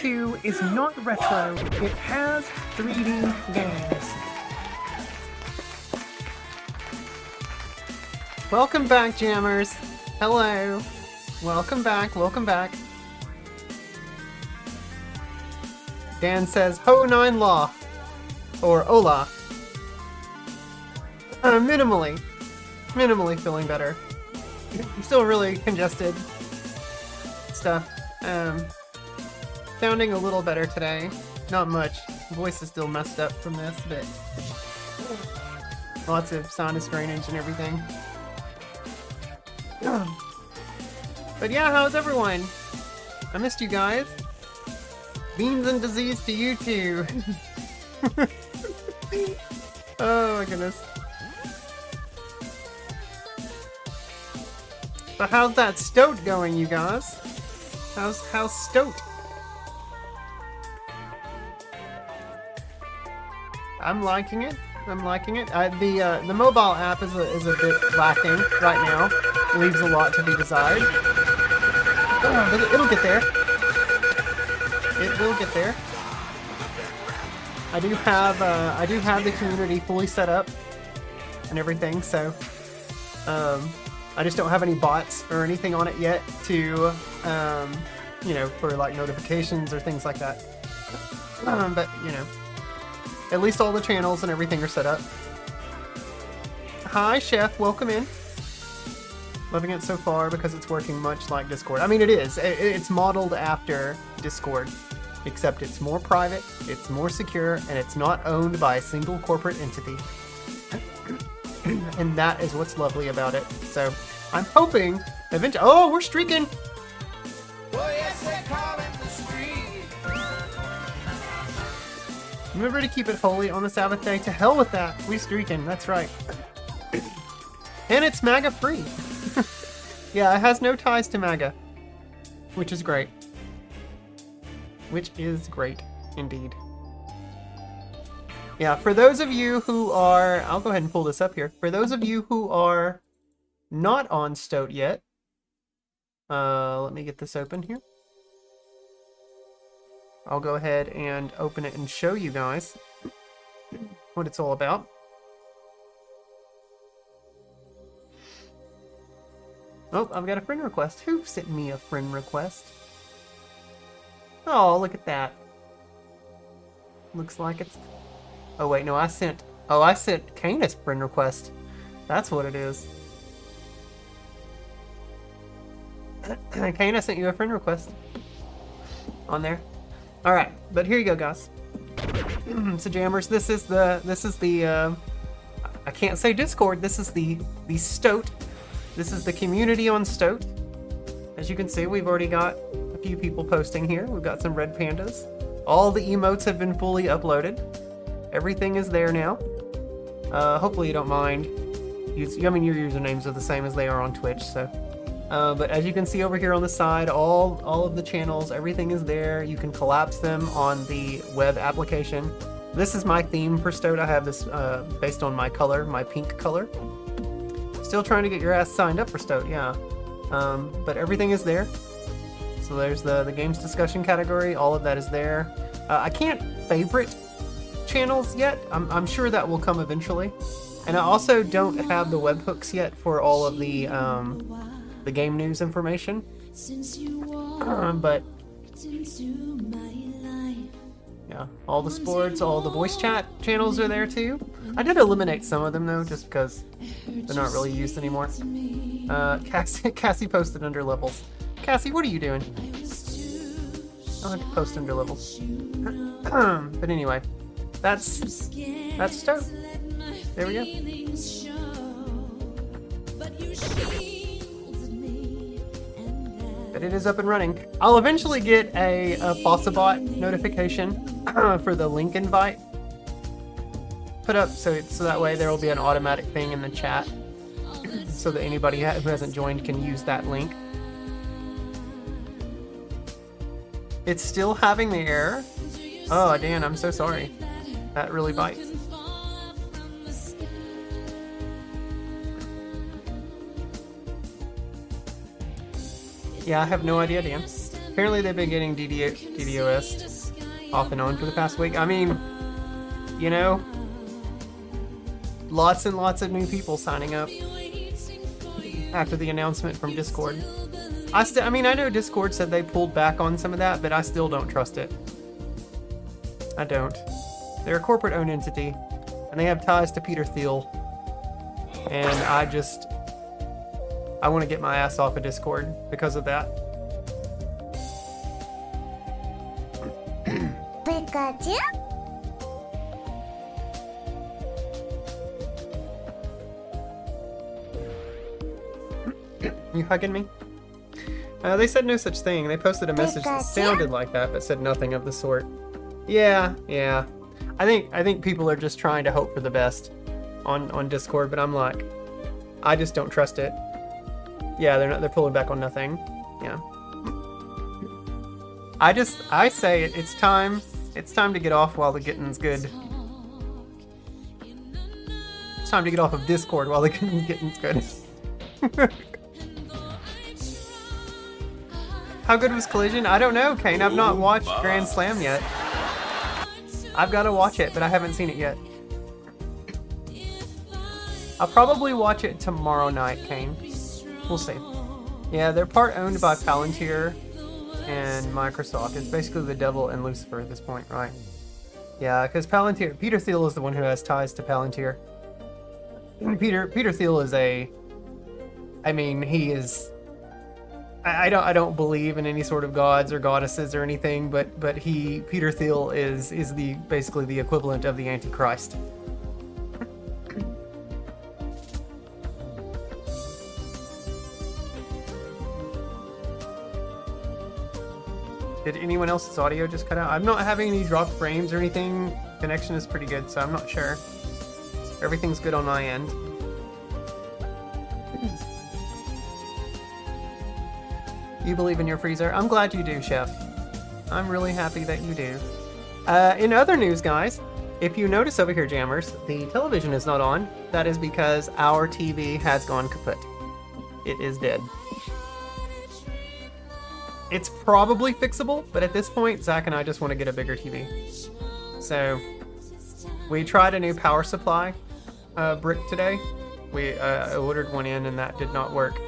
U2 is not retro, it has 3D games. Welcome back, Jammers. Hello. Welcome back, welcome back. Dan says, Ho 9 Law. Or Ola. Minimally feeling better. I'm still really congested. Stuff. Sounding a little better today. Not much. Voice is still messed up from this, but lots of sinus drainage and everything. But yeah, how's everyone? I missed you guys. Beans and disease to you too. Oh my goodness. But how's that stoat going, you guys? How's stoat? I'm liking it. The mobile app is a bit lacking right now. Leaves a lot to be desired. But it'll get there. It will get there. I do have the community fully set up and everything, so I just don't have any bots or anything on it yet to you know, for like notifications or things like that. But you know, at least all the channels and everything are set up. Hi, Chef. Welcome in. Loving it so far because it's working much like Discord. I mean, it is. It's modeled after Discord, except it's more private, it's more secure, and it's not owned by a single corporate entity. And that is what's lovely about it. So I'm hoping eventually. Oh, we're streaking. Remember to keep it holy on the Sabbath day. To hell with that. We streaking. That's right. And it's MAGA free. Yeah, it has no ties to MAGA, which is great. Which is great indeed. Yeah, for those of you who are, I'll go ahead and pull this up here. For those of you who are not on Stoat yet, let me get this open here. I'll go ahead and open it and show you guys what it's all about. Oh, I've got a friend request. Who sent me a friend request? Oh, look at that. Looks like it's... Oh, wait, no, I sent Canis friend request. That's what it is. Canis sent you a friend request. On there. Alright, but here you go, guys. So, Jammers, this is the, I can't say Discord, this is the Stoat. This is the community on Stoat. As you can see, we've already got a few people posting here. We've got some red pandas. All the emotes have been fully uploaded. Everything is there now. Hopefully you don't mind. I mean, your usernames are the same as they are on Twitch, so. But as you can see over here on the side, all of the channels, everything is there. You can collapse them on the web application. This is my theme for Stoat. I have this based on my color, my pink color. Still trying to get your ass signed up for Stoat, yeah. But everything is there. So there's the games discussion category. All of that is there. I can't favorite channels yet. I'm sure that will come eventually. And I also don't have the webhooks yet for all of the game news information. But yeah, all the sports, all the voice chat channels are there too. I did eliminate some of them though, just because they're not really used anymore. Cassie posted under levels. Cassie, what are you doing? I'll have to post under levels. But anyway, that's Stoat. There we go. But it is up and running. I'll eventually get a Bossabot notification for the link invite put up, so that way there will be an automatic thing in the chat, so that anybody who hasn't joined can use that link. It's still having the error. Oh, Dan, I'm so sorry. That really bites. Yeah, I have no idea, Dan. Apparently they've been getting DDoS off and on for the past week. I mean, you know, lots and lots of new people signing up after the announcement from Discord. I mean, I know Discord said they pulled back on some of that, but I still don't trust it. I don't. They're a corporate-owned entity, and they have ties to Peter Thiel. And I want to get my ass off of Discord because of that. Pikachu? You hugging me? They said no such thing. They posted a message that sounded like that, but said nothing of the sort. Yeah. I think people are just trying to hope for the best on Discord, but I'm like, I just don't trust it. Yeah, they're pulling back on nothing. Yeah. I say it's time to get off while the getting's good. It's time to get off of Discord while the getting's good. How good was Collision? I don't know, Kane. I've not watched Grand Slam yet. I've got to watch it, but I haven't seen it yet. I'll probably watch it tomorrow night, Kane. We'll see. Yeah, they're part owned by Palantir and Microsoft. It's basically the devil and Lucifer at this point, right? Yeah, because Peter Thiel is the one who has ties to Palantir. Peter Thiel is he is... I don't believe in any sort of gods or goddesses or anything, but Peter Thiel is basically the equivalent of the Antichrist. Did anyone else's audio just cut out? I'm not having any dropped frames or anything. Connection is pretty good, so I'm not sure. Everything's good on my end. You believe in your freezer? I'm glad you do, Chef. I'm really happy that you do. In other news, guys, if you notice over here, Jammers, the television is not on. That is because our TV has gone kaput. It is dead. It's probably fixable, but at this point, Zach and I just want to get a bigger TV. So, we tried a new power supply brick today. We ordered one in and that did not work.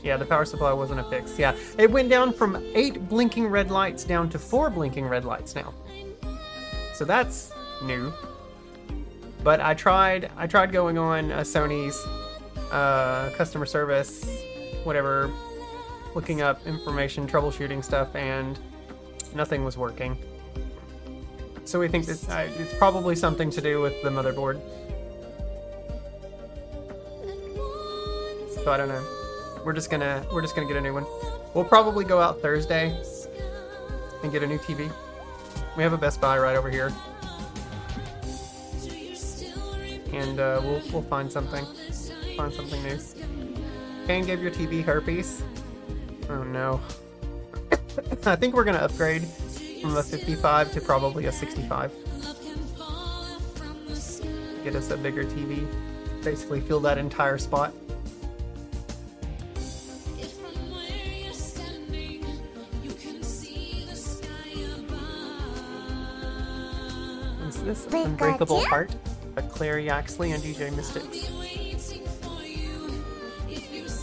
Yeah, the power supply wasn't a fix. Yeah, it went down from 8 blinking red lights down to 4 blinking red lights now. So that's new. But I tried going on Sony's customer service, whatever, looking up information, troubleshooting stuff, and nothing was working. So we think this it's probably something to do with the motherboard. So I don't know. We're just gonna get a new one. We'll probably go out Thursday and get a new TV. We have a Best Buy right over here, and we'll find something new. Kane gave your TV herpes. Oh no. I think we're gonna upgrade from a 55 to probably a 65. Get us a bigger TV. Basically fill that entire spot. Is this Unbreakable Heart by Clary Yaxley and DJ Mystics?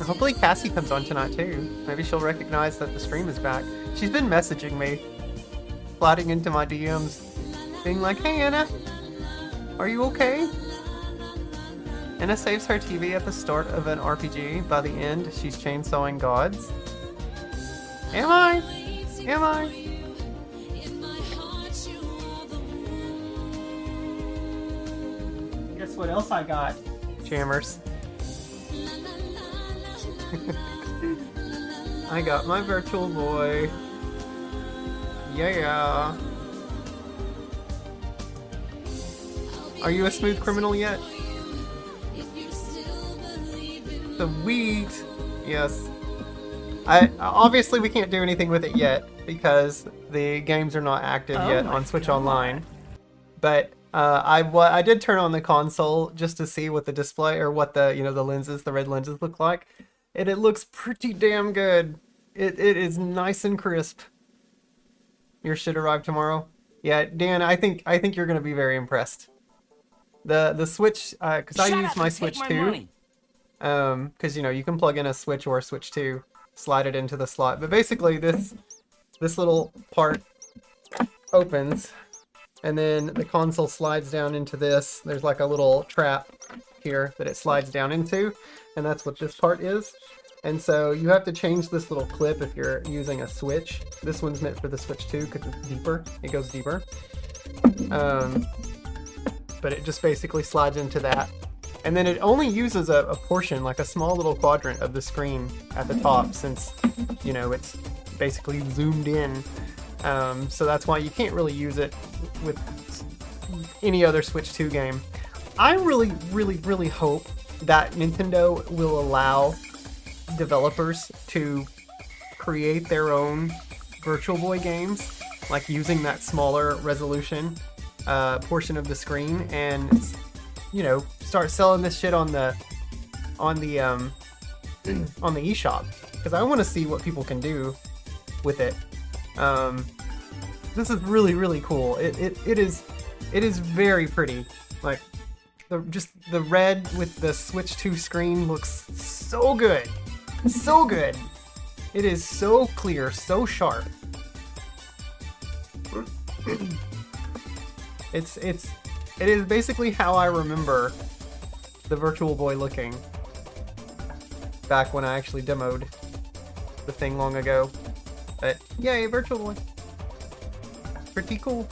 Hopefully Cassie comes on tonight too. Maybe she'll recognize that the stream is back. She's been messaging me, sliding into my DMs, being like, "Hey Anna, are you okay?" Anna saves her TV at the start of an RPG. By the end, she's chainsawing gods. Am I? Guess what else I got, Jammers? I got my Virtual Boy. Yeah. Are you a smooth criminal yet? Sweet. Yes. Obviously we can't do anything with it yet because the games are not active yet on Switch Online. But I did turn on the console just to see what the display or what the the red lenses look like. And it looks pretty damn good. It is nice and crisp. Yours should arrive tomorrow. Yeah, Dan, I think you're gonna be very impressed. The Switch, because I use my Switch 2. Because you know you can plug in a Switch or a Switch 2, slide it into the slot. But basically, this little part opens, and then the console slides down into this. There's like a little trap here that it slides down into, and that's what this part is. And so you have to change this little clip if you're using a Switch. This one's meant for the Switch 2 because it's deeper. It goes deeper. But it just basically slides into that. And then it only uses a portion, like a small little quadrant of the screen at the top, since, you know, it's basically zoomed in. So that's why you can't really use it with any other Switch 2 game. I really, really, really hope that Nintendo will allow developers to create their own Virtual Boy games, like using that smaller resolution portion of the screen, and you know, start selling this shit on the eShop, because I want to see what people can do with it. This is really, really cool. It is very pretty. Like just the red with the Switch 2 screen looks so good. So good. It is so clear, so sharp. It is basically how I remember the Virtual Boy looking back when I actually demoed the thing long ago. But yay, Virtual Boy. Pretty cool.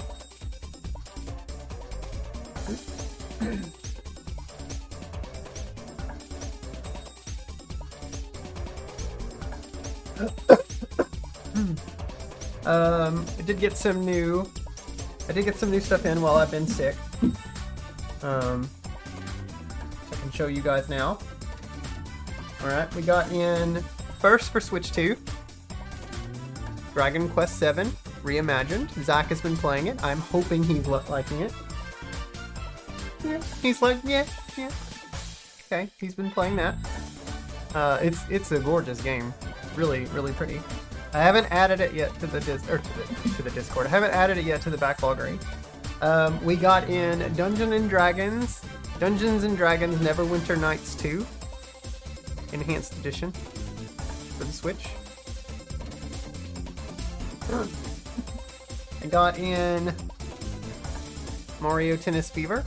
I did get some new stuff in while I've been sick. I can show you guys now. Alright, we got in first for Switch 2, Dragon Quest 7 Reimagined. Zach has been playing it. I'm hoping he's liking it. Yeah, he's like, yeah. Okay, he's been playing that. It's a gorgeous game. Really, really pretty. I haven't added it yet to the Discord. I haven't added it yet to the backlog rate. We got in Dungeons and Dragons Neverwinter Nights 2 Enhanced Edition for the Switch. I got in Mario Tennis Fever.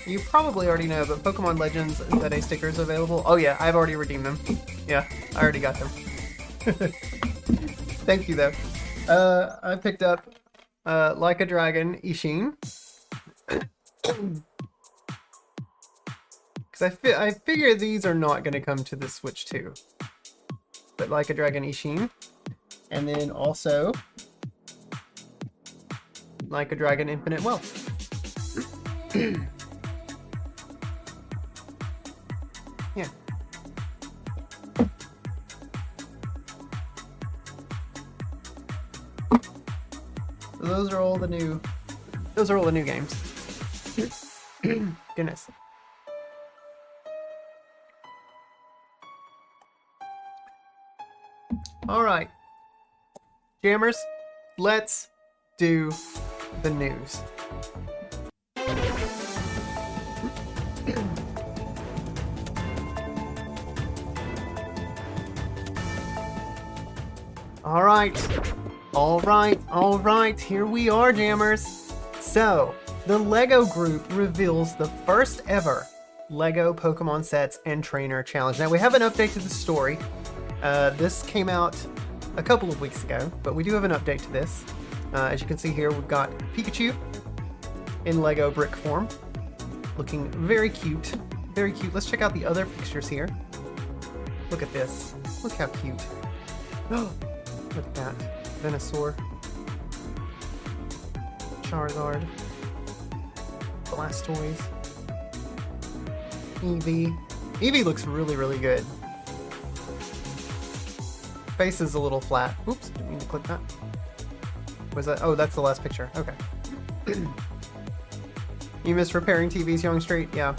You probably already know, but Pokemon Legends ZA stickers available. Oh yeah, I've already redeemed them. Yeah, I already got them. Thank you though. I picked up Like a Dragon Ishin. Because I figure these are not going to come to the Switch 2. But Like a Dragon Ishin. And then also Like a Dragon Infinite Wealth. Yeah. So those are all the new games. Goodness. All right. Jammers, let's do the news. All right, here we are, Jammers. So, the LEGO Group reveals the first ever LEGO Pokemon Sets and Trainer Challenge. Now, we have an update to the story. This came out a couple of weeks ago, but we do have an update to this. As you can see here, we've got Pikachu in LEGO brick form, looking very cute, very cute. Let's check out the other pictures here. Look at this. Look how cute. Oh, look at that. Venusaur, Charizard, Blastoise, Eevee. Eevee looks really, really good. Face is a little flat. Oops, didn't mean to click that. Was that? Oh, that's the last picture. Okay. You miss repairing TVs, Young Street? Yeah.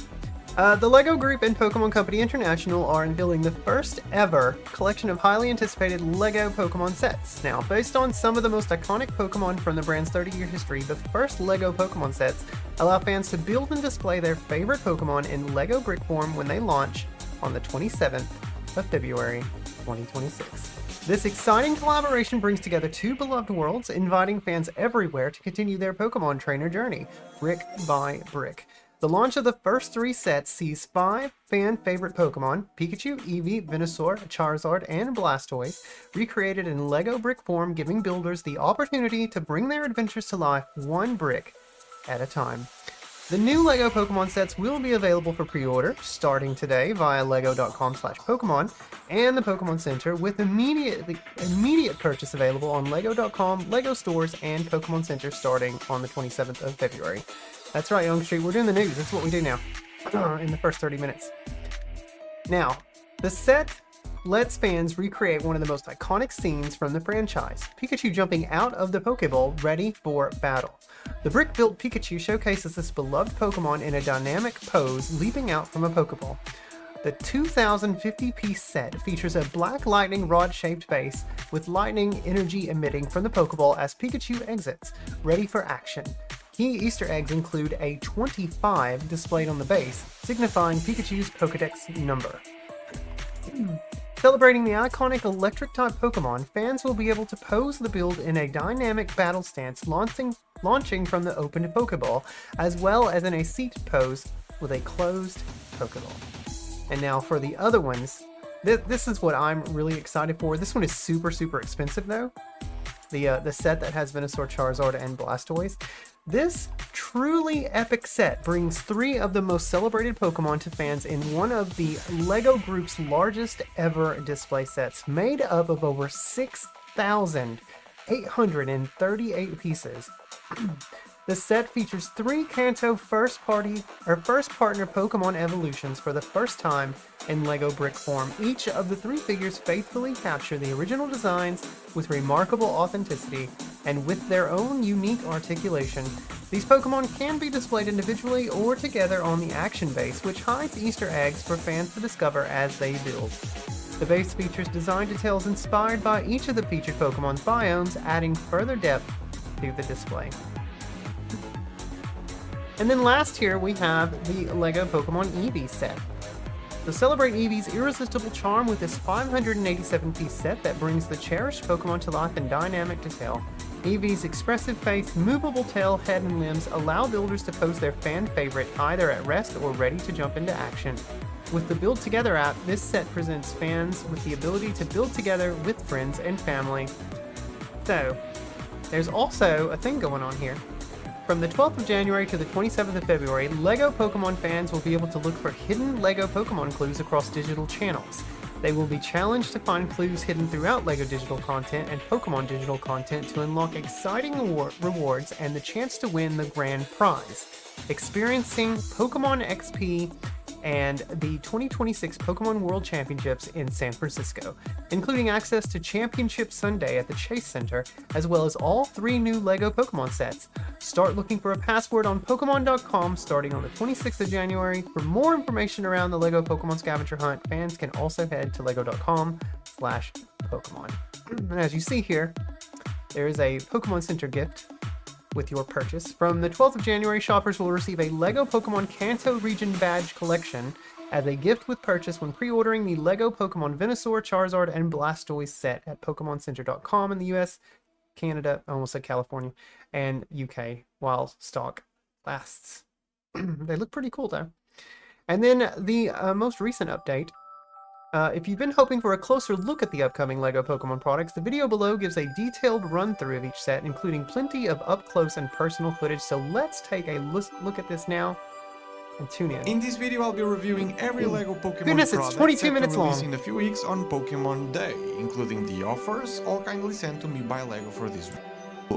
The LEGO Group and Pokemon Company International are unveiling the first ever collection of highly anticipated LEGO Pokemon sets. Now, based on some of the most iconic Pokemon from the brand's 30-year history, the first LEGO Pokemon sets allow fans to build and display their favorite Pokemon in LEGO brick form when they launch on the 27th of February 2026. This exciting collaboration brings together two beloved worlds, inviting fans everywhere to continue their Pokemon trainer journey, brick by brick. The launch of the first three sets sees 5 fan-favorite Pokemon, Pikachu, Eevee, Venusaur, Charizard, and Blastoise, recreated in LEGO brick form, giving builders the opportunity to bring their adventures to life one brick at a time. The new LEGO Pokemon sets will be available for pre-order starting today via lego.com/Pokemon and the Pokemon Center, with immediate purchase available on lego.com, LEGO stores, and Pokemon Center starting on the 27th of February. That's right, Young Street, we're doing the news. That's what we do now in the first 30 minutes. Now, the set lets fans recreate one of the most iconic scenes from the franchise, Pikachu jumping out of the Pokeball ready for battle. The brick-built Pikachu showcases this beloved Pokemon in a dynamic pose, leaping out from a Pokeball. The 2,050-piece set features a black lightning rod-shaped base with lightning energy emitting from the Pokeball as Pikachu exits, ready for action. Key Easter eggs include a 25 displayed on the base, signifying Pikachu's Pokedex number. Celebrating the iconic electric-type Pokemon, fans will be able to pose the build in a dynamic battle stance launching from the opened Pokeball, as well as in a seated pose with a closed Pokeball. And now for the other ones, this is what I'm really excited for. This one is super, super expensive though. The set that has Venusaur, Charizard, and Blastoise. This truly epic set brings 3 of the most celebrated Pokemon to fans in one of the LEGO Group's largest ever display sets, made up of over 6,838 pieces. The set features 3 Kanto first partner Pokemon evolutions for the first time in LEGO brick form. Each of the 3 figures faithfully capture the original designs with remarkable authenticity and with their own unique articulation. These Pokemon can be displayed individually or together on the action base, which hides Easter eggs for fans to discover as they build. The base features design details inspired by each of the featured Pokemon's biomes, adding further depth to the display. And then last here we have the LEGO Pokemon Eevee set. So celebrate Eevee's irresistible charm with this 587-piece set that brings the cherished Pokemon to life in dynamic detail. Eevee's expressive face, movable tail, head, and limbs allow builders to pose their fan favorite either at rest or ready to jump into action. With the Build Together app, this set presents fans with the ability to build together with friends and family. So, there's also a thing going on here. From the 12th of January to the 27th of February, LEGO Pokemon fans will be able to look for hidden LEGO Pokemon clues across digital channels. They will be challenged to find clues hidden throughout LEGO digital content and Pokemon digital content to unlock exciting rewards and the chance to win the grand prize. Experiencing Pokemon XP and the 2026 Pokemon World Championships in San Francisco, including access to Championship Sunday at the Chase Center, as well as all 3 new LEGO Pokemon sets. Start looking for a password on Pokemon.com starting on the 26th of January. For more information around the LEGO Pokemon Scavenger Hunt, fans can also head to lego.com/Pokemon. And as you see here, there is a Pokemon Center gift with your purchase. From the 12th of January, shoppers will receive a LEGO Pokemon Kanto Region Badge collection as a gift with purchase when pre-ordering the LEGO Pokemon Venusaur, Charizard, and Blastoise set at PokemonCenter.com in the US, Canada, I almost said California, and UK while stock lasts. They look pretty cool though. And then the most recent update. If you've been hoping for a closer look at the upcoming LEGO Pokemon products, the video below gives a detailed run-through of each set, including plenty of up-close and personal footage, so let's take a look at this now and tune in. In this video, I'll be reviewing every LEGO Pokemon Goodness, it's 22 minutes long. In a few weeks on Pokemon Day, including the offers, all kindly sent to me by LEGO for this video.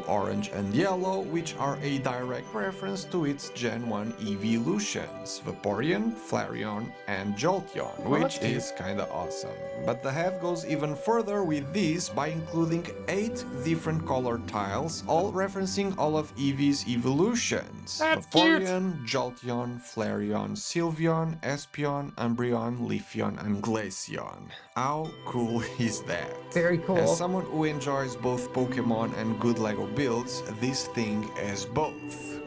blue, orange and yellow, which are a direct reference to its Gen 1 evolutions, Vaporeon, Flareon and Jolteon, which is kinda awesome. But the have goes even further with this by including 8 different color tiles, all referencing all of Eevee's evolutions. That's Vaporeon, Jolteon, Flareon, Sylveon, Espeon, Umbreon, Leafeon and Glaceon. How cool is that? Very cool. As someone who enjoys both Pokemon and good LEGO builds, this thing has both.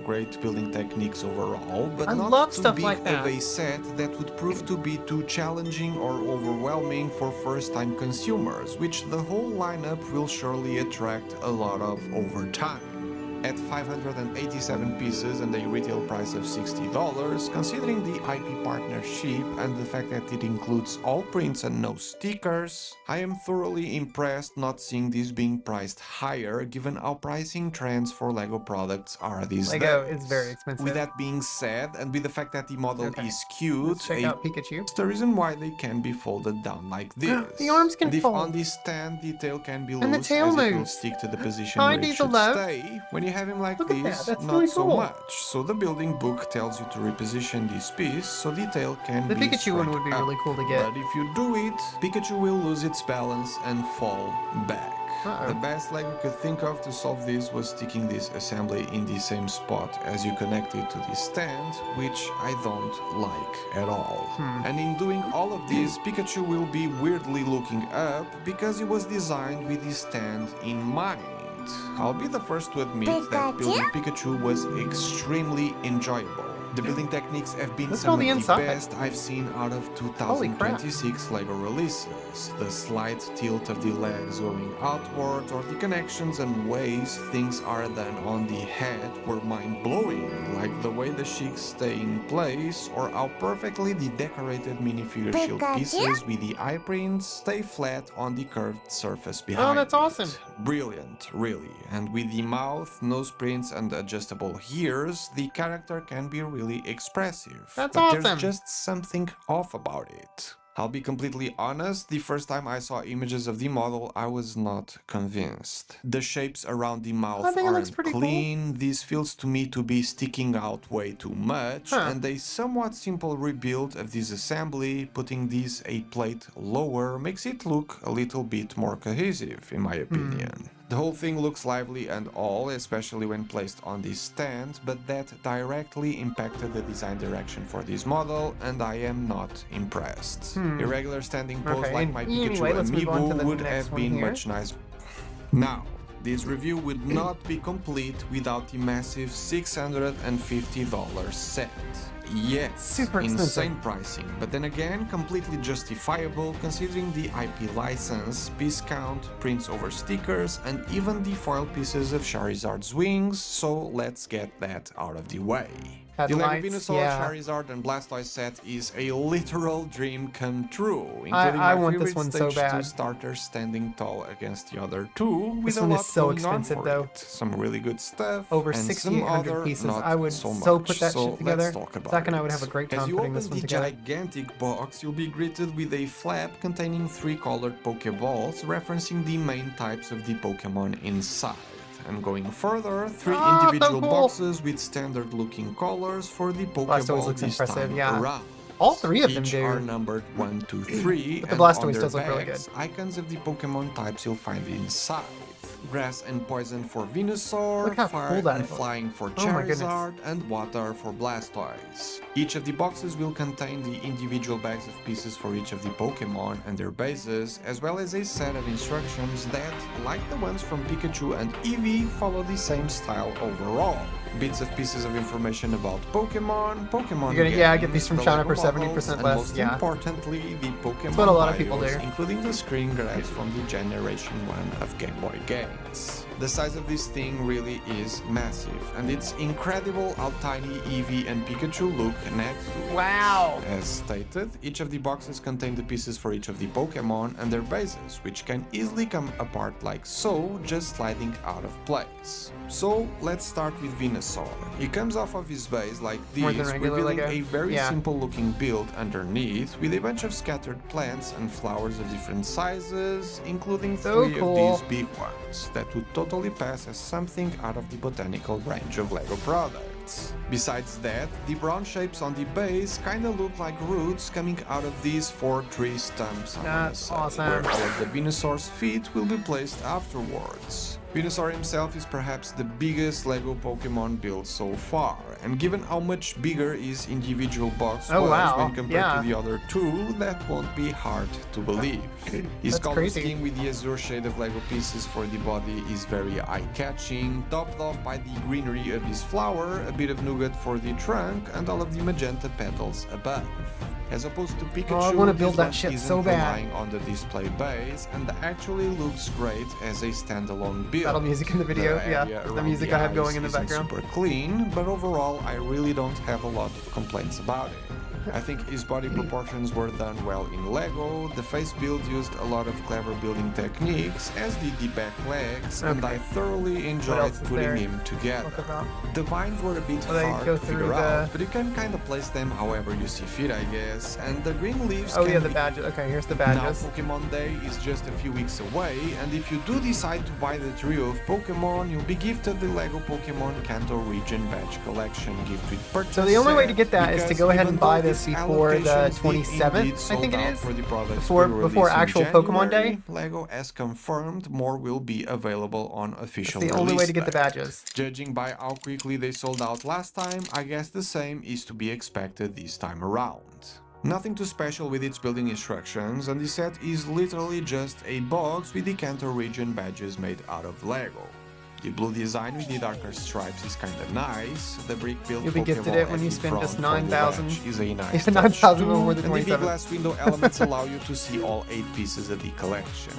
Great building techniques overall, but I not love too stuff big like that. of a set that would prove to be too challenging or overwhelming for first-time consumers, which the whole lineup will surely attract a lot of over time. At 587 pieces and a retail price of $60, considering the IP partnership and the fact that it includes all prints and no stickers, I am thoroughly impressed not seeing this being priced higher given how pricing trends for LEGO products are these Lego days. is very expensive. With that being said, and with the fact that the model is cute, Let's check out Pikachu. it's the reason why they can be folded down like this. The arms can and if fold. on this stand the tail can be And the loose, tail as it will moves. stick to the position Hi, where it Diesel should Love. stay. When you have him like Look at this, that, that's not really so cool. much. So the building book tells you to reposition this piece so the tail can The be Pikachu one straight would be up. really cool to get. But if you do it, Pikachu will lose its balance and fall back. Uh-oh. The best LEGO could think of to solve this was sticking this assembly in the same spot as you connect it to the stand, which I don't like at all. And in doing all of this, Pikachu will be weirdly looking up because it was designed with the stand in mind. I'll be the first to admit that building Pikachu was extremely enjoyable. The building techniques have been Look at some all of the the inside. best I've seen out of Holy crap. 2026 LEGO releases. The slight tilt of the legs going outwards or the connections and ways things are done on the head were mind-blowing, like the way the cheeks stay in place or how perfectly the decorated minifigure shield pieces with the eye prints stay flat on the curved surface behind. Oh, that's awesome. Brilliant, really. And with the mouth, nose prints and adjustable ears, the character can be really expressive. That's but awesome. There's just something off about it. I'll be completely honest, the first time I saw images of the model, I was not convinced. The shapes around the mouth I think it looks aren't pretty cool. clean, this feels to me to be sticking out way too much, and a somewhat simple rebuild of this assembly, putting this a plate lower, makes it look a little bit more cohesive, in my opinion. The whole thing looks lively and all, especially when placed on this stand, but that directly impacted the design direction for this model, and I am not impressed. Irregular standing pose Okay, like my anyway, Pikachu let's move on to amiibo the would next have one been here. much nicer. Now, this review would not be complete without the massive $650 set. Yes, Super expensive. insane pricing, but then again, completely justifiable considering the IP license, piece count, prints over stickers, and even the foil pieces of Charizard's wings, so let's get that out of the way. The LEGO Headlights, Venusaur, yeah. Charizard, and Blastoise set is a literal dream come true, including I my want this favorite one so stage 2 bad. starters standing tall against the other two, with This a one is lot so going on expensive, for though. it. Some really good stuff, Over and some 6,800 other pieces. not I would so much. put that So shit together. let's talk about Zach and I it. would have a great As time you putting open this one the together. gigantic box, you'll be greeted with a flap containing 3 colored Pokeballs, referencing the main types of the Pokemon inside. And going further, 3 Ah, so individual cool. boxes with standard looking colors for the Blastoise Pokeball looks this impressive, time yeah. around. All 3 of them Each do. are numbered 1, 2, 3, But the and on Blastoise their does look really backs, good. icons of the Pokemon types you'll find inside. Grass and Poison for Venusaur, Look how Fire cool that and is. Flying for Oh my goodness. Charizard, and Water for Blastoise. Each of the boxes will contain the individual bags of pieces for each of the Pokemon and their bases, as well as a set of instructions that, like the ones from Pikachu and Eevee, follow the same style overall. Bits of pieces of information about Pokemon, Pokemon You're gonna- yeah, I get games, these from the China Lego for 70% models, and less, most yeah. importantly, the Pokemon what a lot of people bios, do. including the screen grabs from the Generation 1 of Game Boy games. The size of this thing really is massive, and it's incredible how tiny Eevee and Pikachu look next to it. Wow. As stated, each of the boxes contain the pieces for each of the Pokemon and their bases, which can easily come apart like so, just sliding out of place. So, let's start with Venusaur. He comes off of his base like More than this, regular revealing Lego. a very Yeah. simple looking build underneath, with a bunch of scattered plants and flowers of different sizes, including So 3 cool. of these big ones that would totally totally pass as something out of the botanical range of LEGO products. Besides that, the brown shapes on the base kinda look like roots coming out of these 4 tree stumps, That's awesome. where all of the Venusaur's feet will be placed afterwards. Venusaur himself is perhaps the biggest LEGO Pokemon build so far, and given how much bigger his individual box was when compared to the other 2, that won't be hard to believe. His color scheme with the azure shade of LEGO pieces for the body is very eye-catching, topped off by the greenery of his flower, a bit of nougat for the trunk, and all of the magenta petals above. As opposed to Pikachu, I want to build that shit so bad. Relying on the display base and actually looks great as a standalone build. Battle music in the video, the music I have going in the background. Super clean, but overall I really don't have a lot of complaints about it. I think his body proportions were done well in LEGO, the face build used a lot of clever building techniques, as did the back legs, and I thoroughly enjoyed putting him together. The vines were a bit hard to figure out, but you can kinda place them however you see fit, I guess, and the green leaves the badges. Okay, here's the badges. Now Pokemon Day is just a few weeks away, and if you do decide to buy the trio of Pokemon, you'll be gifted the LEGO Pokemon Kanto Region Badge Collection gift with purchase. So the only way to get that is to go ahead and buy this before the 27th, I think it is, before actual Pokemon Day. LEGO has confirmed more will be available on official release. That's the only way to get the badges. Judging by how quickly they sold out last time, I guess the same is to be expected this time around. Nothing too special with its building instructions, and the set is literally just a box with the Kanto region badges made out of LEGO. The blue design with the darker stripes is kinda nice. The brick built You'll be gifted it when you spend just 9,000. Is a nice 9,000 more than 27. And the big glass window elements allow you to see all 8 pieces of the collection.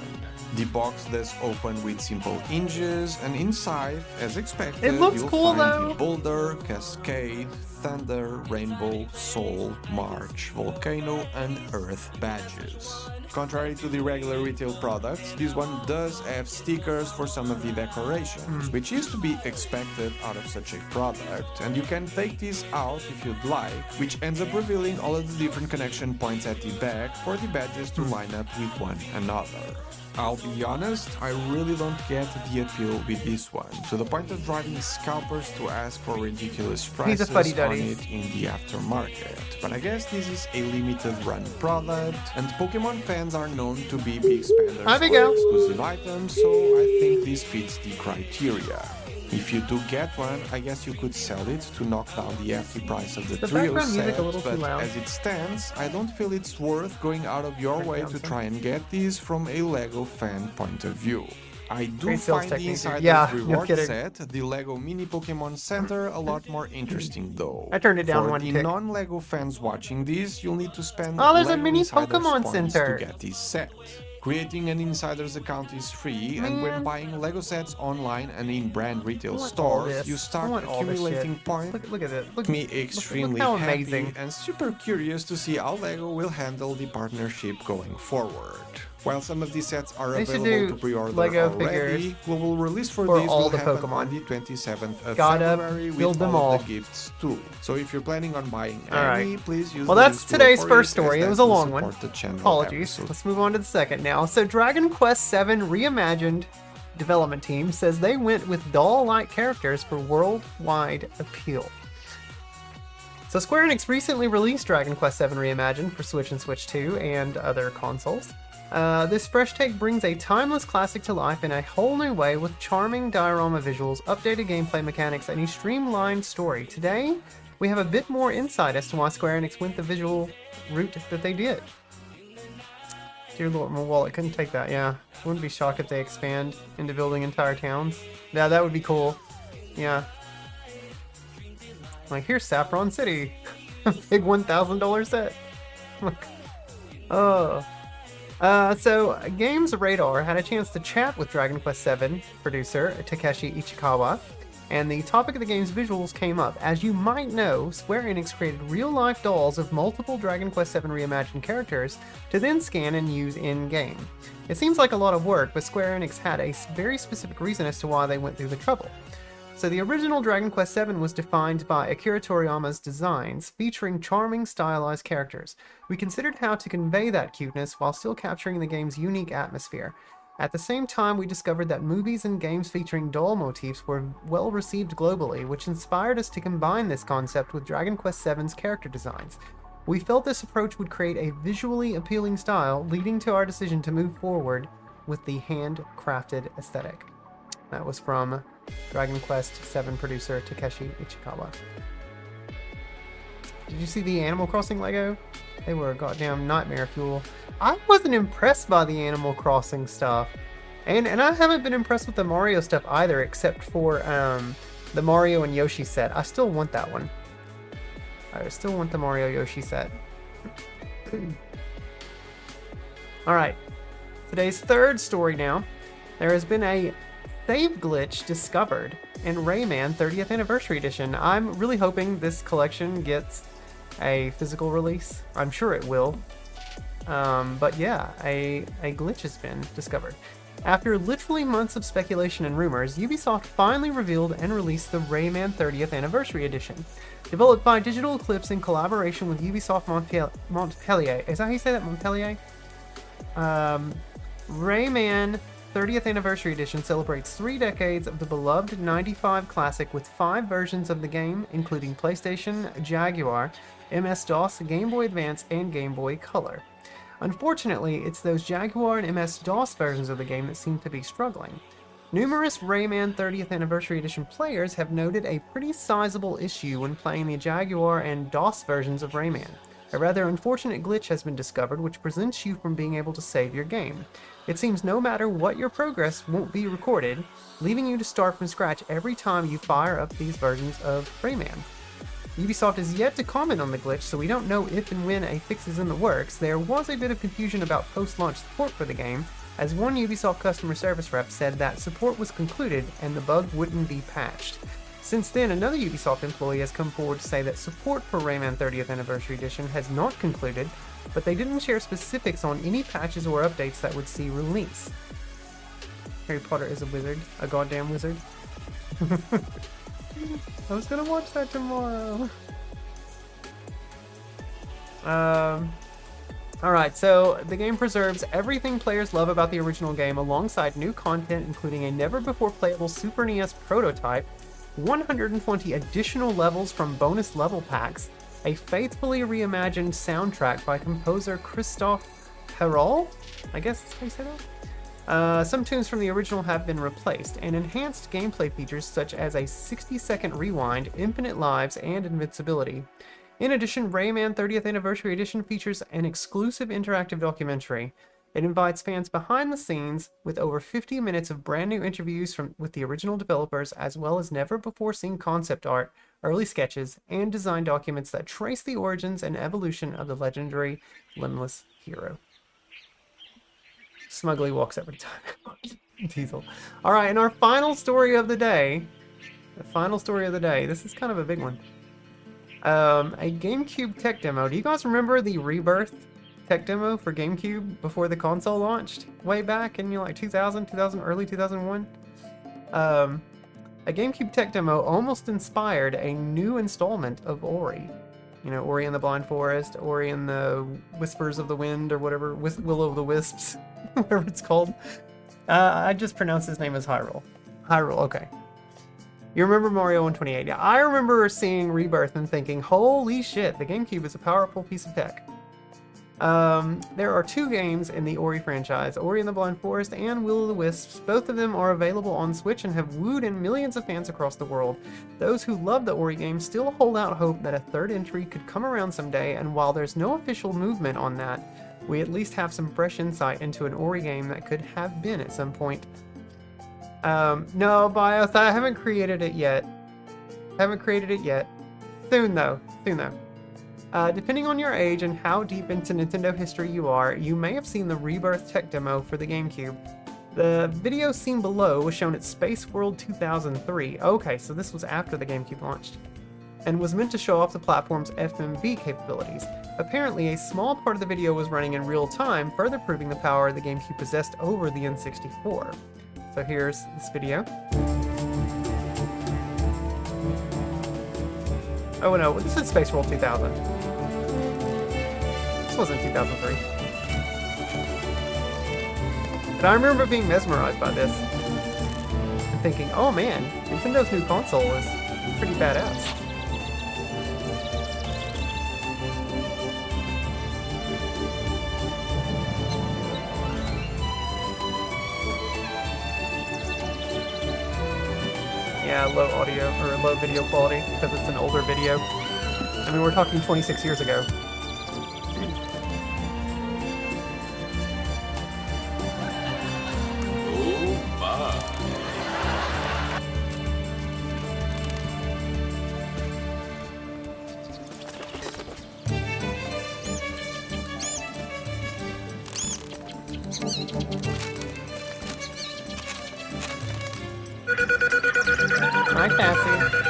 The box does open with simple hinges, and inside, as expected, it looks you'll cool, find the Boulder, Cascade, Thunder, Rainbow, Soul, March, Volcano, and Earth badges. Contrary to the regular retail products, this one does have stickers for some of the decorations, which is to be expected out of such a product, and you can take these out if you'd like, which ends up revealing all of the different connection points at the back for the badges to line up with one another. I'll be honest, I really don't get the appeal with this one, to the point of driving scalpers to ask for ridiculous prices on it in the aftermarket. But I guess this is a limited run product, and Pokemon fans are known to be big spenders for exclusive items, so I think this fits the criteria. If you do get one, I guess you could sell it to knock down the hefty price of the trio set, but as it stands, I don't feel it's worth going out of your way to try and get these from a LEGO fan point of view. I do find the Insider's Reward set, the LEGO Mini Pokemon Center, a lot more interesting though. I turned it down one tick. For the non-LEGO fans watching this, you'll need to spend there's a Mini Pokemon Center to get this set. Creating an Insider's account is free, and when buying LEGO sets online and in brand retail stores, you start accumulating points. Look at it. Look, me extremely look how happy and super curious to see how LEGO will handle the partnership going forward. While some of these sets are available to pre-order already, we will release for these will happen on the 27th of February with all of the gifts too. So if you're planning on buying any, please use that's today's first story. It was a long one. Apologies. Let's move on to the second now. So Dragon Quest VII Reimagined development team says they went with doll-like characters for worldwide appeal. So Square Enix recently released Dragon Quest VII Reimagined for Switch and Switch 2 and other consoles. This fresh take brings a timeless classic to life in a whole new way with charming diorama visuals, updated gameplay mechanics, and a streamlined story. Today, we have a bit more insight as to why Square Enix went the visual route that they did. Dear Lord, my wallet couldn't take that, yeah. Wouldn't be shocked if they expand into building entire towns. Yeah, that would be cool. Yeah. Like, here's Saffron City. Big $1,000 set. Oh. So Games Radar had a chance to chat with Dragon Quest VII producer Takeshi Ichikawa, and the topic of the game's visuals came up. As you might know, Square Enix created real-life dolls of multiple Dragon Quest VII Reimagined characters to then scan and use in-game. It seems like a lot of work, but Square Enix had a very specific reason as to why they went through the trouble. So the original Dragon Quest VII was defined by Akira Toriyama's designs, featuring charming, stylized characters. We considered how to convey that cuteness while still capturing the game's unique atmosphere. At the same time, we discovered that movies and games featuring doll motifs were well received globally, which inspired us to combine this concept with Dragon Quest VII's character designs. We felt this approach would create a visually appealing style, leading to our decision to move forward with the handcrafted aesthetic. That was from Dragon Quest VII producer Takeshi Ichikawa. Did you see the Animal Crossing Lego? They were a goddamn nightmare fuel. I wasn't impressed by the Animal Crossing stuff. And I haven't been impressed with the Mario stuff either, except for the Mario and Yoshi set. I still want that one. I still want the Mario Yoshi set. Alright. Today's third story now. There has been a save glitch discovered in Rayman 30th Anniversary Edition. I'm really hoping this collection gets a physical release. I'm sure it will. But yeah, a glitch has been discovered. After literally months of speculation and rumors, Ubisoft finally revealed and released the Rayman 30th Anniversary Edition. Developed by Digital Eclipse in collaboration with Ubisoft Montpellier. Is that how you say that, Montpellier? Rayman 30th Anniversary Edition celebrates 3 decades of the beloved 95 classic with 5 versions of the game, including PlayStation, Jaguar, MS-DOS, Game Boy Advance, and Game Boy Color. Unfortunately, it's those Jaguar and MS-DOS versions of the game that seem to be struggling. Numerous Rayman 30th Anniversary Edition players have noted a pretty sizable issue when playing the Jaguar and DOS versions of Rayman. A rather unfortunate glitch has been discovered which prevents you from being able to save your game. It seems no matter what your progress won't be recorded, leaving you to start from scratch every time you fire up these versions of Rayman. Ubisoft is yet to comment on the glitch, so we don't know if and when a fix is in the works. There was a bit of confusion about post-launch support for the game, as one Ubisoft customer service rep said that support was concluded and the bug wouldn't be patched. Since then, another Ubisoft employee has come forward to say that support for Rayman 30th Anniversary Edition has not concluded, but they didn't share specifics on any patches or updates that would see release. Harry Potter is a wizard. A goddamn wizard. I was gonna watch that tomorrow. Alright, so the game preserves everything players love about the original game alongside new content including a never-before-playable Super NES prototype, 120 additional levels from bonus level packs, a faithfully reimagined soundtrack by composer Christophe Herol? I guess that's how you say that? Some tunes from the original have been replaced, and enhanced gameplay features such as a 60-second rewind, infinite lives, and invincibility. In addition, Rayman 30th Anniversary Edition features an exclusive interactive documentary. It invites fans behind the scenes with over 50 minutes of brand new interviews with the original developers, as well as never-before-seen concept art, early sketches, and design documents that trace the origins and evolution of the legendary limbless hero. Smugly walks every time. Diesel. Alright, and our final story of the day. This is kind of a big one. A GameCube tech demo. Do you guys remember the Rebirth tech demo for GameCube before the console launched? Way back in like 2000, early 2001? A GameCube tech demo almost inspired a new installment of Ori. You know, Ori and the Blind Forest, Ori and the Whispers of the Wind, or whatever, Will of the Wisps, whatever it's called. I just pronounced his name as Hyrule. Hyrule, okay. You remember Mario 128? Yeah, I remember seeing Rebirth and thinking, holy shit, the GameCube is a powerful piece of tech. There are 2 games in the Ori franchise, Ori and the Blind Forest and Will of the Wisps. Both of them are available on Switch and have wooed in millions of fans across the world. Those who love the Ori game still hold out hope that a 3rd entry could come around someday, and while there's no official movement on that, we at least have some fresh insight into an Ori game that could have been at some point. No, Bios, I haven't created it yet. Soon though. Depending on your age and how deep into Nintendo history you are, you may have seen the Rebirth tech demo for the GameCube. The video seen below was shown at Space World 2003. Okay, so this was after the GameCube launched, and was meant to show off the platform's FMV capabilities. Apparently, a small part of the video was running in real time, further proving the power the GameCube possessed over the N64. So here's this video. Oh no, this is Space World 2000. This wasn't 2003. But I remember being mesmerized by this. And thinking, oh man, Nintendo's new console is pretty badass. Yeah, low audio, or low video quality, because it's an older video. I mean, we're talking 26 years ago. Hi, Cassie.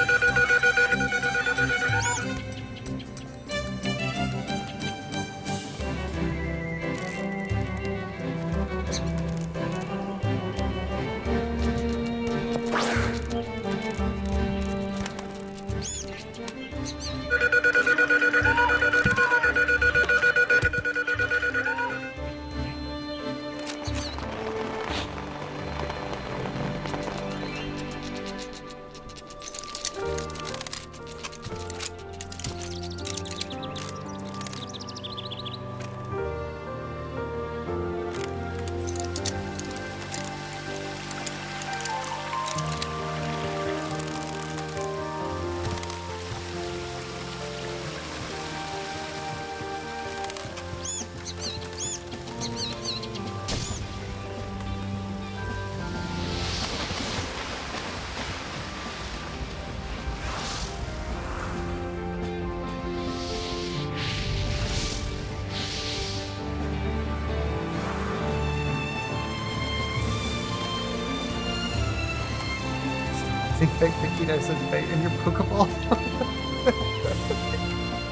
See fake taquitos as bait in your Pokeball?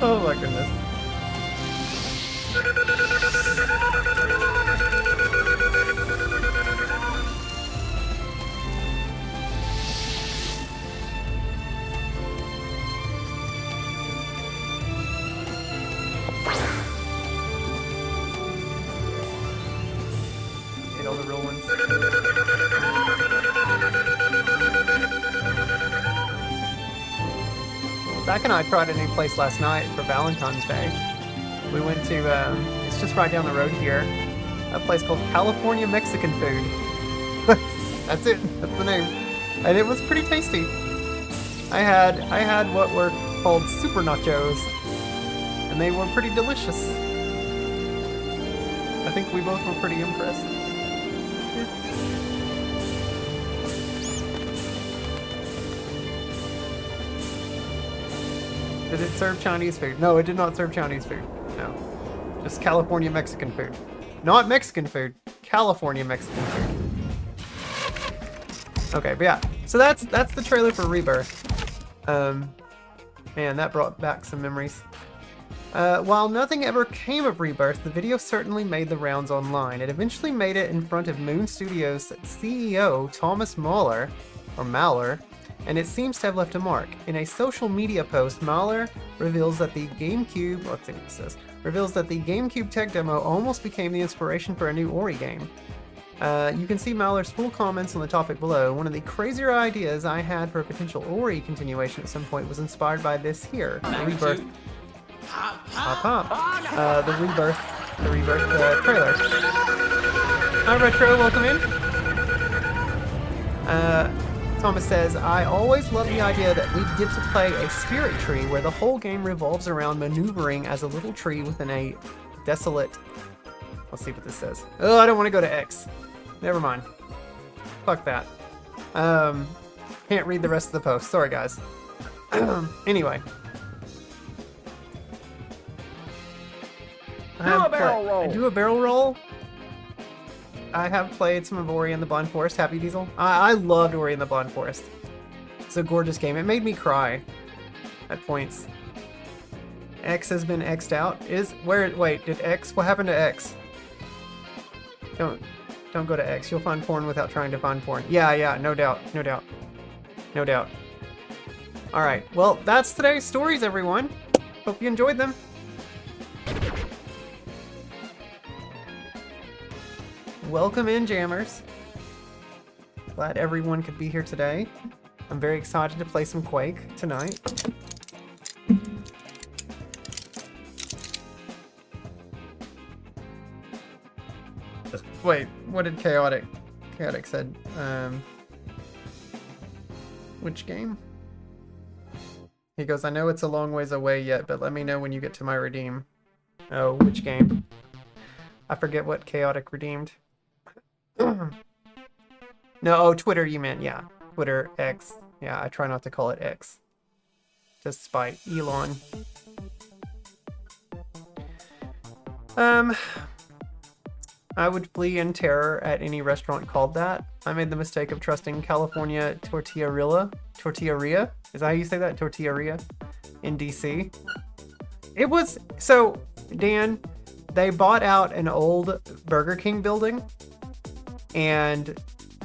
Oh my goodness. Hit all the real ones. Zach and I tried a new place last night for Valentine's Day. We went to, it's just right down the road here, a place called California Mexican Food. That's it, that's the name. And it was pretty tasty. I had what were called super nachos, and they were pretty delicious. I think we both were pretty impressed. Did it serve Chinese food? No, it did not serve Chinese food. No. Just California Mexican food. Not Mexican food. California Mexican food. Okay, but yeah. So that's the trailer for Rebirth. Man, that brought back some memories. While nothing ever came of Rebirth, the video certainly made the rounds online. It eventually made it in front of Moon Studios' CEO, Thomas Mahler, and it seems to have left a mark. In a social media post, Mahler reveals that the GameCube, let's see what it says, reveals that the GameCube tech demo almost became the inspiration for a new Ori game. You can see Mahler's full comments on the topic below. One of the crazier ideas I had for a potential Ori continuation at some point was inspired by this here, Rebirth. The Rebirth trailer. Hi Retro, welcome in. Thomas says, I always love the idea that we get to play a spirit tree where the whole game revolves around maneuvering as a little tree within a desolate... Let's see what this says. Oh, I don't want to go to X. Never mind. Fuck that. Can't read the rest of the post. Sorry, guys. Anyway. Do a barrel roll? I have played some of Ori and the Blind Forest. Happy Diesel? I loved Ori and the Blind Forest. It's a gorgeous game. It made me cry at points. X has been X'd out. Wait, did X? What happened to X? Don't go to X. You'll find porn without trying to find porn. Yeah, no doubt. Alright, well, that's today's stories, everyone. Hope you enjoyed them. Welcome in, jammers. Glad everyone could be here today. I'm very excited to play some Quake tonight. Wait, what did Chaotic said? Which game? He goes, I know it's a long ways away yet, but let me know when you get to my redeem. Oh, which game? I forget what Chaotic redeemed. No, oh, Twitter you meant, yeah. Twitter, X. Yeah, I try not to call it X. Just spite Elon. I would flee in terror at any restaurant called that. I made the mistake of trusting California Tortilleria. Is that how you say that? Tortilleria? In DC. It was, so, Dan, they bought out an old Burger King building. And,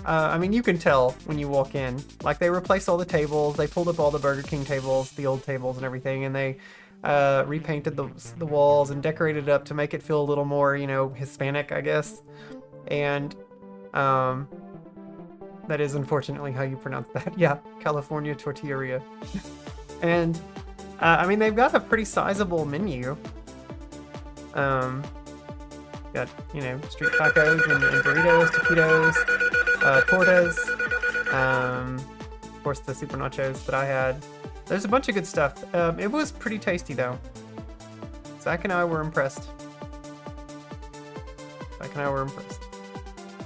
I mean, you can tell when you walk in. Like, they replaced all the tables. They pulled up all the Burger King tables, the old tables and everything. And they repainted the walls and decorated it up to make it feel a little more, you know, Hispanic, I guess. And that is unfortunately how you pronounce that. Yeah, California Tortilleria. And I mean, they've got a pretty sizable menu. Got, you know, street tacos and burritos, taquitos, tortas, of course the super nachos that I had. There's a bunch of good stuff. It was pretty tasty though. Zach and I were impressed.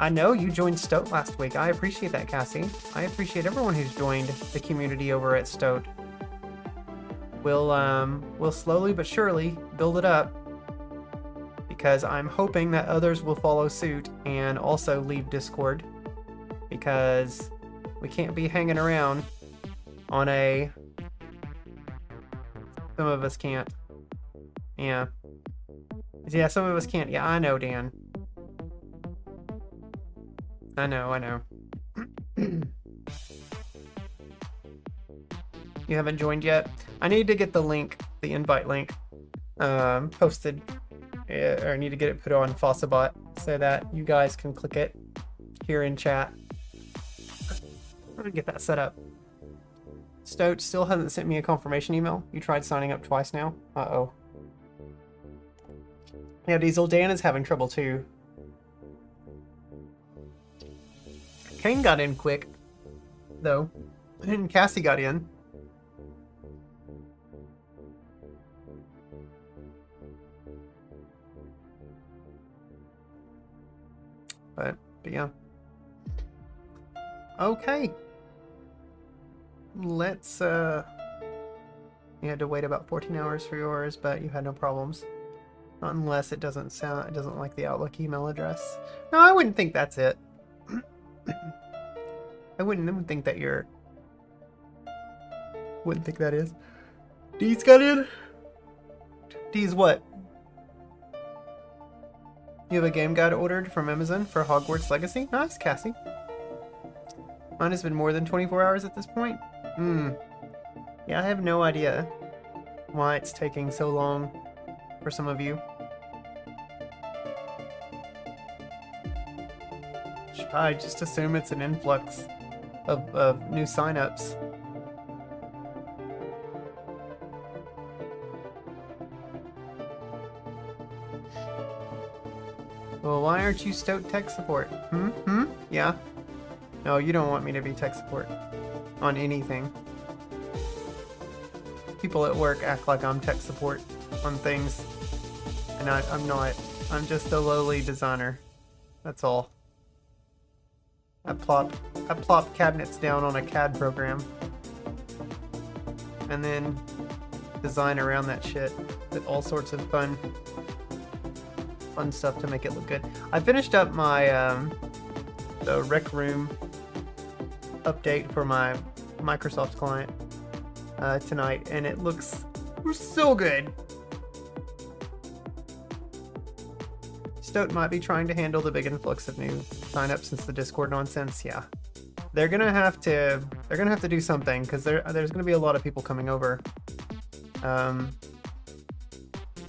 I know you joined Stoat last week. I appreciate that, Cassie. I appreciate everyone who's joined the community over at Stoat. We'll slowly but surely build it up, because I'm hoping that others will follow suit and also leave Discord, because we can't be hanging around on a... Some of us can't. Yeah. Yeah, some of us can't. Yeah, I know, Dan. I know. You haven't joined yet? I need to get the link, the invite link, posted. Or I need to get it put on Fossabot so that you guys can click it here in chat. I'm gonna get that set up. Stoat still hasn't sent me a confirmation email. You tried signing up twice now? Uh-oh. Yeah, Diesel, Dan is having trouble too. Kane got in quick, though. And Cassie got in. But yeah. Okay. Let's, you had to wait about 14 hours for yours, but you had no problems. Not unless it doesn't like the Outlook email address. No, I wouldn't think that's it. I wouldn't think that you're... Wouldn't think that is. D's got in? D's what? You have a game guide ordered from Amazon for Hogwarts Legacy? Nice, Cassie. Mine has been more than 24 hours at this point. Yeah, I have no idea why it's taking so long for some of you. Should probably just assume it's an influx of new signups. Well, why aren't you Stoat tech support? Yeah. No, you don't want me to be tech support on anything. People at work act like I'm tech support on things, and I'm not. I'm just a lowly designer. That's all. I plop cabinets down on a CAD program, and then design around that shit with all sorts of fun stuff to make it look good. I finished up my the Rec Room update for my Microsoft client tonight, and it looks so good. Stoat might be trying to handle the big influx of new signups since the Discord nonsense. Yeah, they're gonna have to do something, because there's gonna be a lot of people coming over.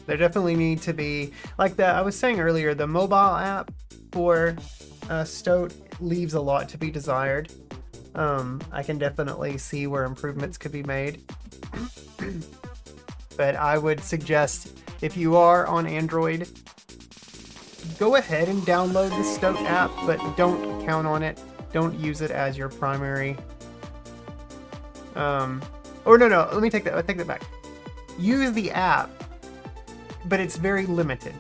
There definitely need to be, like that I was saying earlier, the mobile app for Stoat leaves a lot to be desired. I can definitely see where improvements could be made. But I would suggest, if you are on Android, go ahead and download the Stoat app, but don't count on it. Don't use it as your primary. Or no, let me take that back. Use the app, but it's very limited.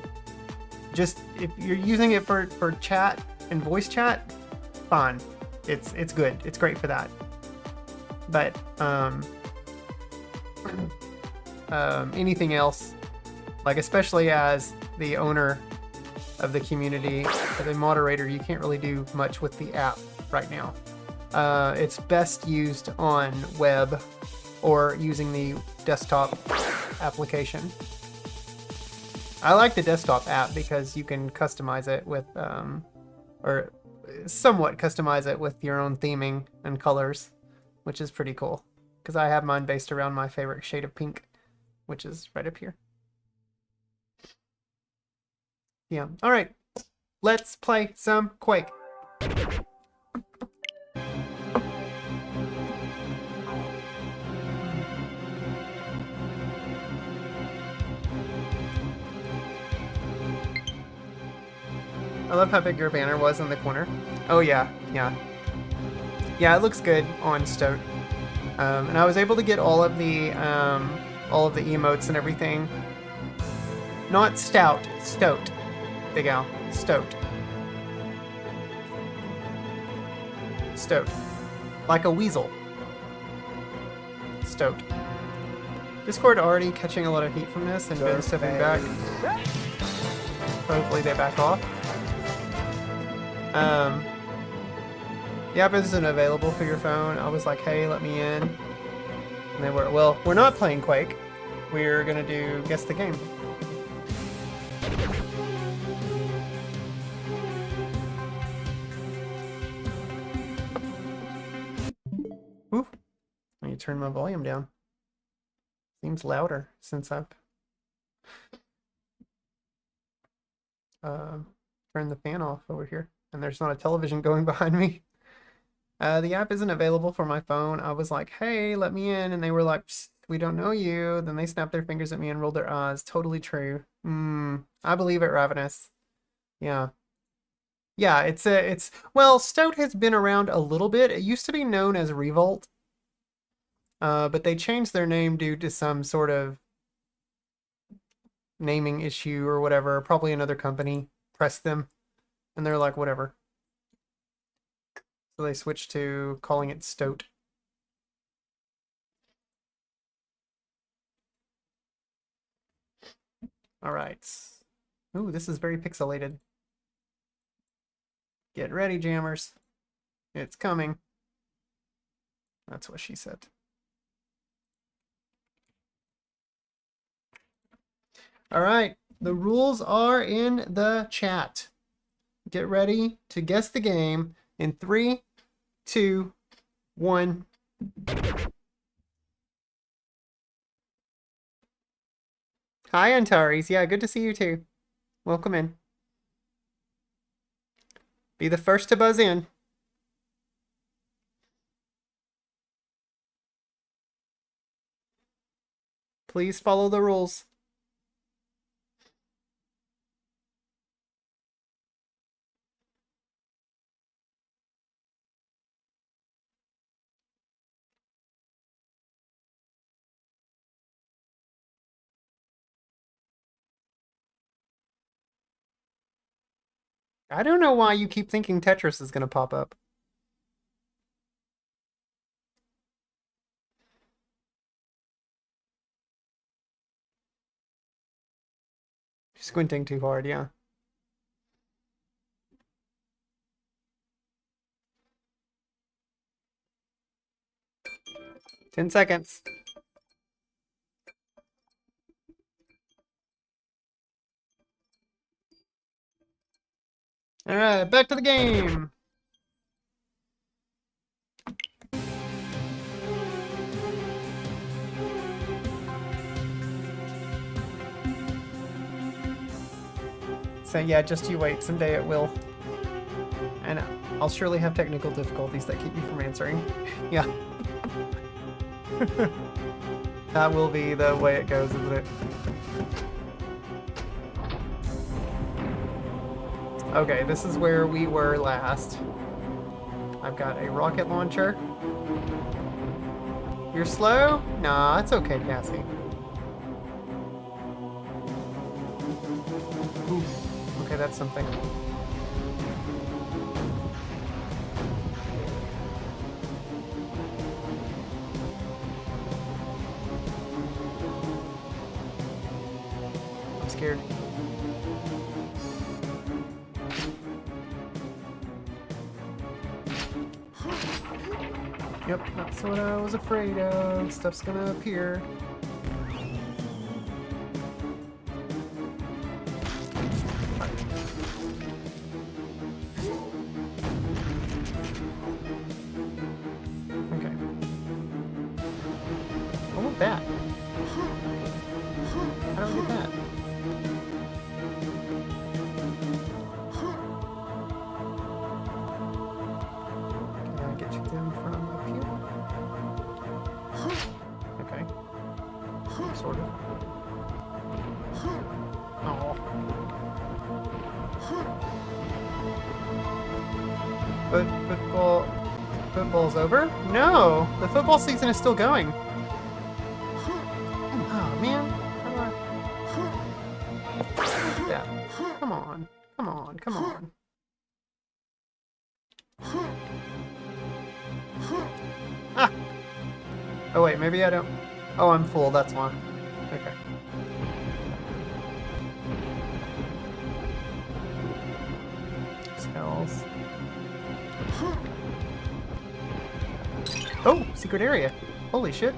Just if you're using it for chat and voice chat, fine. It's good. It's great for that. But anything else, like especially as the owner of the community, as a moderator, you can't really do much with the app right now. It's best used on web or using the desktop application. I like the desktop app because you can customize it with, or somewhat customize it with your own theming and colors, which is pretty cool. Because I have mine based around my favorite shade of pink, which is right up here. Yeah, alright. Let's play some Quake. I love how big your banner was in the corner. Oh yeah, yeah. Yeah, it looks good on Stoat. And I was able to get all of the emotes and everything. Not Stout, Stoat. Big Al, Stoat. Stoat. Like a weasel. Stoat. Discord already catching a lot of heat from this and been stepping back. Hopefully they back off. The app isn't available for your phone. I was like, hey, let me in. And they were, well, we're not playing Quake. We're gonna do Guess the Game. Ooh, I need to turn my volume down. Seems louder since I've turned the fan off over here. And there's not a television going behind me. The app isn't available for my phone. I was like, hey, let me in. And they were like, we don't know you. Then they snapped their fingers at me and rolled their eyes. Totally true. I believe it, Ravenous. Yeah. Yeah, it's well, Stoat has been around a little bit. It used to be known as Revolt. But they changed their name due to some sort of naming issue or whatever. Probably another company pressed them. And they're like, whatever. So they switched to calling it Stoat. All right. Ooh, this is very pixelated. Get ready, jammers. It's coming. That's what she said. All right. The rules are in the chat. Get ready to guess the game in 3, 2, 1. Hi, Antares. Yeah, good to see you too. Welcome in. Be the first to buzz in. Please follow the rules. I don't know why you keep thinking Tetris is going to pop up. Squinting too hard, yeah. Ten seconds. All right, back to the game. So yeah, just you wait. Someday it will. And I'll surely have technical difficulties that keep me from answering. Yeah. That will be the way it goes, isn't it? Okay, this is where we were last. I've got a rocket launcher. You're slow? Nah, it's okay, Cassie. Ooh, okay, that's something. I'm scared. Yep, that's what I was afraid of. Stuff's gonna appear. Okay. I want that. How do I get that? Can I get you them from up here? Okay. Sort of. Oh. Football's over? No! The football season is still going. Oh man. How do I... Yeah. Come on. Come on. Come on. Ah! Oh wait, maybe I don't... Oh, I'm full, that's why. Okay. Spells. Oh, secret area. Holy shit.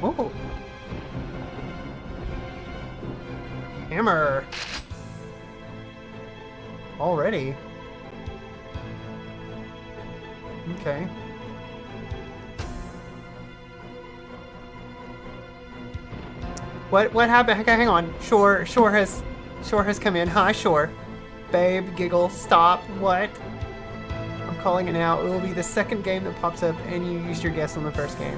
Oh. Hammer. Already. Okay. What happened? Okay, hang on. Shore has come in. Hi, Shore. Babe, giggle, stop. What? I'm calling it now. It will be the second game that pops up, and you used your guess on the first game.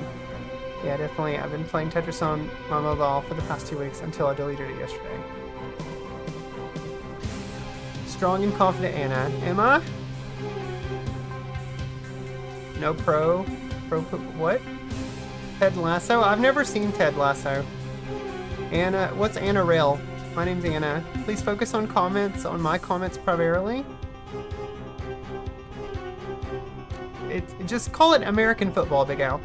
Yeah, definitely. I've been playing Tetris on my mobile for the past 2 weeks until I deleted it yesterday. Strong and confident Anna. Am I? No pro? What? Ted Lasso? I've never seen Ted Lasso. Anna, what's Anna Rail? My name's Anna. Please focus on comments, on my comments primarily. Just call it American football, Big Al.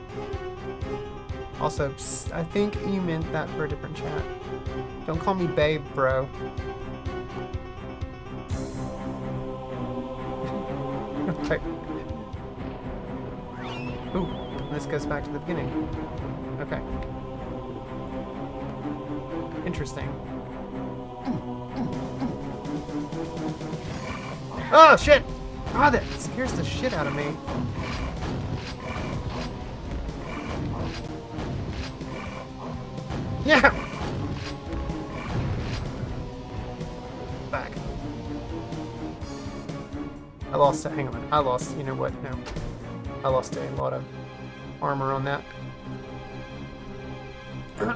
Also, psst, I think you meant that for a different chat. Don't call me babe, bro. Okay. Ooh, this goes back to the beginning. Okay. Interesting. Oh, shit! Ah, that scares the shit out of me. Yeah! Back. I lost, hang on. I lost, you know what, no. I lost a lot of armor on that. I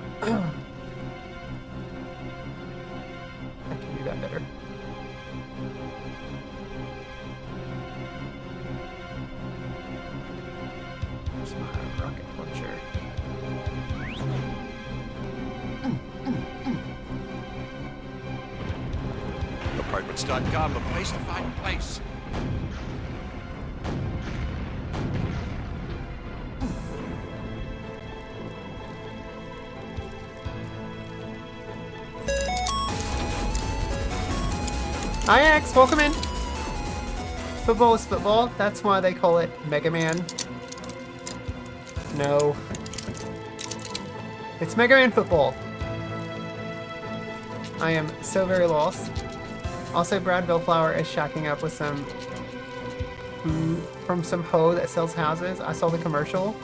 can do that better. Where's my rocket launcher? Apartments.com, a place to find a place. Hi, X, welcome in. Football is football. That's why they call it Mega Man. No. It's Mega Man football. I am so very lost. Also, Brad Bellflower is shacking up with some from some hoe that sells houses. I saw the commercial.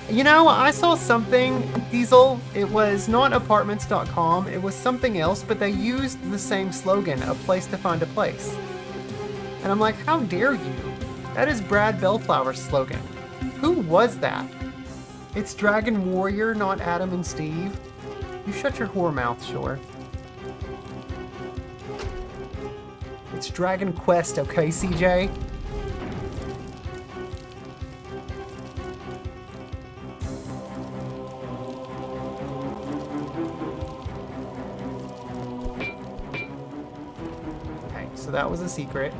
You know, I saw something, Diesel. It was not apartments.com. It was something else, but they used the same slogan, a place to find a place. And I'm like, how dare you? That is Brad Bellflower's slogan. Who was that? It's Dragon Warrior, not Adam and Steve. You shut your whore mouth, Shore. It's Dragon Quest, okay, CJ? Okay, so that was a secret.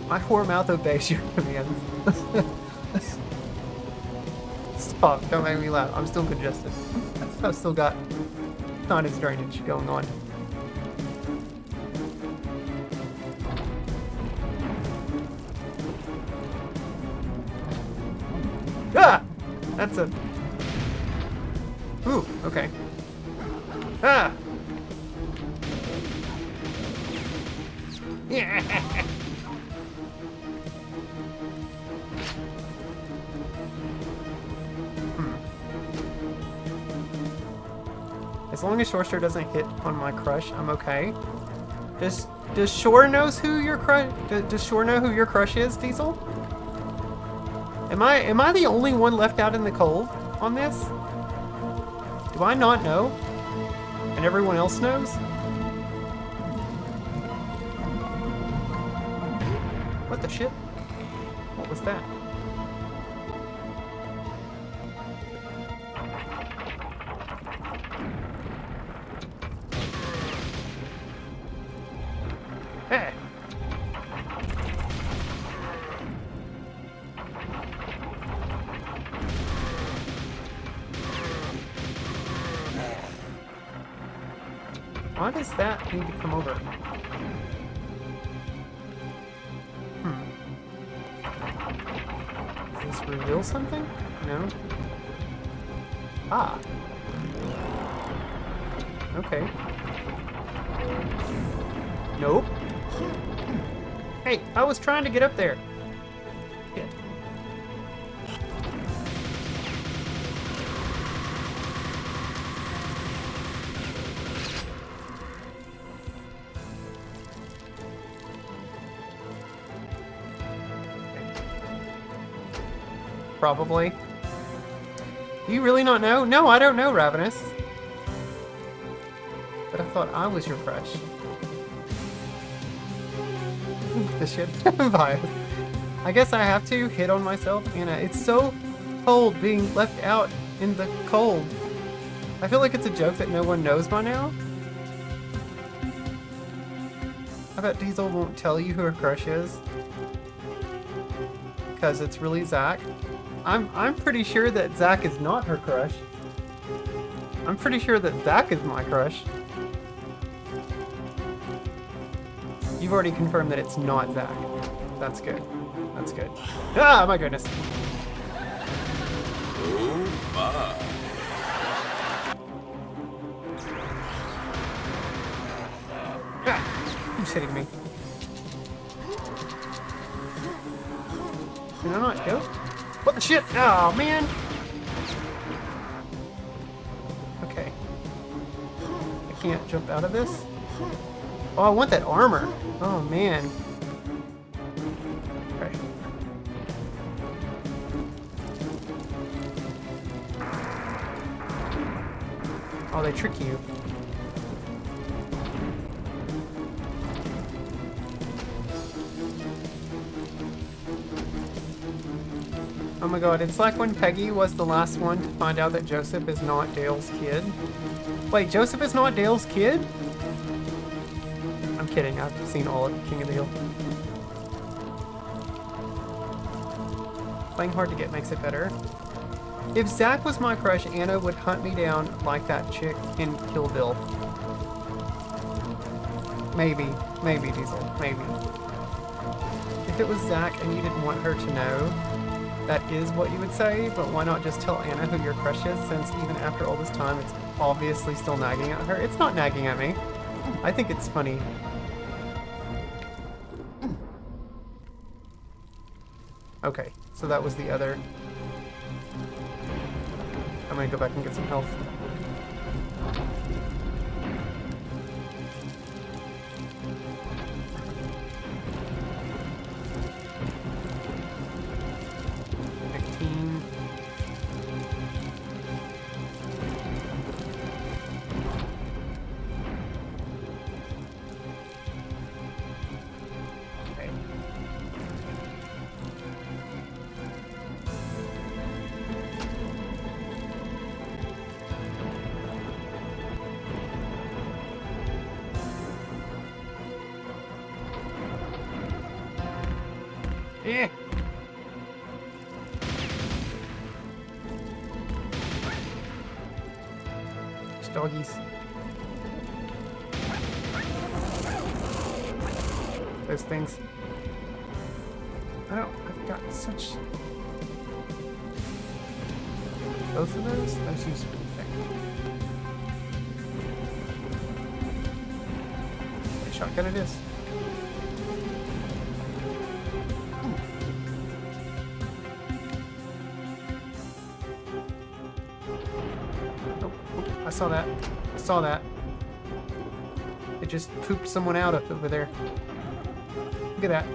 My whore mouth obeys your commands. Stop, don't make me laugh. I'm still congested. I've still got sinus drainage going on. Ah! That's a... Ooh, okay. Ah! Yeah! As long as Shore doesn't hit on my crush, I'm okay. Does Shore knows who your crush? Does Shore know who your crush is, Diesel? Am I the only one left out in the cold on this? Do I not know? And everyone else knows? What the shit? What was that? Hey! Why does that need to come over? Does this reveal something? No? Ah. Okay. Nope. Hey, I was trying to get up there. Shit. Probably. Do you really not know? No, I don't know, Ravenous. But I thought I was your crush. This shit bias. I guess I have to hit on myself, Anna. It's so cold being left out in the cold. I feel like it's a joke that no one knows by now. I bet Diesel won't tell you who her crush is. Because it's really Zach. I'm pretty sure that Zach is not her crush. I'm pretty sure that Zach is my crush. You've already confirmed that it's not Zach. That's good. That's good. Ah, my goodness. Oh my. Ah, you're shitting me. Did I not go? What the shit? Oh, man. Okay. I can't jump out of this. Oh, I want that armor. Oh, man. Okay. Oh, they trick you. Oh my god, it's like when Peggy was the last one to find out that Joseph is not Dale's kid. Wait, Joseph is not Dale's kid? I'm kidding, I've seen all of King of the Hill. Playing hard to get makes it better. If Zach was my crush, Anna would hunt me down like that chick in Kill Bill. Maybe. Maybe, Diesel. Maybe. If it was Zach and you didn't want her to know, that is what you would say, but why not just tell Anna who your crush is, since even after all this time, it's obviously still nagging at her? It's not nagging at me. I think it's funny. Okay, so that was the other. I'm gonna go back and get some health. Yeah. There's doggies. Those things. I've got such... Both of those? Those use shotgun it is. I saw that. I saw that. It just pooped someone out up over there. Look at that.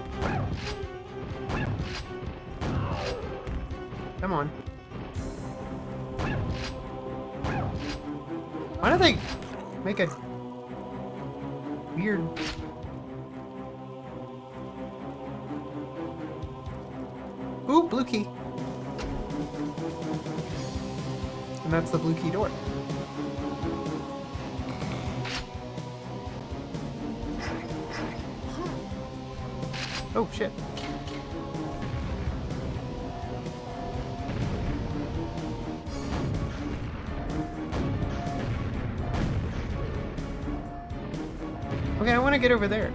Come on. Why do they make a weird... Ooh, blue key. And that's the blue key door. Oh, shit. Okay, I want to get over there.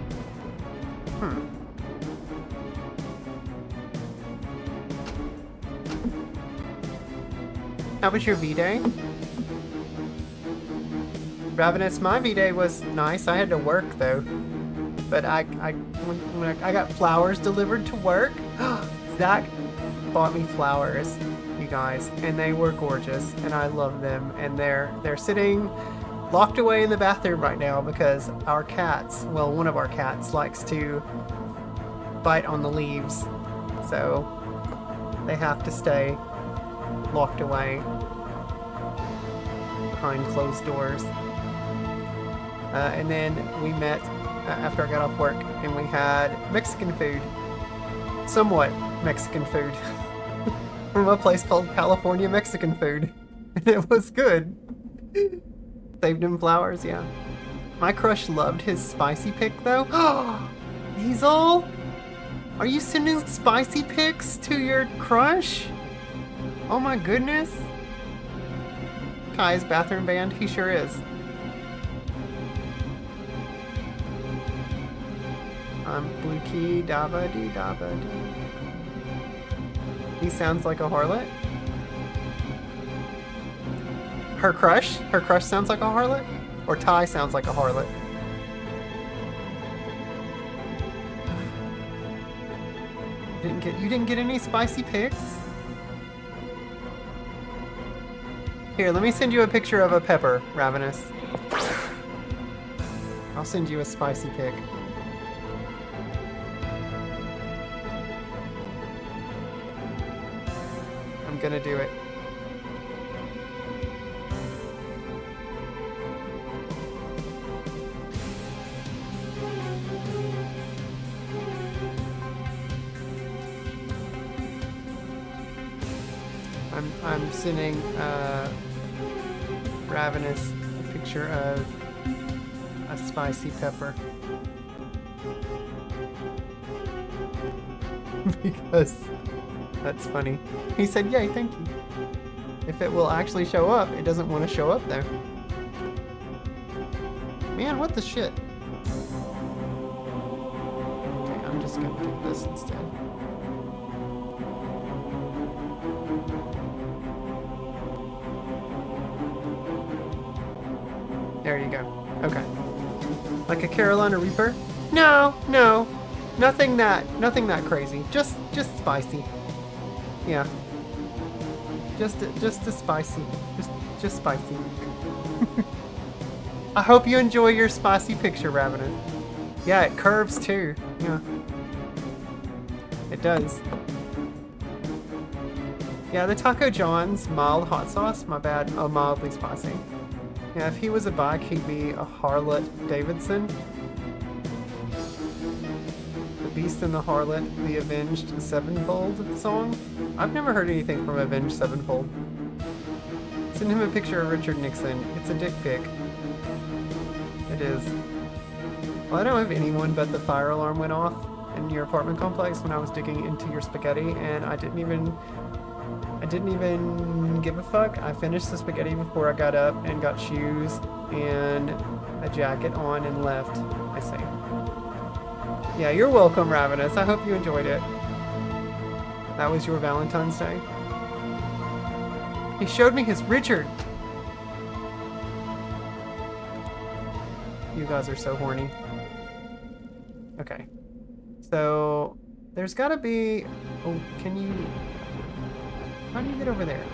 How was your V-Day? Ravenous, my V-Day was nice. I had to work, though. But when I got flowers delivered to work, Zach bought me flowers, you guys, and they were gorgeous, and I love them. And they're sitting locked away in the bathroom right now because our cats, well, one of our cats likes to bite on the leaves, so they have to stay locked away behind closed doors. And then we met after I got off work, and we had Mexican food. Somewhat Mexican food. From a place called California Mexican Food. And it was good. Saved him flowers, yeah. My crush loved his spicy pick, though. Diesel? Are you sending spicy pics to your crush? Oh my goodness. Kai's bathroom band, he sure is. Blue key, daba dee daba dee. He sounds like a harlot. Her crush? Her crush sounds like a harlot? Or Ty sounds like a harlot? You didn't get any spicy pics? Here, let me send you a picture of a pepper, Ravenous. I'll send you a spicy pic. I'm gonna do it. I'm sending Ravenous a picture of a spicy pepper. Because that's funny. He said, yay, thank you. If it will actually show up, it doesn't want to show up there. Man, what the shit? Okay, I'm just gonna do this instead. There you go. Okay. Like a Carolina Reaper? No, no. Nothing that crazy. Just spicy. Yeah. Just a spicy. Just spicy. I hope you enjoy your spicy picture, Ravenous. Yeah, it curves too. Yeah. It does. Yeah, the Taco John's mild hot sauce, my bad. Oh, mildly spicy. Yeah, if he was a bike, he'd be a Harlot Davidson. The Beast and the Harlot, the Avenged Sevenfold song. I've never heard anything from Avenged Sevenfold. Send him a picture of Richard Nixon. It's a dick pic. It is. Well, I don't have anyone, but the fire alarm went off in your apartment complex when I was digging into your spaghetti, and I didn't even give a fuck. I finished the spaghetti before I got up and got shoes and a jacket on and left. I say. Yeah, you're welcome, Ravenous. I hope you enjoyed it. That was your Valentine's Day. He showed me his Richard. You guys are so horny. Okay. So, there's gotta be... Oh, can you... How do you get over there?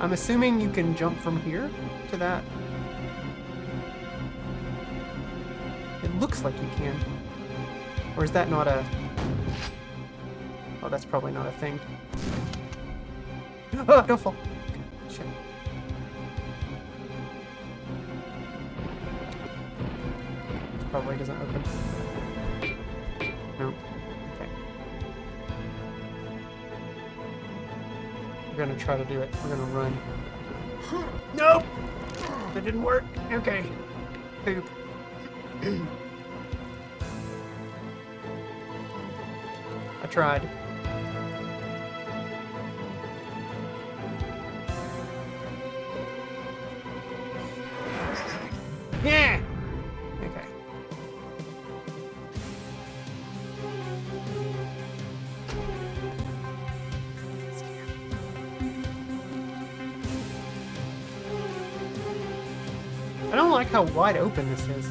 I'm assuming you can jump from here to that. It looks like you can. Or is that not a... Oh, that's probably not a thing. Oh, don't fall. Okay, shit. Probably doesn't open. No. Okay. We're gonna try to do it. We're gonna run. Nope! That didn't work. Okay. Poop. I tried. Yeah! Okay. I don't like how wide open this is.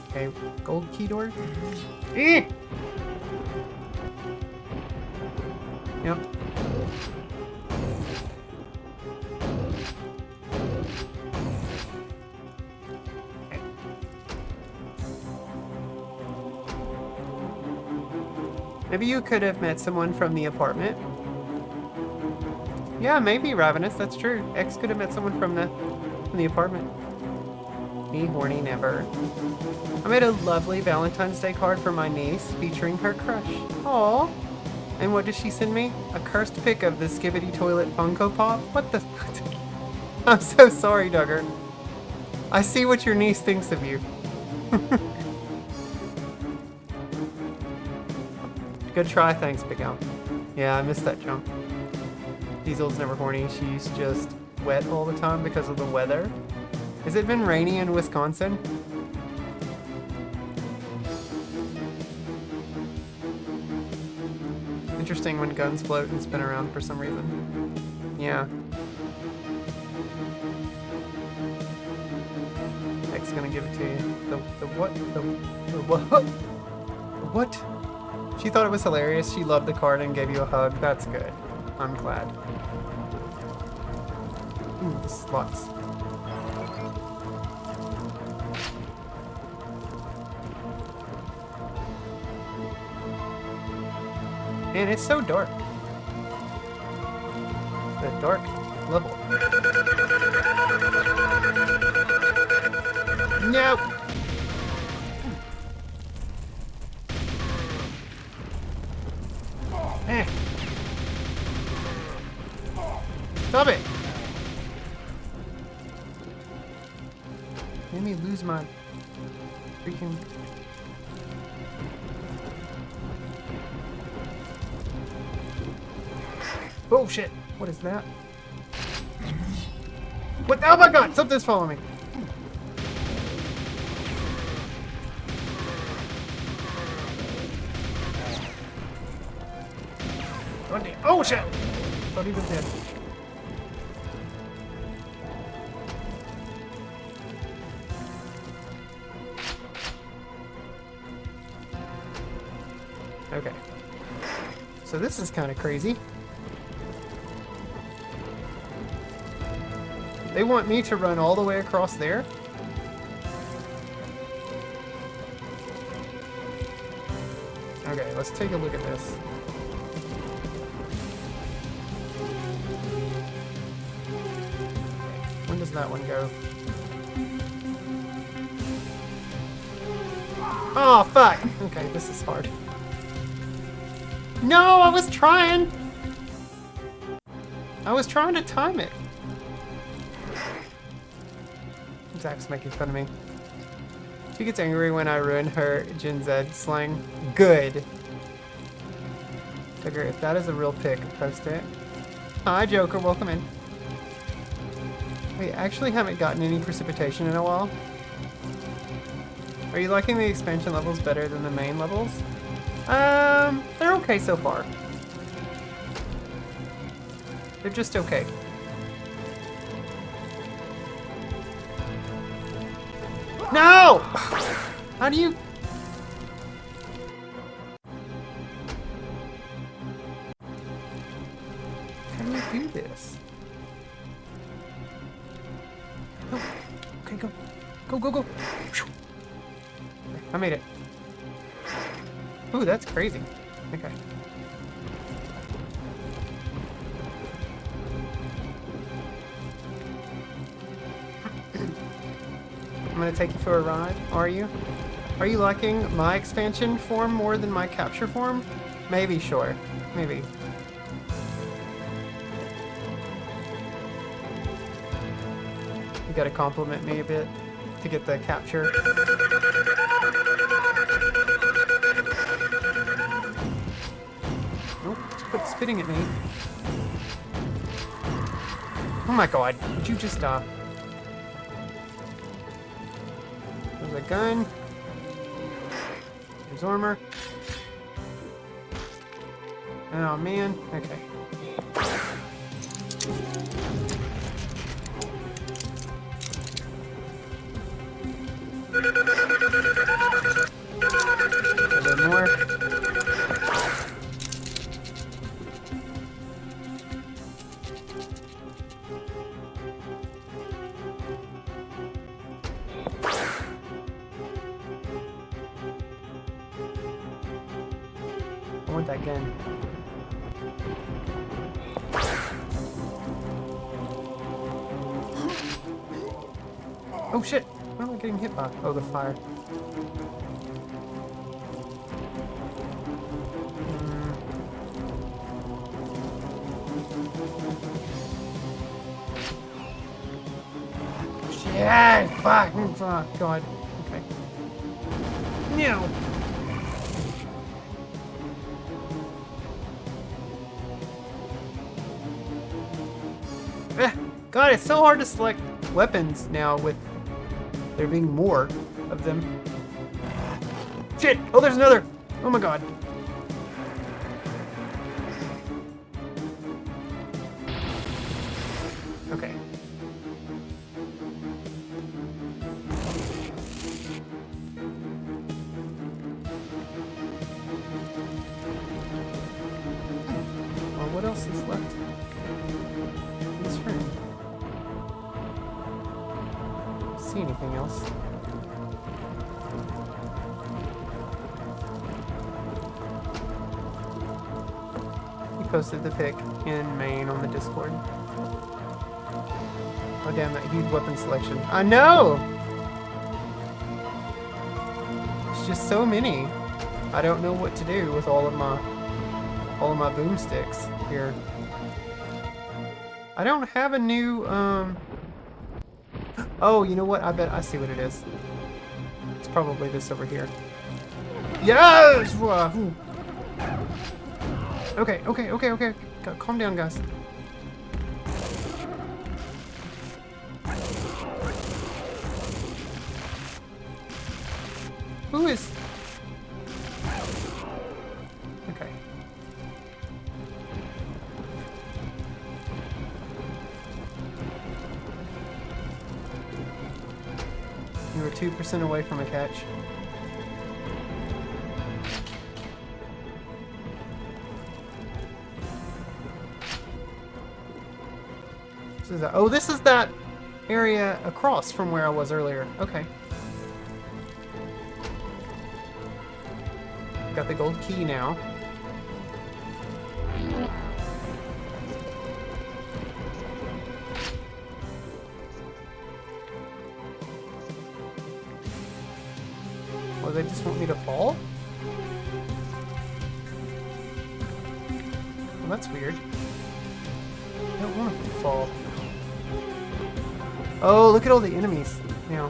Okay, gold key door. Eh! Yep. Okay. Maybe you could have met someone from the apartment. Yeah, maybe, Ravenous, that's true. X could have met someone from the apartment. Me horny never. I made a lovely Valentine's Day card for my niece featuring her crush. Aww. And what did she send me? A cursed pic of the Skibbity Toilet Funko Pop? What the... I'm so sorry, Duggar. I see what your niece thinks of you. Good try, thanks, Big Al. Yeah, I missed that jump. Diesel's never horny, she's just wet all the time because of the weather. Has it been rainy in Wisconsin? Interesting when guns float and spin around for some reason. Yeah. X gonna give it to you. The what? The what? What? She thought it was hilarious. She loved the card and gave you a hug. That's good. I'm glad. Ooh, the slots. Man, it's so dark. It's a dark level. Nope. Eh. Stop it! Made me lose my freaking... Oh shit! What is that? What? Oh my god! Something's following me! Oh shit! Thought he was dead. Okay. So this is kind of crazy. They want me to run all the way across there? Okay, let's take a look at this. When does that one go? Oh, fuck! Okay, this is hard. No, I was trying! I was trying to time it. Zach's making fun of me. She gets angry when I ruin her Gen Z slang. Good. Figure if that is a real pic, post it. Hi, Joker. Welcome in. We actually haven't gotten any precipitation in a while. Are you liking the expansion levels better than the main levels? They're okay so far. They're just okay. No! How do you... How do you do this? Oh. Okay, go. Go, go, go. I made it. Ooh, that's crazy. Okay. I'm gonna take you for a ride. Are you? Are you liking my expansion form more than my capture form? Maybe, sure. Maybe. You gotta compliment me a bit to get the capture. Nope, quit spitting at me. Oh my god, did you just stop? There's a gun. There's armor. Oh man, okay. A bit more. I want that gun. Oh shit! What am I getting hit by? Oh, the fire. Shit! Fuck! Oh, God. Okay. No! God, it's so hard to select weapons now with there being more of them. Shit! Oh, there's another! Oh my god. Okay. Well, what else is left in this room? See anything else? He posted the pic in main on the Discord. Oh damn, that huge weapon selection. I know! It's just so many. I don't know what to do with all of my boomsticks here. I don't have a new oh, you know what? I bet I see what it is. It's probably this over here. Yes! Okay, okay, okay, okay. Calm down, guys. Who is... Okay. 2% away from a catch. Oh, this is that area across from where I was earlier. Okay. Got the gold key now. Oh, they just want me to fall? Well, that's weird. I don't want to fall. Oh, look at all the enemies now.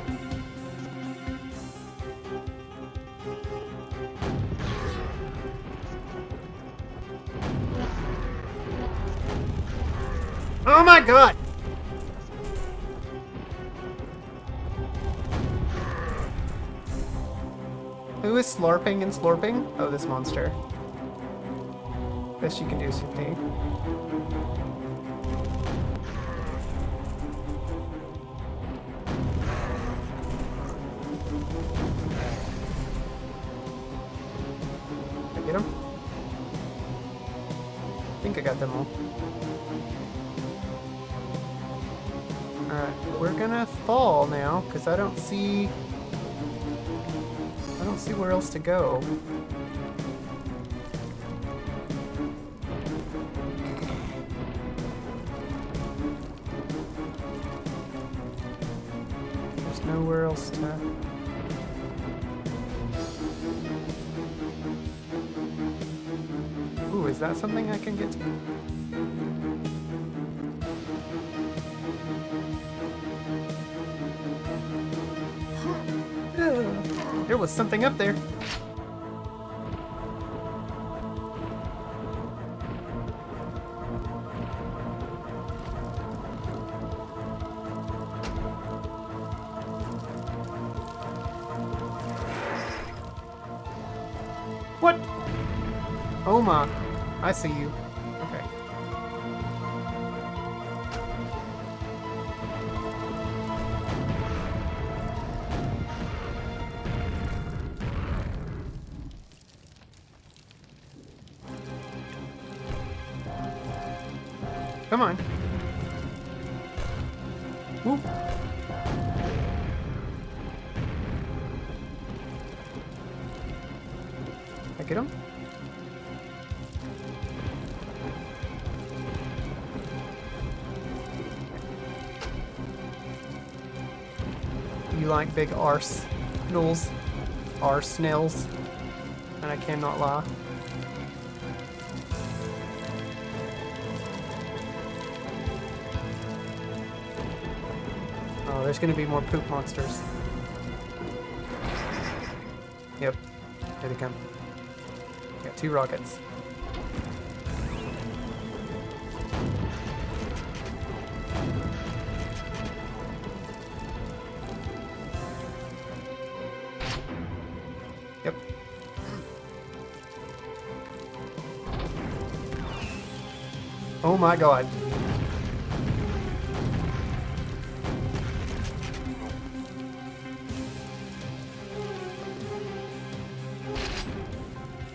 Oh my god! Who is slurping and slurping? Oh, this monster. Best you can do is pee. Get him? I think I got them all. Alright, we're gonna fall now, because I don't see where else to go. There's nowhere else to... Ooh, is that something I can get to? There was something up there. What? Oh my. I see you. Okay. Come on. Whoop. I get him? You like big arsenals, arsenals, and I cannot lie. Oh, there's gonna be more poop monsters. Yep, here they come. Got 2 rockets. Yep. Oh my god.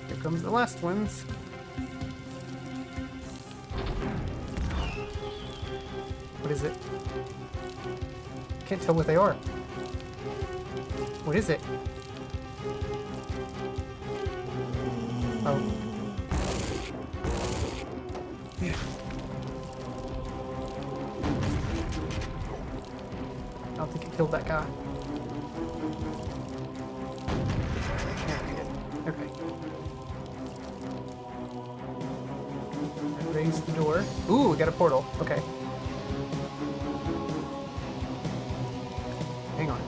Here comes the last ones. What is it? Can't tell what they are. What is it? Oh. Yeah. I don't think it killed that guy. Yeah, we did. Okay. Raise the door. Ooh, we got a portal. Okay. Hang on.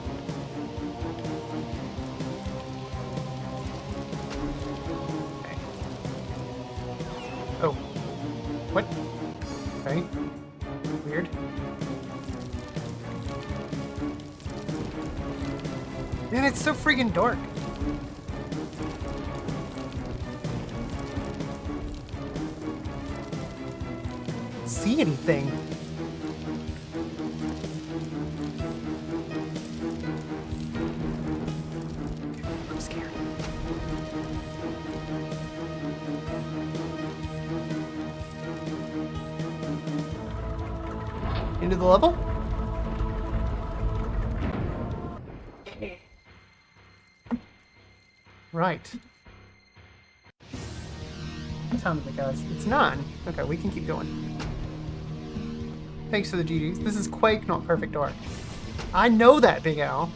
Okay. Oh. What? Okay. Weird. Man, it's so freaking dark. See anything? Into the level? Right. What time is it, guys? It's 9. Okay, we can keep going. Thanks for the GGs. This is Quake, not Perfect Dark. I know that, Big Al.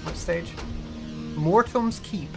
What stage? Mortem's Keep.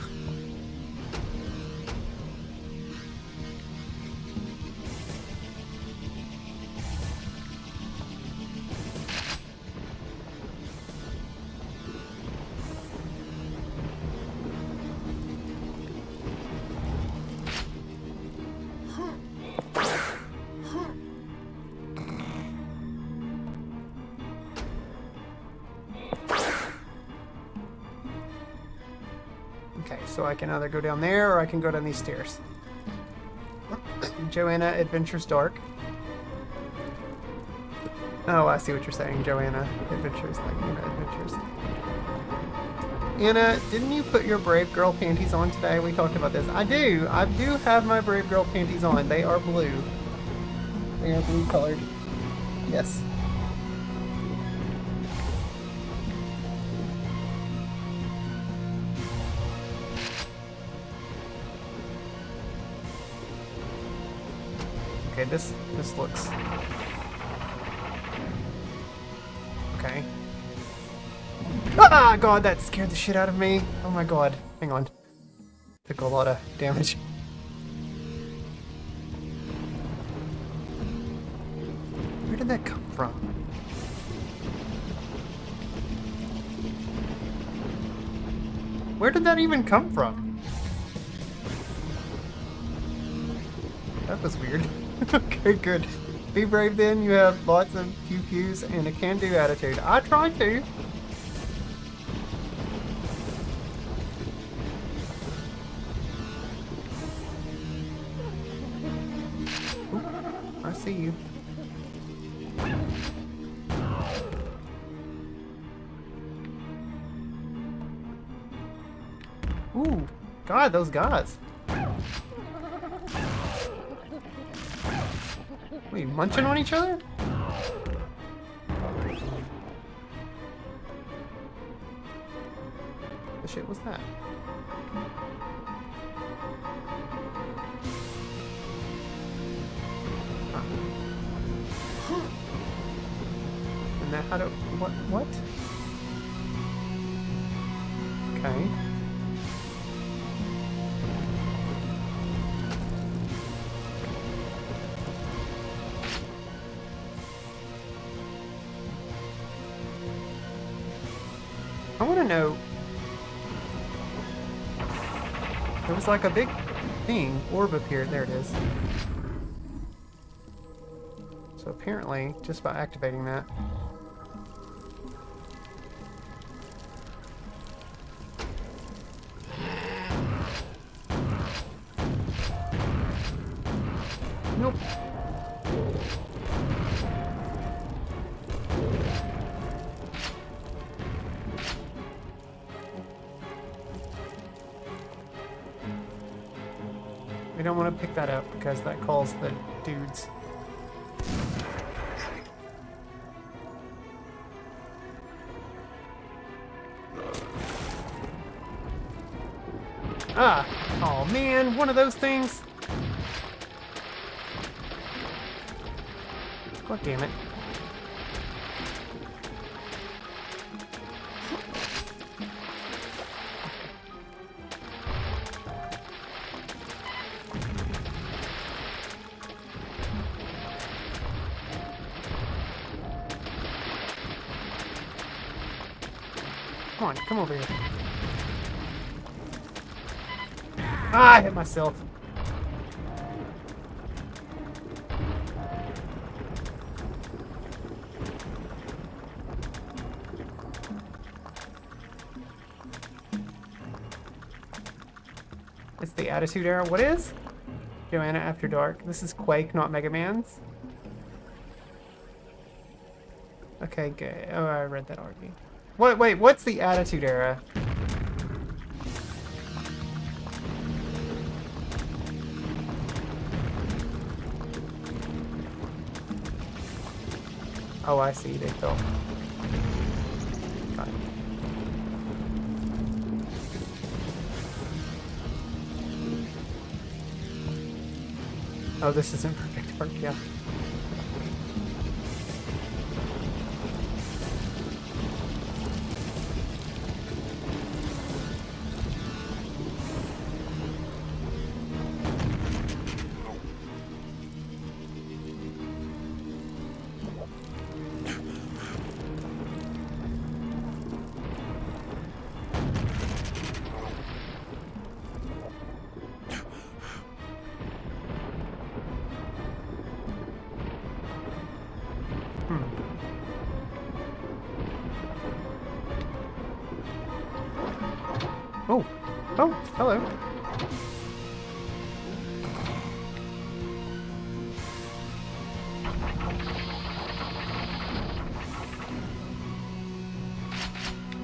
Okay, so I can either go down there or I can go down these stairs. Joanna Adventures Dark. Oh, I see what you're saying, Joanna Adventures, like Anna Adventures. Anna, didn't you put your Brave Girl panties on today? We talked about this. I do have my Brave Girl panties on. They are blue. They are blue colored. Yes. Okay, this looks... Okay. Ah, God, that scared the shit out of me. Oh my God. Hang on. Took a lot of damage. Where did that come from? Where did that even come from? That was weird. Okay, good. Be brave then. You have lots of pew-pews and a can-do attitude. I try to. Ooh, I see you. Ooh, God, those guys. Wait, munching on each other? The shit was that? Huh. And that how to what? Okay. I want to know. There was like a big thing, orb appeared. There it is. So apparently, just by activating that. Nope. We don't want to pick that up because that calls the dudes. Ah! Oh man, one of those things. God damn it. Come on, come over here. Ah, I hit myself. It's the Attitude Era. What is? Joanna After Dark. This is Quake, not Mega Man's. Okay, good. Oh, I read that already. What? Wait, what's the Attitude Era? Oh, I see. They fell. Got it. Oh, this isn't perfect park, yeah. Oh, oh, hello.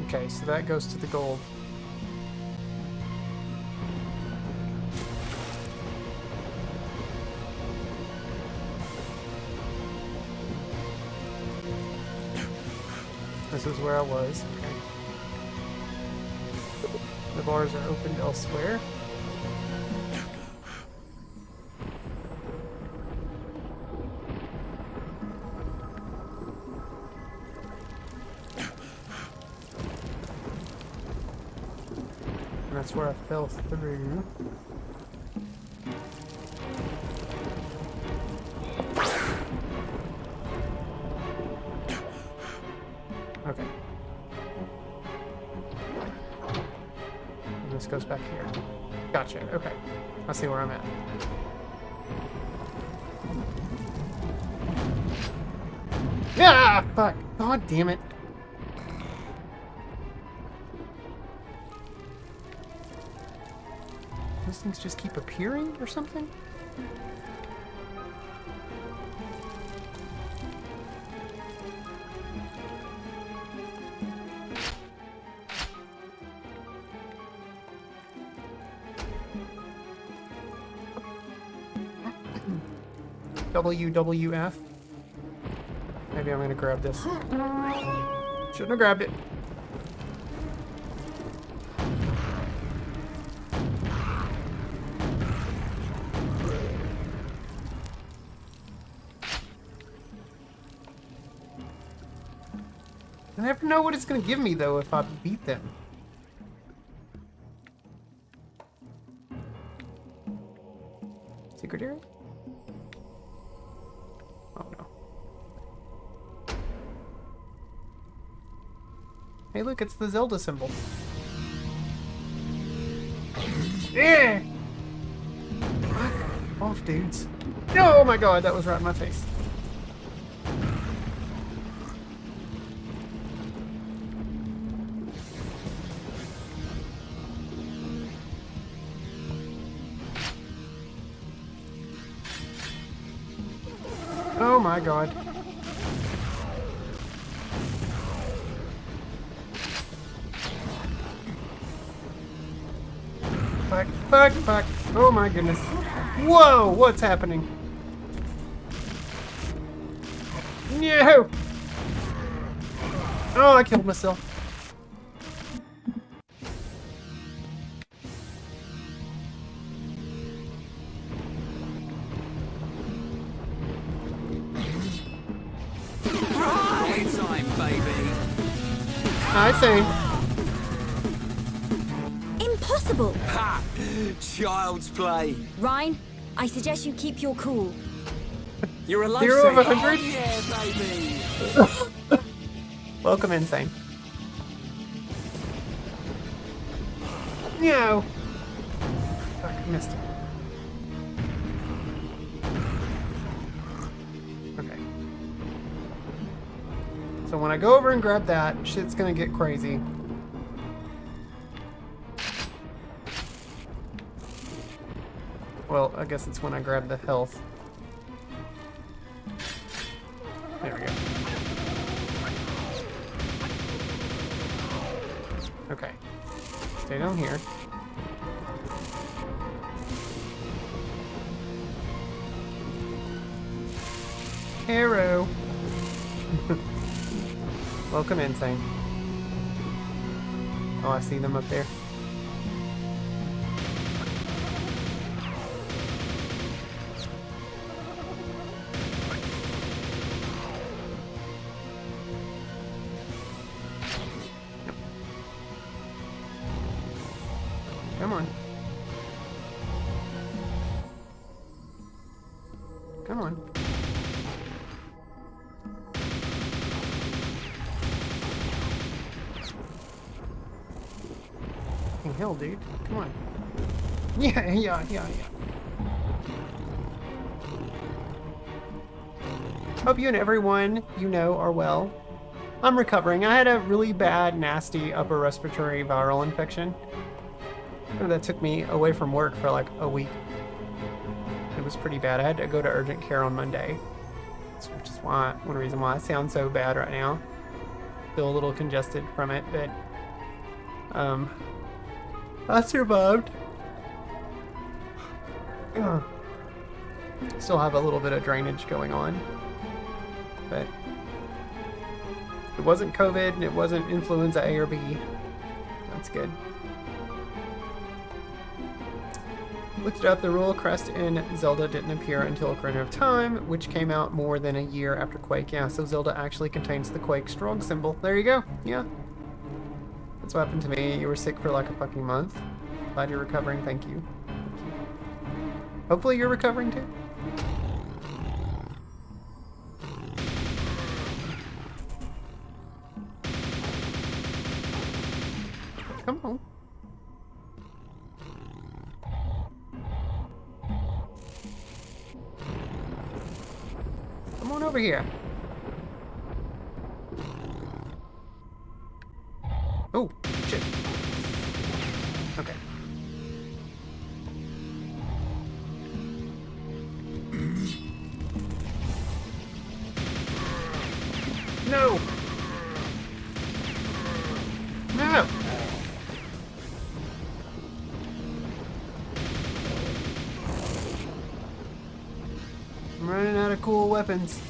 Okay, so that goes to the gold. This is where I was. Okay. The bars are opened elsewhere. And that's where I fell through. Okay. And this goes back here. Gotcha. Okay. I see where I'm at. Ah! Fuck. God damn it. Those things just keep appearing or something? WWF. Maybe I'm gonna grab this. Shouldn't have grabbed it. I never know what it's gonna give me though if I beat them. Secret area? Oh no. Hey look, it's the Zelda symbol. Yeah! Fuck off, dudes. Oh my god, that was right in my face. Oh my god. Fuck, fuck, fuck. Oh my goodness. Whoa, what's happening? No! Oh, I killed myself. Time, baby. I see. Impossible! Ha! Child's play. Ryan, I suggest you keep your cool. You're a 0 of lifesaver. 100? Oh, yeah, baby. Welcome, Insane. No. Fuck, I missed it. Okay. So when I go over and grab that, shit's gonna get crazy. Well, I guess it's when I grab the health. There we go. Okay. Stay down here. Arrow. Welcome, Insane. Oh, I see them up there. Come on. Come on. Fucking hell, dude. Come on. Yeah. Hope you and everyone you know are well. I'm recovering. I had a really bad, nasty upper respiratory viral infection. That took me away from work for like a week. It was pretty bad. I had to go to urgent care on Monday, which is one reason why I sound so bad right now. Feel a little congested from it, but I survived. Still have a little bit of drainage going on, but it wasn't COVID and it wasn't influenza A or B. That's good. Looked it up, the Royal Crest in Zelda didn't appear until Ocarina of Time, which came out more than a year after Quake. Yeah, so Zelda actually contains the Quake strong symbol. There you go. Yeah. That's what happened to me. You were sick for like a fucking month. Glad you're recovering. Thank you. Hopefully you're recovering too. Come on. Come on over here. Oh, shit. Okay. No! No! I'm running out of cool weapons.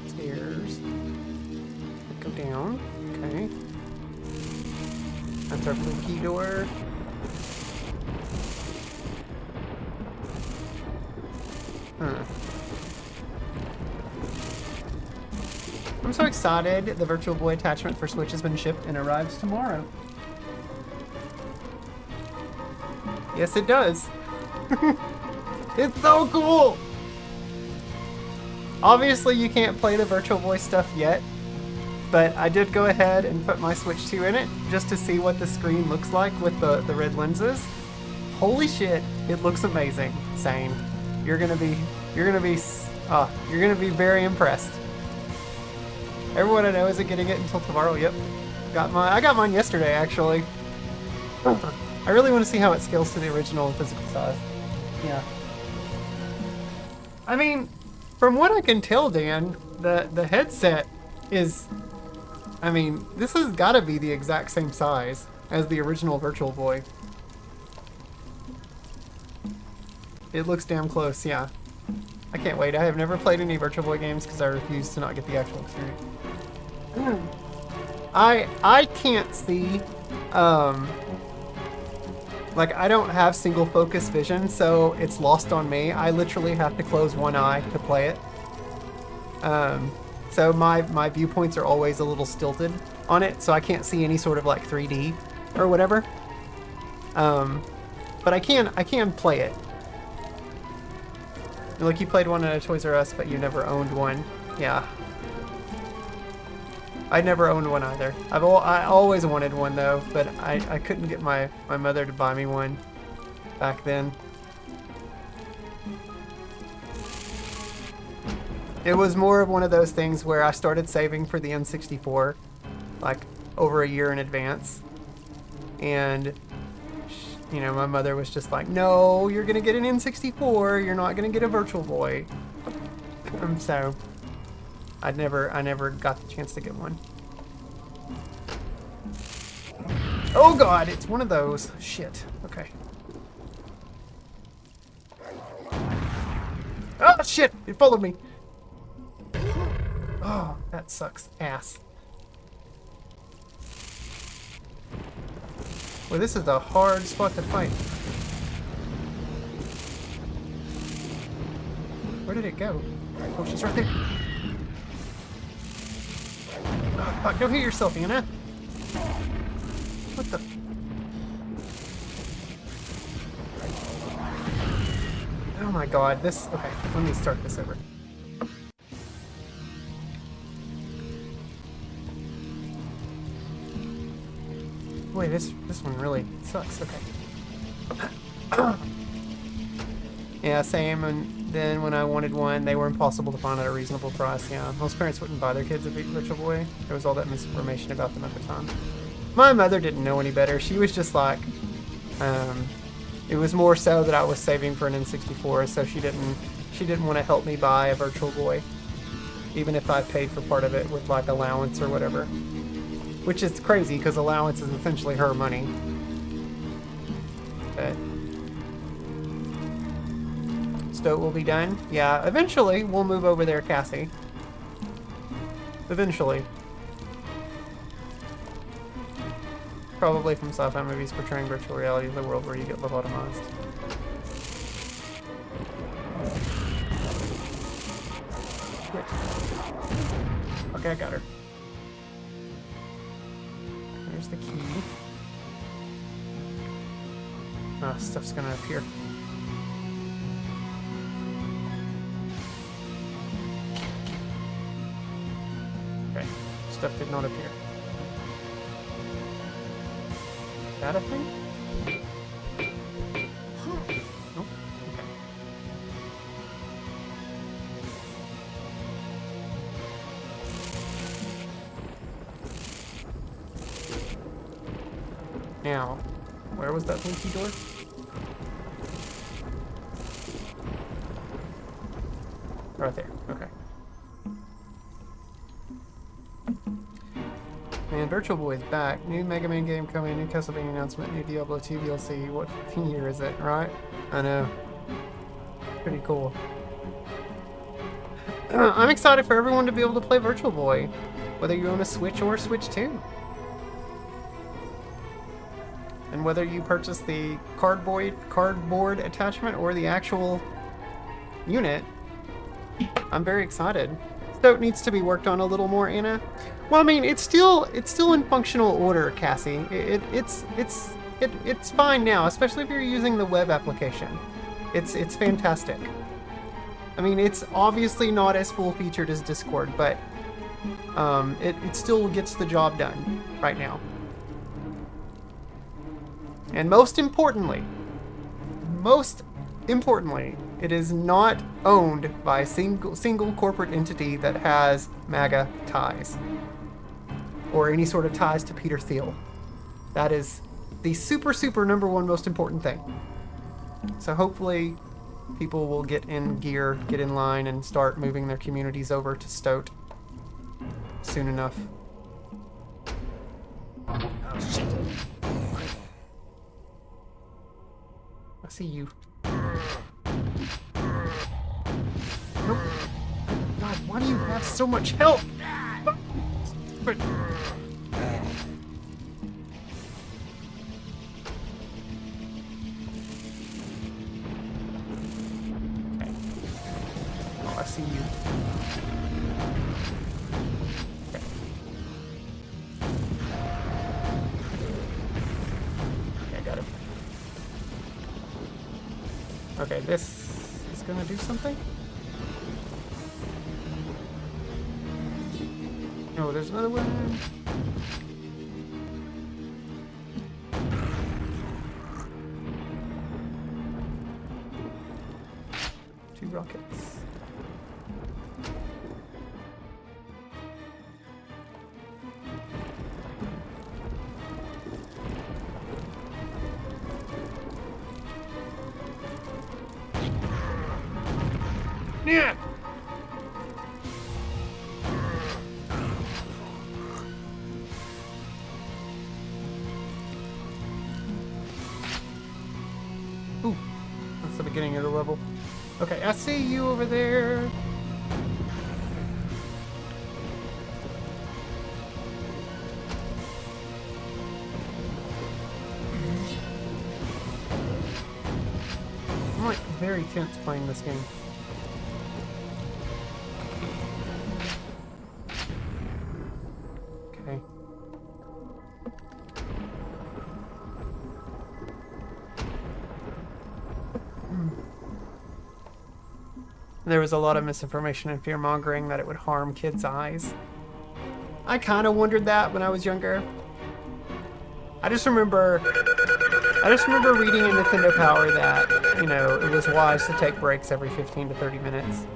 Stairs. Go down. Okay. That's our blue key door. I'm so excited. The Virtual Boy attachment for Switch has been shipped and arrives tomorrow. Yes, it does. It's so cool! Obviously, you can't play the Virtual Boy stuff yet, but I did go ahead and put my Switch 2 in it just to see what the screen looks like with the red lenses. Holy shit, it looks amazing. Same. You're gonna be very impressed. Everyone I know isn't getting it until tomorrow. Yep. I got mine yesterday, actually. I really want to see how it scales to the original physical size. Yeah. I mean, from what I can tell, Dan, the headset is... I mean, this has got to be the exact same size as the original Virtual Boy. It looks damn close, yeah. I can't wait. I have never played any Virtual Boy games because I refuse to not get the actual experience. I can't see, like, I don't have single focus vision, so it's lost on me. I literally have to close one eye to play it. So my viewpoints are always a little stilted on it, so I can't see any sort of like 3D or whatever. But I can play it. Like, you played one at a Toys R Us, but you never owned one. Yeah. I never owned one either. I always wanted one though, but I couldn't get my mother to buy me one back then. It was more of one of those things where I started saving for the N64 like over a year in advance, and you know, my mother was just like, no, you're gonna get an N64, you're not gonna get a Virtual Boy. So I never got the chance to get one. Oh god, it's one of those. Shit. Okay. Oh shit! It followed me. Oh, that sucks ass. Well, this is a hard spot to fight. Where did it go? Oh, she's right there. Oh, fuck, don't hit yourself, Anna. What the? Oh my god, this... Okay, let me start this over. Wait, this one really sucks. Okay. Yeah, same. And then when I wanted one, they were impossible to find at a reasonable price. Yeah, most parents wouldn't buy their kids a Virtual Boy. There was all that misinformation about them at the time. My mother didn't know any better. She was just like, it was more so that I was saving for an N64, so she didn't want to help me buy a Virtual Boy, even if I paid for part of it with like allowance or whatever. Which is crazy, because allowance is essentially her money. But Stoat will be done. Yeah, eventually we'll move over there, Cassie. Eventually. Probably from sci-fi movies portraying virtual reality of the world where you get lobotomized. Shit. Okay, I got her. There's the key. Ah, stuff's gonna appear. Okay, stuff did not appear. Is that a thing? Nope. Okay. Now, where was that blinky door? Right there. Okay. Man, Virtual Boy's back. New Mega Man game coming, new Castlevania announcement, new Diablo 2 DLC. What year is it, right? I know. Pretty cool. I'm excited for everyone to be able to play Virtual Boy, whether you own a Switch or a Switch 2. And whether you purchase the cardboard attachment or the actual unit, I'm very excited. Stoat needs to be worked on a little more, Anna. Well, I mean, it's still in functional order, Cassie. It's fine now, especially if you're using the web application. It's fantastic. I mean, it's obviously not as full-featured as Discord, but it still gets the job done right now. And most importantly, it is not owned by a single corporate entity that has MAGA ties or any sort of ties to Peter Thiel. That is the super number one most important thing. So hopefully people will get in gear, get in line, and start moving their communities over to Stoat soon enough. Oh, shit. I see you. Nope. God, why do you have so much help? But... Okay. Oh, I see you. Okay. Okay, I got him. Okay, this is gonna do something? No, there's another one. Two rockets. Yeah. Ooh, that's the beginning of the level. Okay, I see you over there. I'm like very tense playing this game. Okay. There was a lot of misinformation and fear-mongering that it would harm kids' eyes. I kind of wondered that when I was younger. I just remember reading in Nintendo Power that, you know, it was wise to take breaks every 15 to 30 minutes.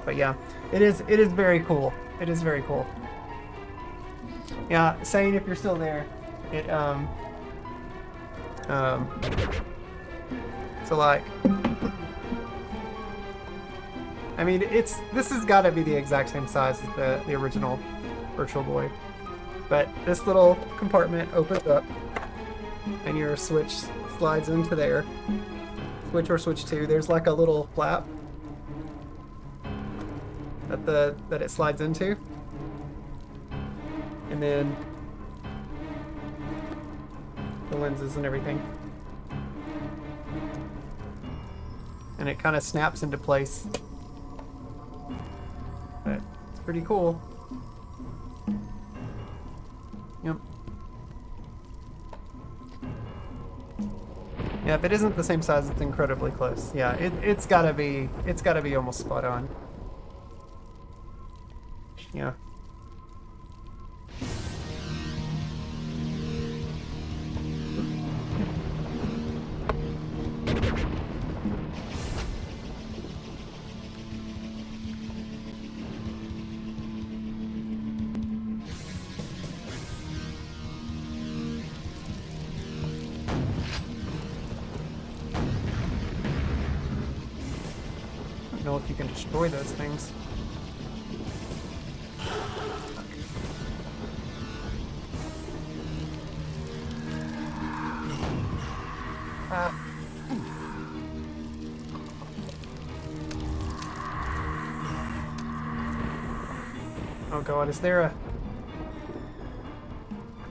But yeah, it is very cool. It is very cool. Yeah, saying if you're still there, so like, I mean, this has got to be the exact same size as the original Virtual Boy, but this little compartment opens up, and your Switch slides into there. Switch or Switch 2. There's like a little flap that it slides into. And then the lenses and everything. And it kind of snaps into place. But it's pretty cool. Yep. Yeah, if it isn't the same size, it's incredibly close. Yeah, it's gotta be almost spot on. Yeah. I don't know if you can destroy those things. Oh god, is there a... I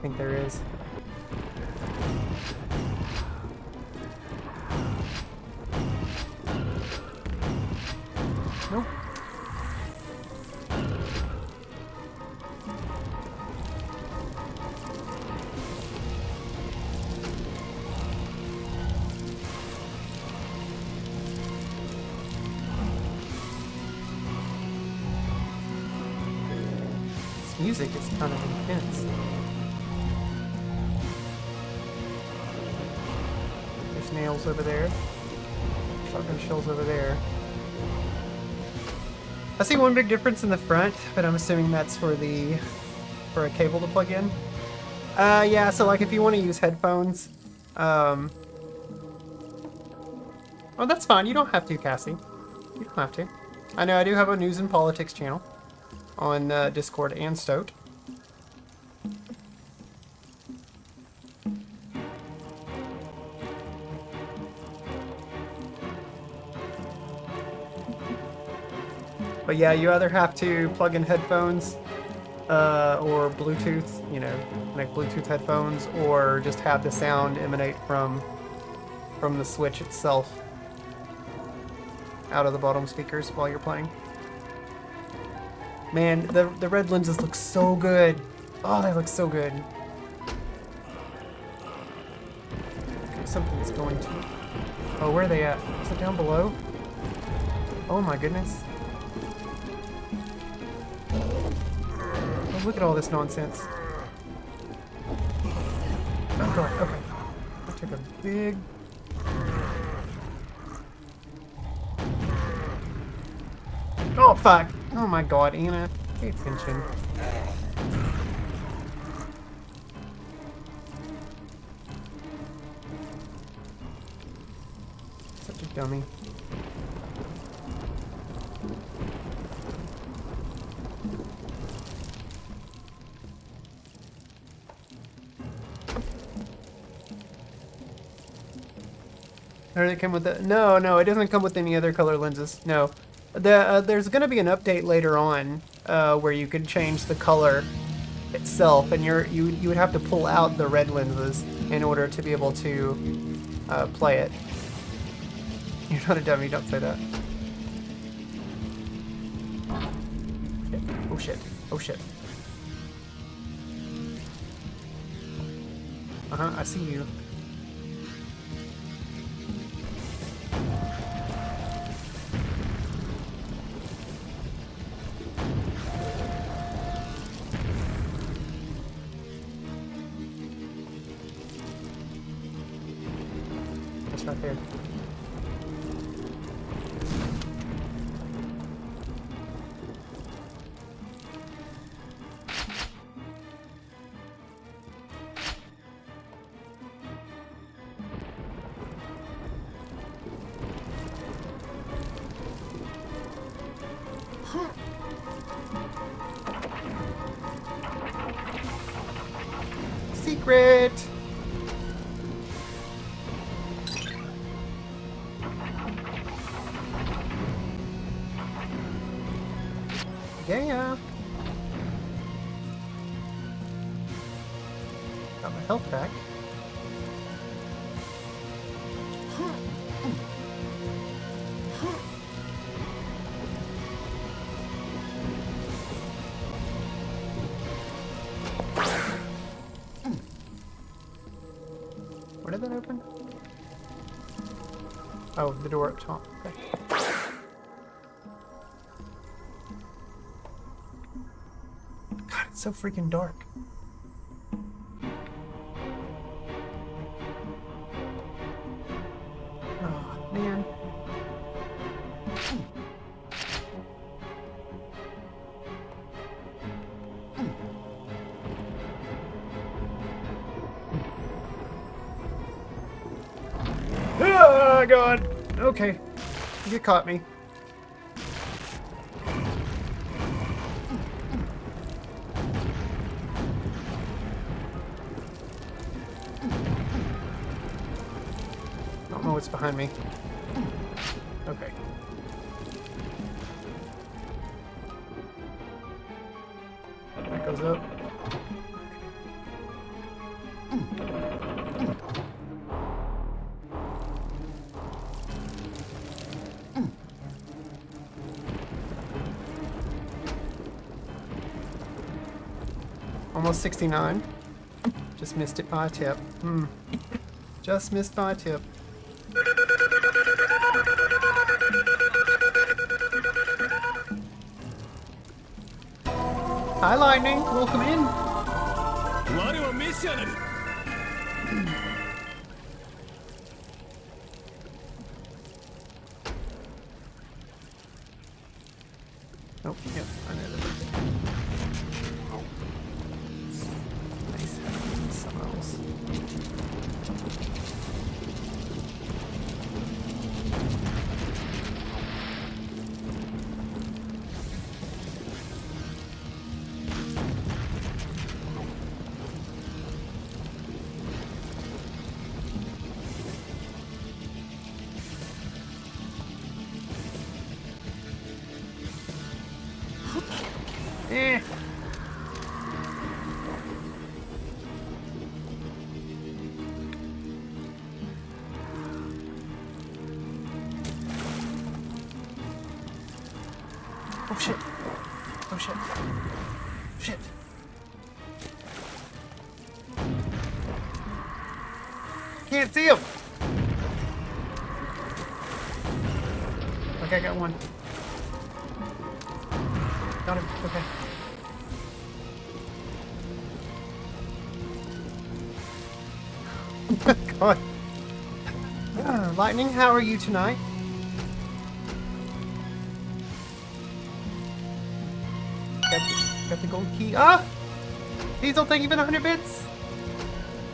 think there is. Nope. This music is kind of intense. There's nails over there. Shotgun shells over there. I see one big difference in the front, but I'm assuming that's for a cable to plug in. Yeah, so like if you want to use headphones, oh, that's fine. You don't have to, Cassie. You don't have to. I know I do have a news and politics channel on Discord and Stoat. But yeah, you either have to plug in headphones or Bluetooth, you know, like Bluetooth headphones, or just have the sound emanate from the Switch itself out of the bottom speakers while you're playing. Man, the red lenses look so good. Oh, they look so good. Okay, something's going to... Oh, where are they at? Is it down below? Oh my goodness. Oh, look at all this nonsense. Oh god, okay. I took a big... Oh fuck! Oh my god, Anna. Pay attention. Such a dummy. Or they come with the... No, it doesn't come with any other color lenses. No. There's going to be an update later on where you can change the color itself, and you would have to pull out the red lenses in order to be able to play it. You're not a dummy, don't say that. Shit. Oh shit. Oh shit. Uh-huh, I see you. It's right there. Secret! Yeah. Got my health back. Where did that open? Oh, the door up top. Okay. God, it's so freaking dark. Oh, man. Oh, God. Okay. You caught me. Don't know what's behind me. Okay. That goes up. Almost 69. Just missed it by a tip. Just missed by a tip. Hi, Lightning. Welcome in. Oh, yep, I know that. Nice. Something else. Eh. Oh shit. Oh shit. Shit. Can't see him. Okay, I got one. Got him. Okay. God. Lightning, how are you tonight? Got the gold key. Ah! Diesel, thank you for the 100 bits.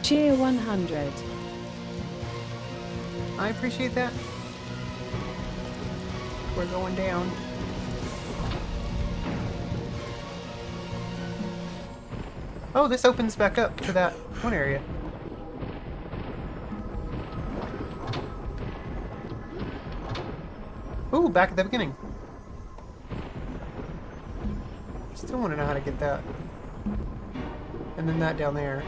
Cheer 100. I appreciate that. We're going down. Oh, this opens back up to that one area. back at the beginning. Still want to know how to get that. And then that down there.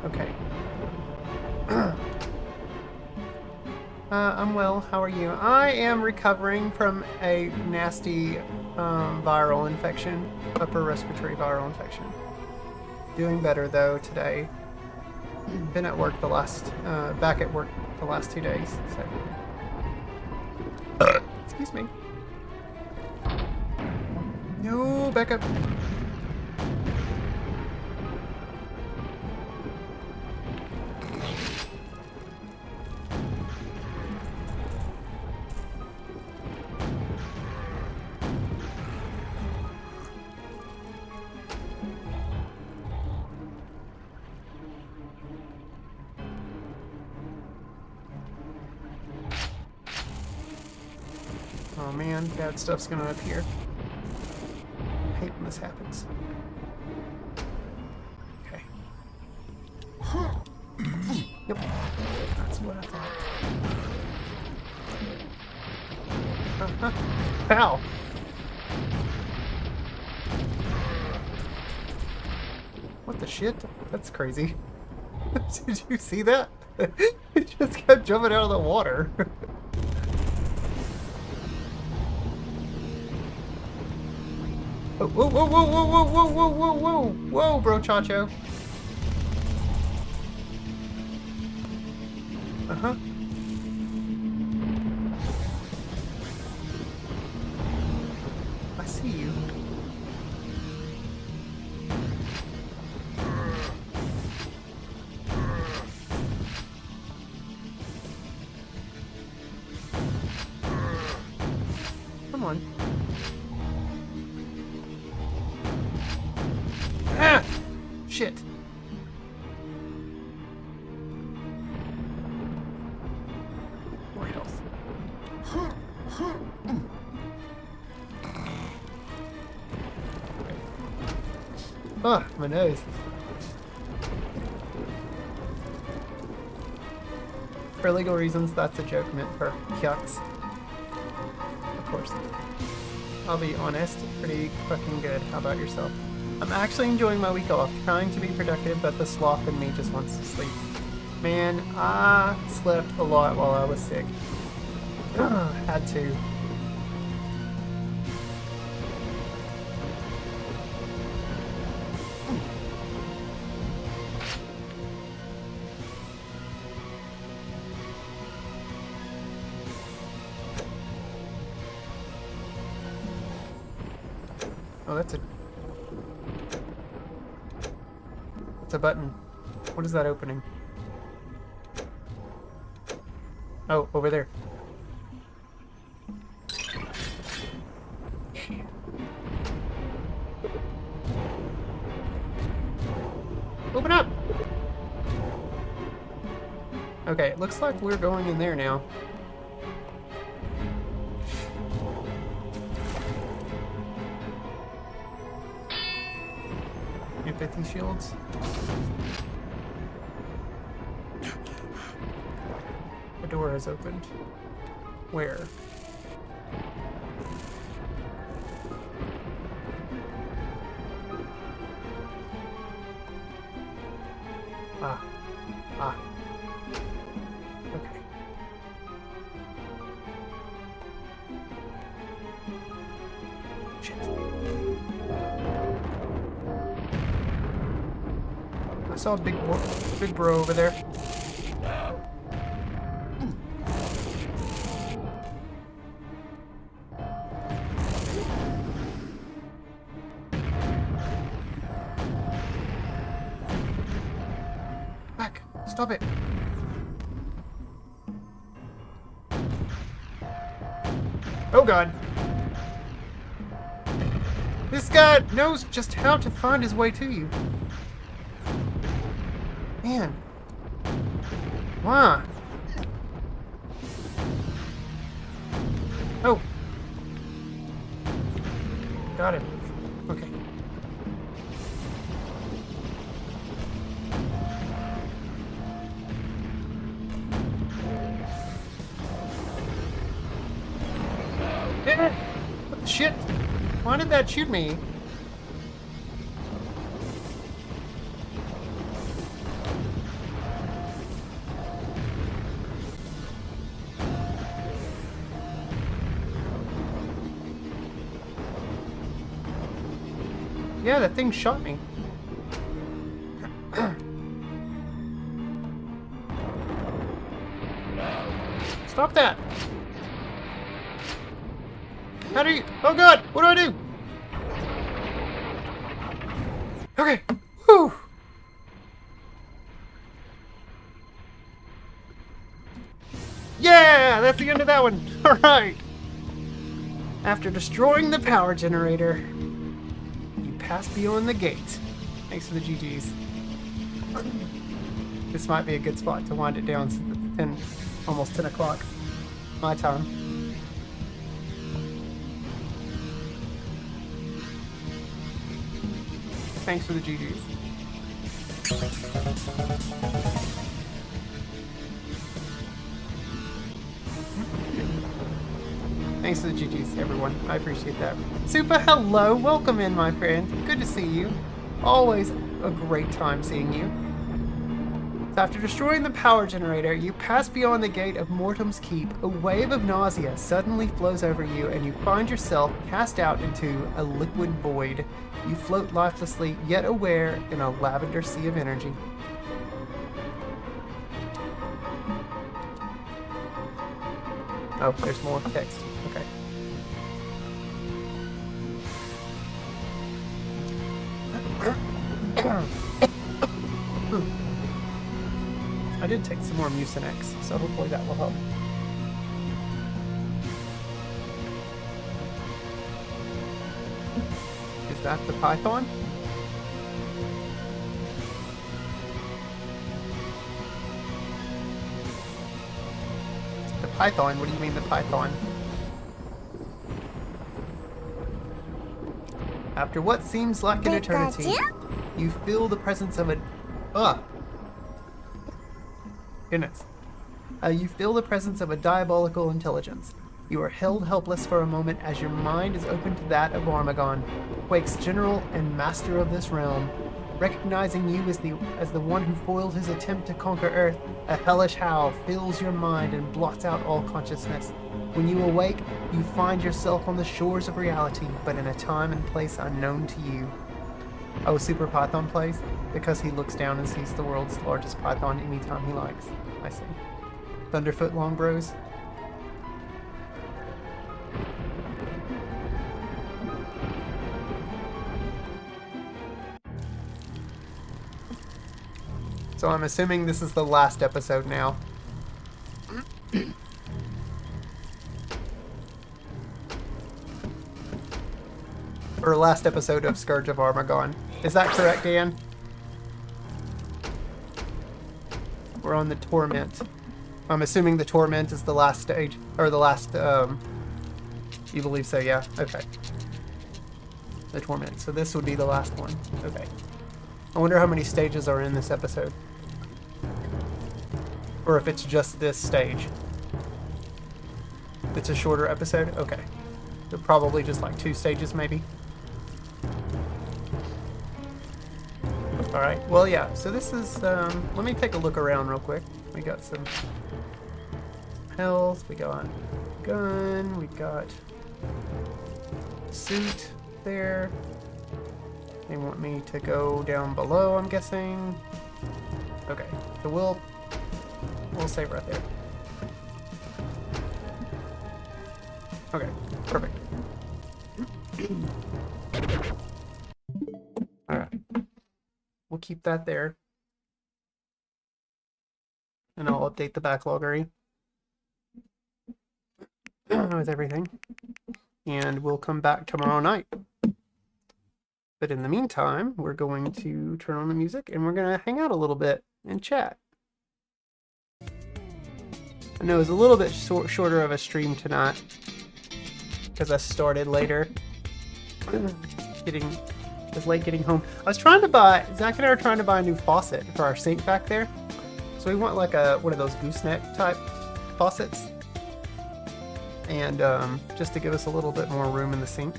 Okay. I'm well. How are you? I am recovering from a nasty viral infection. Upper respiratory viral infection. Doing better though today. Been at work back at work the last 2 days. So. Excuse me. No, back up. Oh man, bad stuff's gonna appear. I hate when this happens. Okay. Yep. That's what I thought. Ow! What the shit? That's crazy. Did you see that? It just kept jumping out of the water. Whoa, whoa, whoa, whoa, whoa, whoa, whoa, whoa, whoa, whoa, whoa, bro, Chacho. Uh-huh. I see you. Come on. Ah! Shit. More health. Ah, my nose. For legal reasons, that's a joke meant for yucks. Of course. I'll be honest, pretty fucking good. How about yourself? I'm actually enjoying my week off, trying to be productive, but the sloth in me just wants to sleep. Man, I slept a lot while I was sick. Had to. Oh, that's a button. What is that opening? Oh, over there. Open up! Okay, it looks like we're going in there now. Empathy shields. The door has opened. Where? Ah. Ah. Okay. Shit. I saw a big bro over there. Back! Stop it! Oh god! This guy knows just how to find his way to you. Man. Why? Oh. Got it. Okay. did that shoot me? Yeah, that thing shot me. Stop that! How do you... Oh god! What do I do? Okay. Whew. Yeah! That's the end of that one. Alright. After destroying the power generator, you pass beyond the gate. Thanks for the GGs. This might be a good spot to wind it down since it's 10, almost 10 o'clock. My time. Thanks for the GGs. Thanks for the GGs, everyone. I appreciate that. Super, hello. Welcome in, my friend. Good to see you. Always a great time seeing you. So after destroying the power generator, you pass beyond the gate of Mortem's Keep. A wave of nausea suddenly flows over you, and you find yourself cast out into a liquid void. You float lifelessly, yet aware, in a lavender sea of energy. Oh, there's more text. Okay. I did take some more Mucinex, so hopefully that will help. Is that the python? The python? What do you mean the python? After what seems like an eternity, you feel the presence of a... Goodness. You feel the presence of a diabolical intelligence. You are held helpless for a moment as your mind is open to that of Armagon, Quake's general and master of this realm. Recognizing you as the one who foiled his attempt to conquer Earth, a hellish howl fills your mind and blots out all consciousness. When you awake, you find yourself on the shores of reality, but in a time and place unknown to you. Oh, Super Python plays? Because he looks down and sees the world's largest python anytime he likes. I see. Thunderfoot Longbros. So I'm assuming this is the last episode now. Or last episode of Scourge of Armagon. Is that correct, Dan? We're on the Torment. I'm assuming the Torment is the last stage, or the last, you believe so, yeah? Okay. The Torment. So this would be the last one. Okay. I wonder how many stages are in this episode. Or if it's just this stage. It's a shorter episode? Okay. So probably just like 2 stages, maybe? Alright, well yeah, so this is, let me take a look around real quick. We got some health, we got gun, we got suit there. They want me to go down below, I'm guessing. Okay, so we'll save right there. Okay, perfect. Alright. We'll keep that there. And I'll update the backloggery with everything. And we'll come back tomorrow night. But in the meantime, we're going to turn on the music and we're going to hang out a little bit and chat. I know it was a little bit shorter of a stream tonight because I started later. It was late getting home. I was trying to buy, Zach and I are trying to buy a new faucet for our sink back there. So we want like one of those gooseneck type faucets. And just to give us a little bit more room in the sink.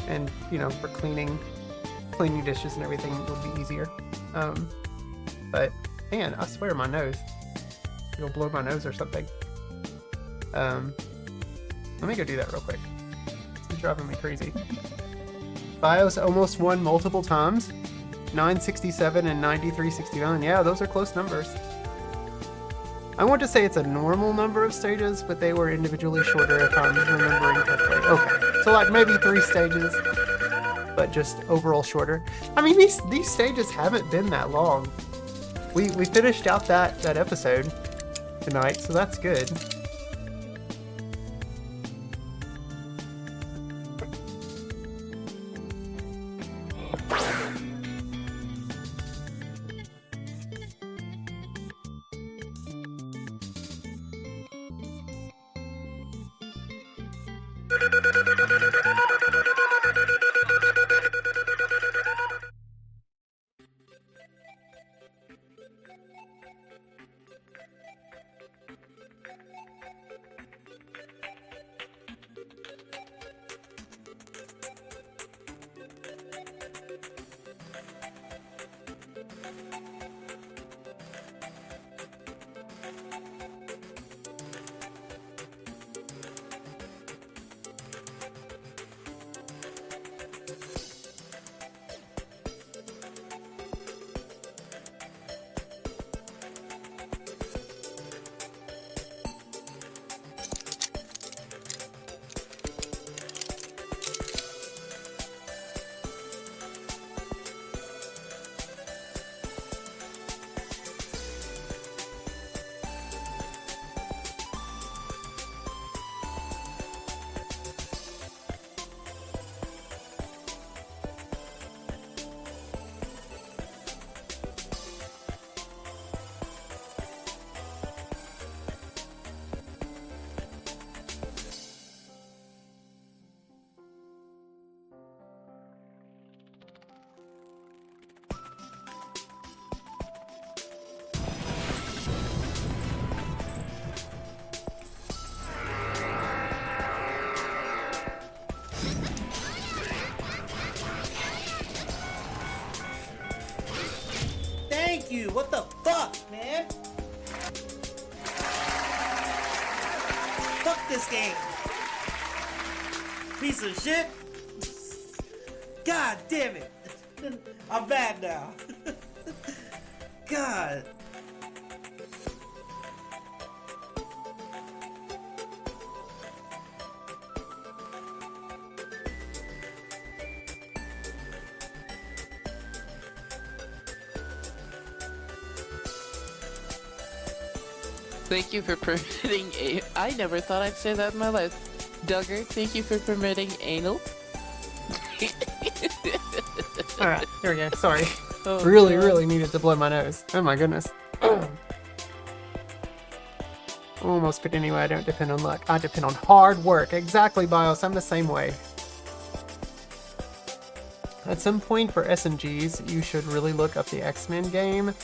and you know, for cleaning dishes and everything would be easier. But man, I swear my nose, it'll blow my nose or something. Let me go do that real quick. It's driving me crazy. BIOS almost won multiple times. 967 and 9369. Yeah, those are close numbers. I want to say it's a normal number of stages, but they were individually shorter if I'm remembering correctly. Okay, so like maybe 3 stages, but just overall shorter. I mean, these stages haven't been that long. We finished out that episode tonight, so that's good. Thank you. What the fuck, man? Fuck this game. Piece of shit. God damn it. I'm mad now. God. Thank you for permitting I never thought I'd say that in my life. Duggar, thank you for permitting anal. Alright, here we go. Sorry. Oh, really needed to blow my nose. Oh my goodness. Almost, but anyway, I don't depend on luck. I depend on hard work. Exactly, BIOS. I'm the same way. At some point for SMGs, you should really look up the X-Men game.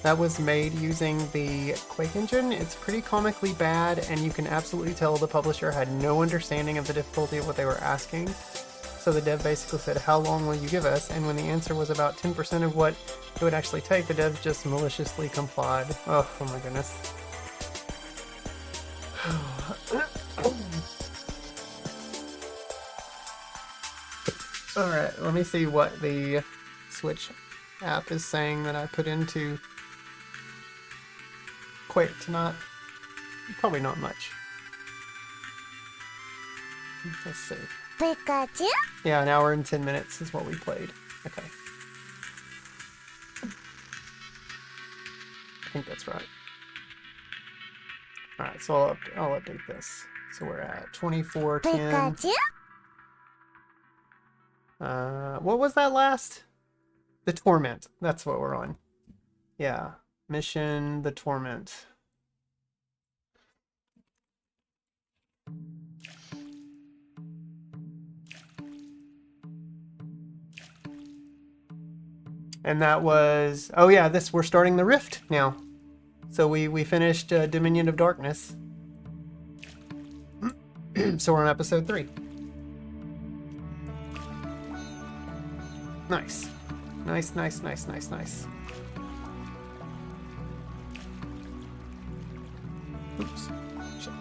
That was made using the Quake engine. It's pretty comically bad, and you can absolutely tell the publisher had no understanding of the difficulty of what they were asking. So the dev basically said, how long will you give us? And when the answer was about 10% of what it would actually take, the dev just maliciously complied. Oh my goodness. Alright, let me see what the Switch app is saying that I put into Quake tonight. Probably not much. Let's see. Pikachu? Yeah, an hour and 10 minutes is what we played. Okay. I think that's right. Alright, so I'll update this. So we're at 24:10. Pikachu? What was that last? The Torment. That's what we're on. Yeah. Mission the Torment. And that was, oh yeah, we're starting the Rift now. So we finished Dominion of Darkness. So we're on episode 3. Nice. Nice, nice, nice, nice, nice. Oops. Shit.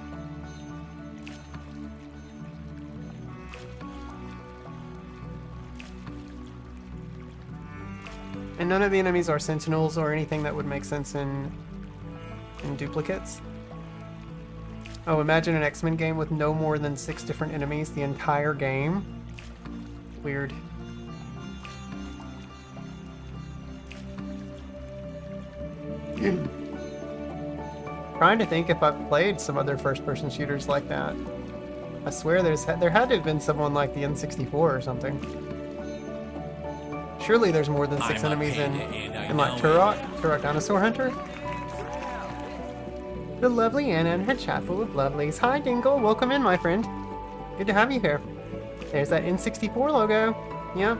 And none of the enemies are sentinels or anything that would make sense in duplicates. Oh, imagine an X-Men game with no more than 6 different enemies the entire game. Weird. Trying to think if I've played some other first-person shooters like that. I swear there had to have been someone like the N64 or something. Surely there's more than 6 enemies in like Turok Dinosaur Hunter. The lovely Anna and her chat full of lovelies. Hi Dingle, welcome in my friend. Good to have you here. There's that N64 logo. Yep.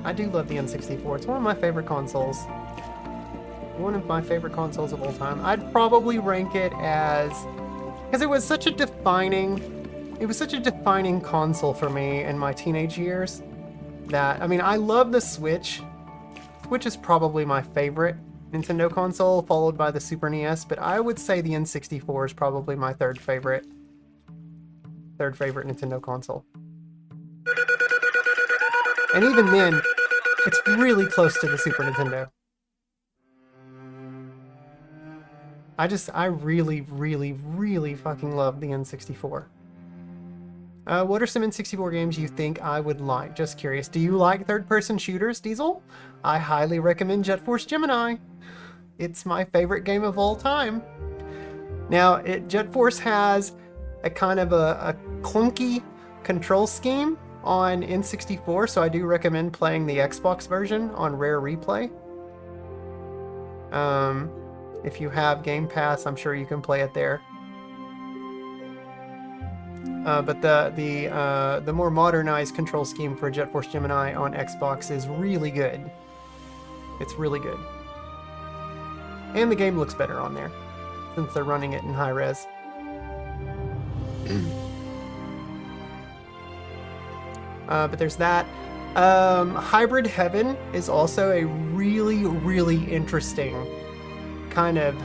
I do love the N64. It's one of my favorite consoles. One of my favorite consoles of all time. I'd probably rank it as, because it was such a defining console for me in my teenage years. That, I mean, I love the Switch. Switch is probably my favorite Nintendo console, followed by the Super NES, but I would say the N64 is probably my third favorite Nintendo console. And even then, it's really close to the Super Nintendo. I really, really, really fucking love the N64. What are some N64 games you think I would like? Just curious. Do you like third-person shooters, Diesel? I highly recommend Jet Force Gemini. It's my favorite game of all time. Now, Jet Force has a kind of a clunky control scheme on N64, so I do recommend playing the Xbox version on Rare Replay. If you have Game Pass, I'm sure you can play it there. But the more modernized control scheme for Jet Force Gemini on Xbox is really good. It's really good. And the game looks better on there, since they're running it in high res. But there's that. Hybrid Heaven is also a really, really interesting kind of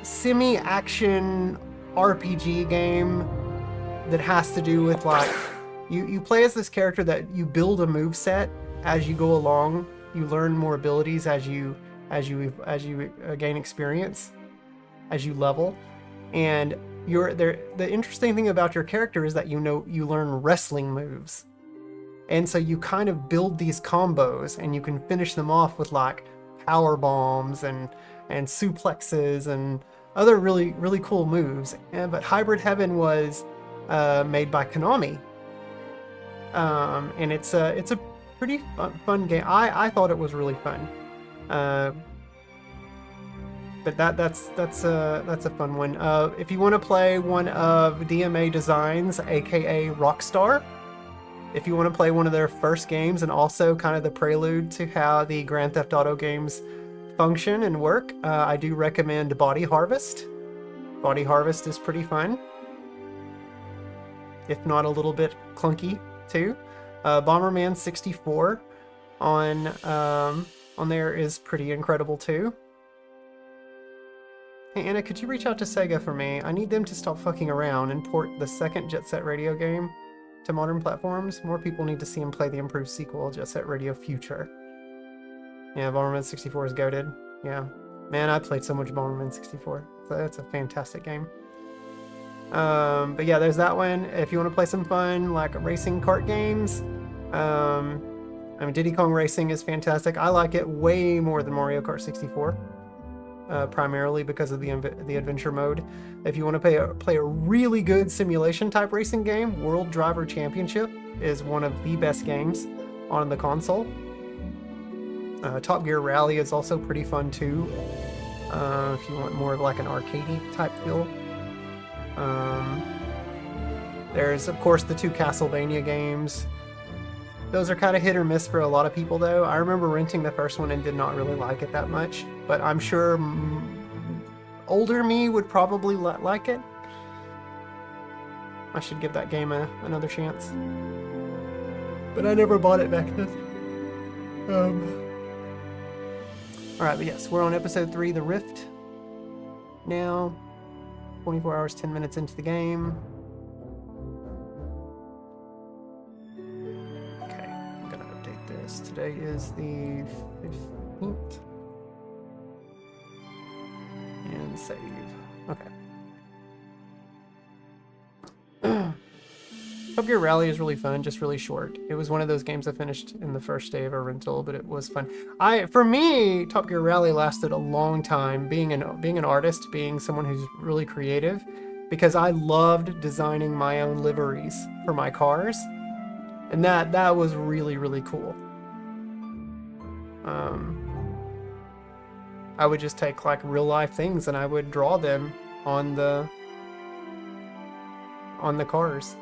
semi-action RPG game that has to do with, like, you play as this character that you build a move set as you go along. You learn more abilities as you gain experience, as you level, and the interesting thing about your character is that you learn wrestling moves, and so you kind of build these combos, and you can finish them off with like power bombs and suplexes and other really, really cool moves. But Hybrid Heaven was made by Konami, and it's a pretty fun game. I thought it was really fun. But that's a fun one. If you want to play one of DMA Designs, aka Rockstar, if you want to play one of their first games and also kind of the prelude to how the Grand Theft Auto games function and work, I do recommend Body Harvest. Body Harvest is pretty fun, if not a little bit clunky too. Bomberman 64 on there is pretty incredible too. Hey Anna, could you reach out to Sega for me? I need them to stop fucking around and port the second Jet Set Radio game to modern platforms. More people need to see him play the improved sequel, Jet Set Radio Future. Yeah, Bomberman 64 is goated. Yeah. Man, I played so much Bomberman 64. That's a fantastic game. But yeah, there's that one. If you want to play some fun, like racing kart games, I mean, Diddy Kong Racing is fantastic. I like it way more than Mario Kart 64. Primarily because of the adventure mode. If you want to play a really good simulation type racing game, World Driver Championship is one of the best games on the console. Top Gear Rally is also pretty fun too, if you want more of like an arcadey type feel. There's of course the 2 Castlevania games. Those are kind of hit or miss for a lot of people though. I remember renting the first one and did not really like it that much, but I'm sure older me would probably like it. I should give that game another chance. but I never bought it back then. Alright, but yes, we're on episode 3, The Rift. Now, 24 hours, 10 minutes into the game. Okay, I'm gonna update this. Today is the 15th. And save. Okay. Top Gear Rally is really fun, just really short. It was one of those games I finished in the first day of a rental, but it was fun. For me, Top Gear Rally lasted a long time, being an artist, being someone who's really creative, because I loved designing my own liveries for my cars, and that was really, really cool. I would just take like real life things and I would draw them on the cars.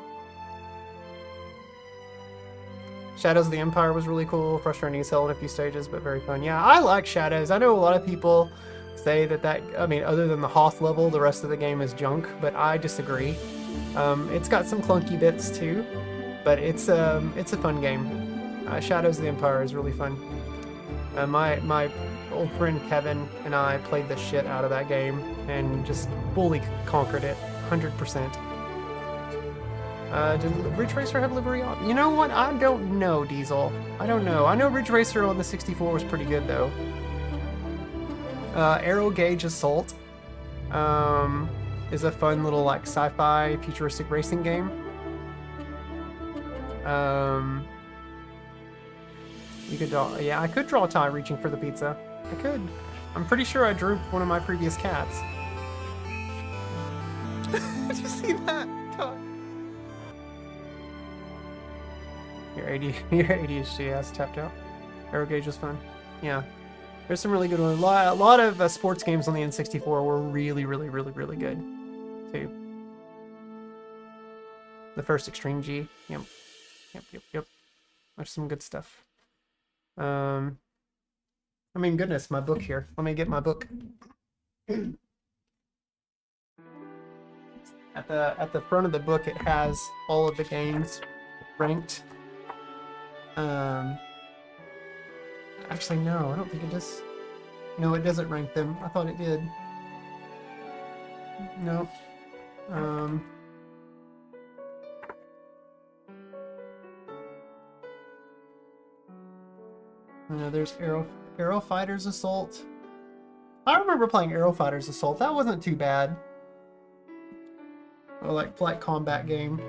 Shadows of the Empire was really cool, frustrating as hell in a few stages, but very fun. Yeah, I like Shadows. I know a lot of people say that I mean, other than the Hoth level, the rest of the game is junk, but I disagree. It's got some clunky bits too, but it's a fun game. Shadows of the Empire is really fun. My old friend Kevin and I played the shit out of that game and just fully conquered it, 100%. Did Ridge Racer have livery on? You know what? I don't know, Diesel. I don't know. I know Ridge Racer on the 64 was pretty good, though. Aero Gauge Assault is a fun little, like, sci-fi futuristic racing game. You could draw... Yeah, I could draw a tie reaching for the pizza. I could. I'm pretty sure I drew one of my previous cats. Did you see that? Your ADHD ass tapped out. Aero Gauge was fun. Yeah. There's some really good ones. A lot of sports games on the N64 were really, really, really, really good, too. The first Extreme G. Yep. There's some good stuff. I mean, goodness, my book here. Let me get my book. At the front of the book, it has all of the games ranked. Actually, no, I don't think it does. No, it doesn't rank them. I thought it did. No. There's Aero Fighters Assault. I remember playing Aero Fighters Assault. That wasn't too bad. Or like flight combat game.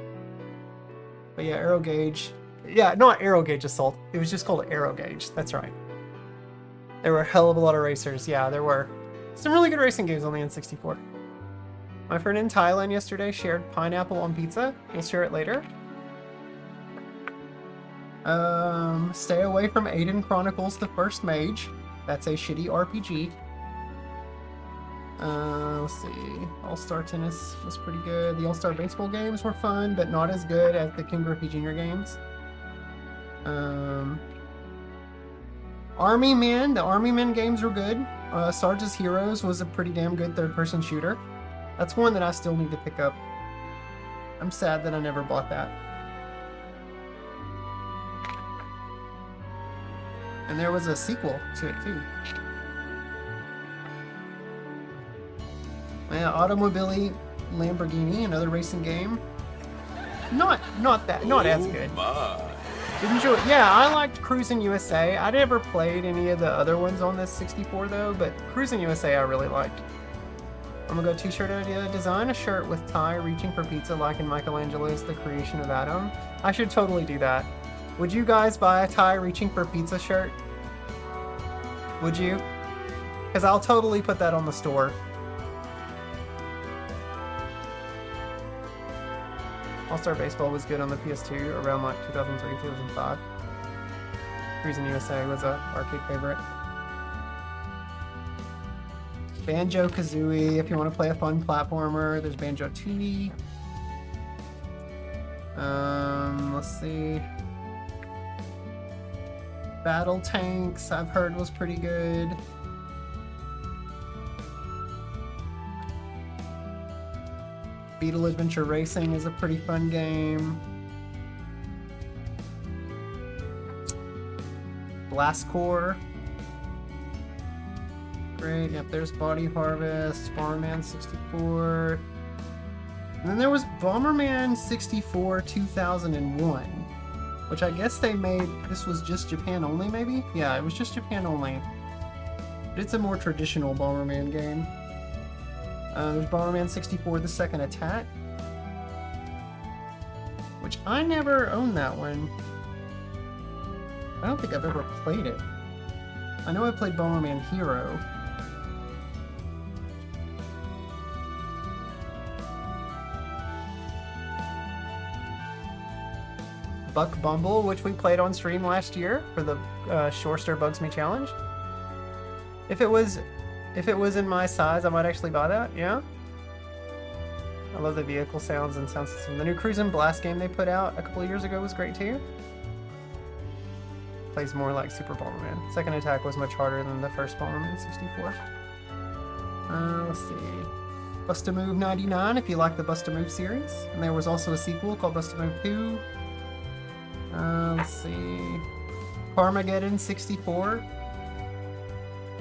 But yeah, Aero Gauge. Yeah, not Aero Gauge Assault. It was just called Aero Gauge. That's right. There were a hell of a lot of racers. Yeah, there were some really good racing games on the N64. My friend in Thailand yesterday shared pineapple on pizza. We'll share it later. Stay away from Aiden Chronicles: The First Mage. That's a shitty RPG. Let's see. All-Star Tennis was pretty good. The All-Star Baseball games were fun, but not as good as the King Griffey Jr. games. Army Men. The Army Men games were good. Sarge's Heroes was a pretty damn good third-person shooter. That's one that I still need to pick up. I'm sad that I never bought that. And there was a sequel to it too. Yeah, Automobili Lamborghini, another racing game. Not as good. Did enjoy it. Yeah, I liked Cruisin' USA. I never played any of the other ones on this 64 though, but Cruisin' USA I really liked. I'm gonna go t-shirt idea. Design a shirt with tie reaching for pizza like in Michelangelo's The Creation of Adam. I should totally do that. Would you guys buy a tie reaching for pizza shirt? Would you? Because I'll totally put that on the store. All-Star Baseball was good on the PS2 around like 2003, 2005. Cruisin' USA was a arcade favorite. Banjo-Kazooie, if you want to play a fun platformer, there's Banjo-Tooie. Let's see. Battle Tanks, I've heard was pretty good. Beetle Adventure Racing is a pretty fun game. Blast Core. Great, yep, there's Body Harvest, Bomberman 64. And then there was Bomberman 64 2001, which I guess they made, this was just Japan only maybe? Yeah, it was just Japan only. But it's a more traditional Bomberman game. There's Bomberman 64 The Second Attack, which I never owned that one. I don't think I've ever played it. I know I played Bomberman Hero. Buck Bumble, which we played on stream last year for the Shore Stir Bugs Me challenge. If it was in my size, I might actually buy that. Yeah. I love the vehicle sounds and sound system. The new Cruise and Blast game they put out a couple of years ago was great too. Plays more like Super Bomberman. Second Attack was much harder than the first Bomberman 64. Let's see. Bust-A-Move 99 if you like the Bust-A-Move series. And there was also a sequel called Bust-A-Move 2. Let's see. Carmageddon 64.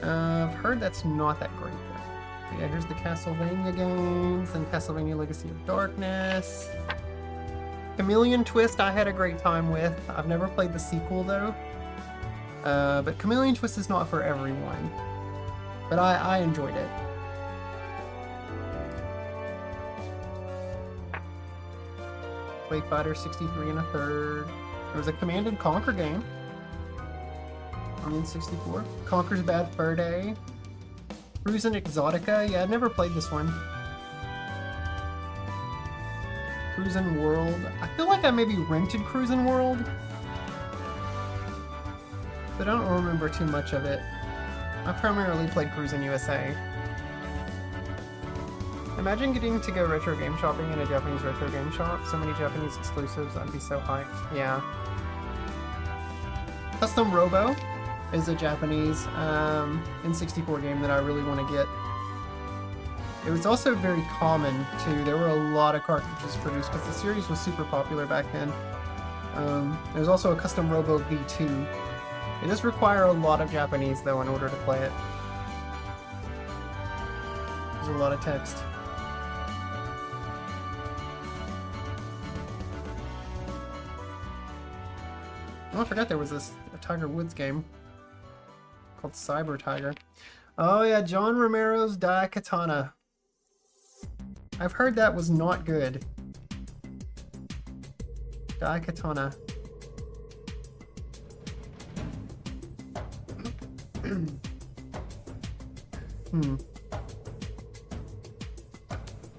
I've heard that's not that great though. Yeah, here's the Castlevania games and Castlevania Legacy of Darkness. Chameleon Twist I had a great time with. I've never played the sequel though. But Chameleon Twist is not for everyone. But I enjoyed it. Quake Fighter 63 and a third. There was a Command & Conquer game. On 64. Conker's Bad Fur Day. Cruisin' Exotica. Yeah, I've never played this one. Cruisin' World. I feel like I maybe rented Cruisin' World. But I don't remember too much of it. I primarily played Cruisin' USA. Imagine getting to go retro game shopping in a Japanese retro game shop. So many Japanese exclusives. I'd be so hyped. Yeah. Custom Robo is a Japanese N64 game that I really want to get. It was also very common too. There were a lot of cartridges produced because the series was super popular back then. There's also a Custom Robo V2. It does require a lot of Japanese though in order to play it. There's a lot of text. Oh, I forgot there was a Tiger Woods game called Cyber Tiger. Oh yeah, John Romero's Daikatana. I've heard that was not good. Daikatana.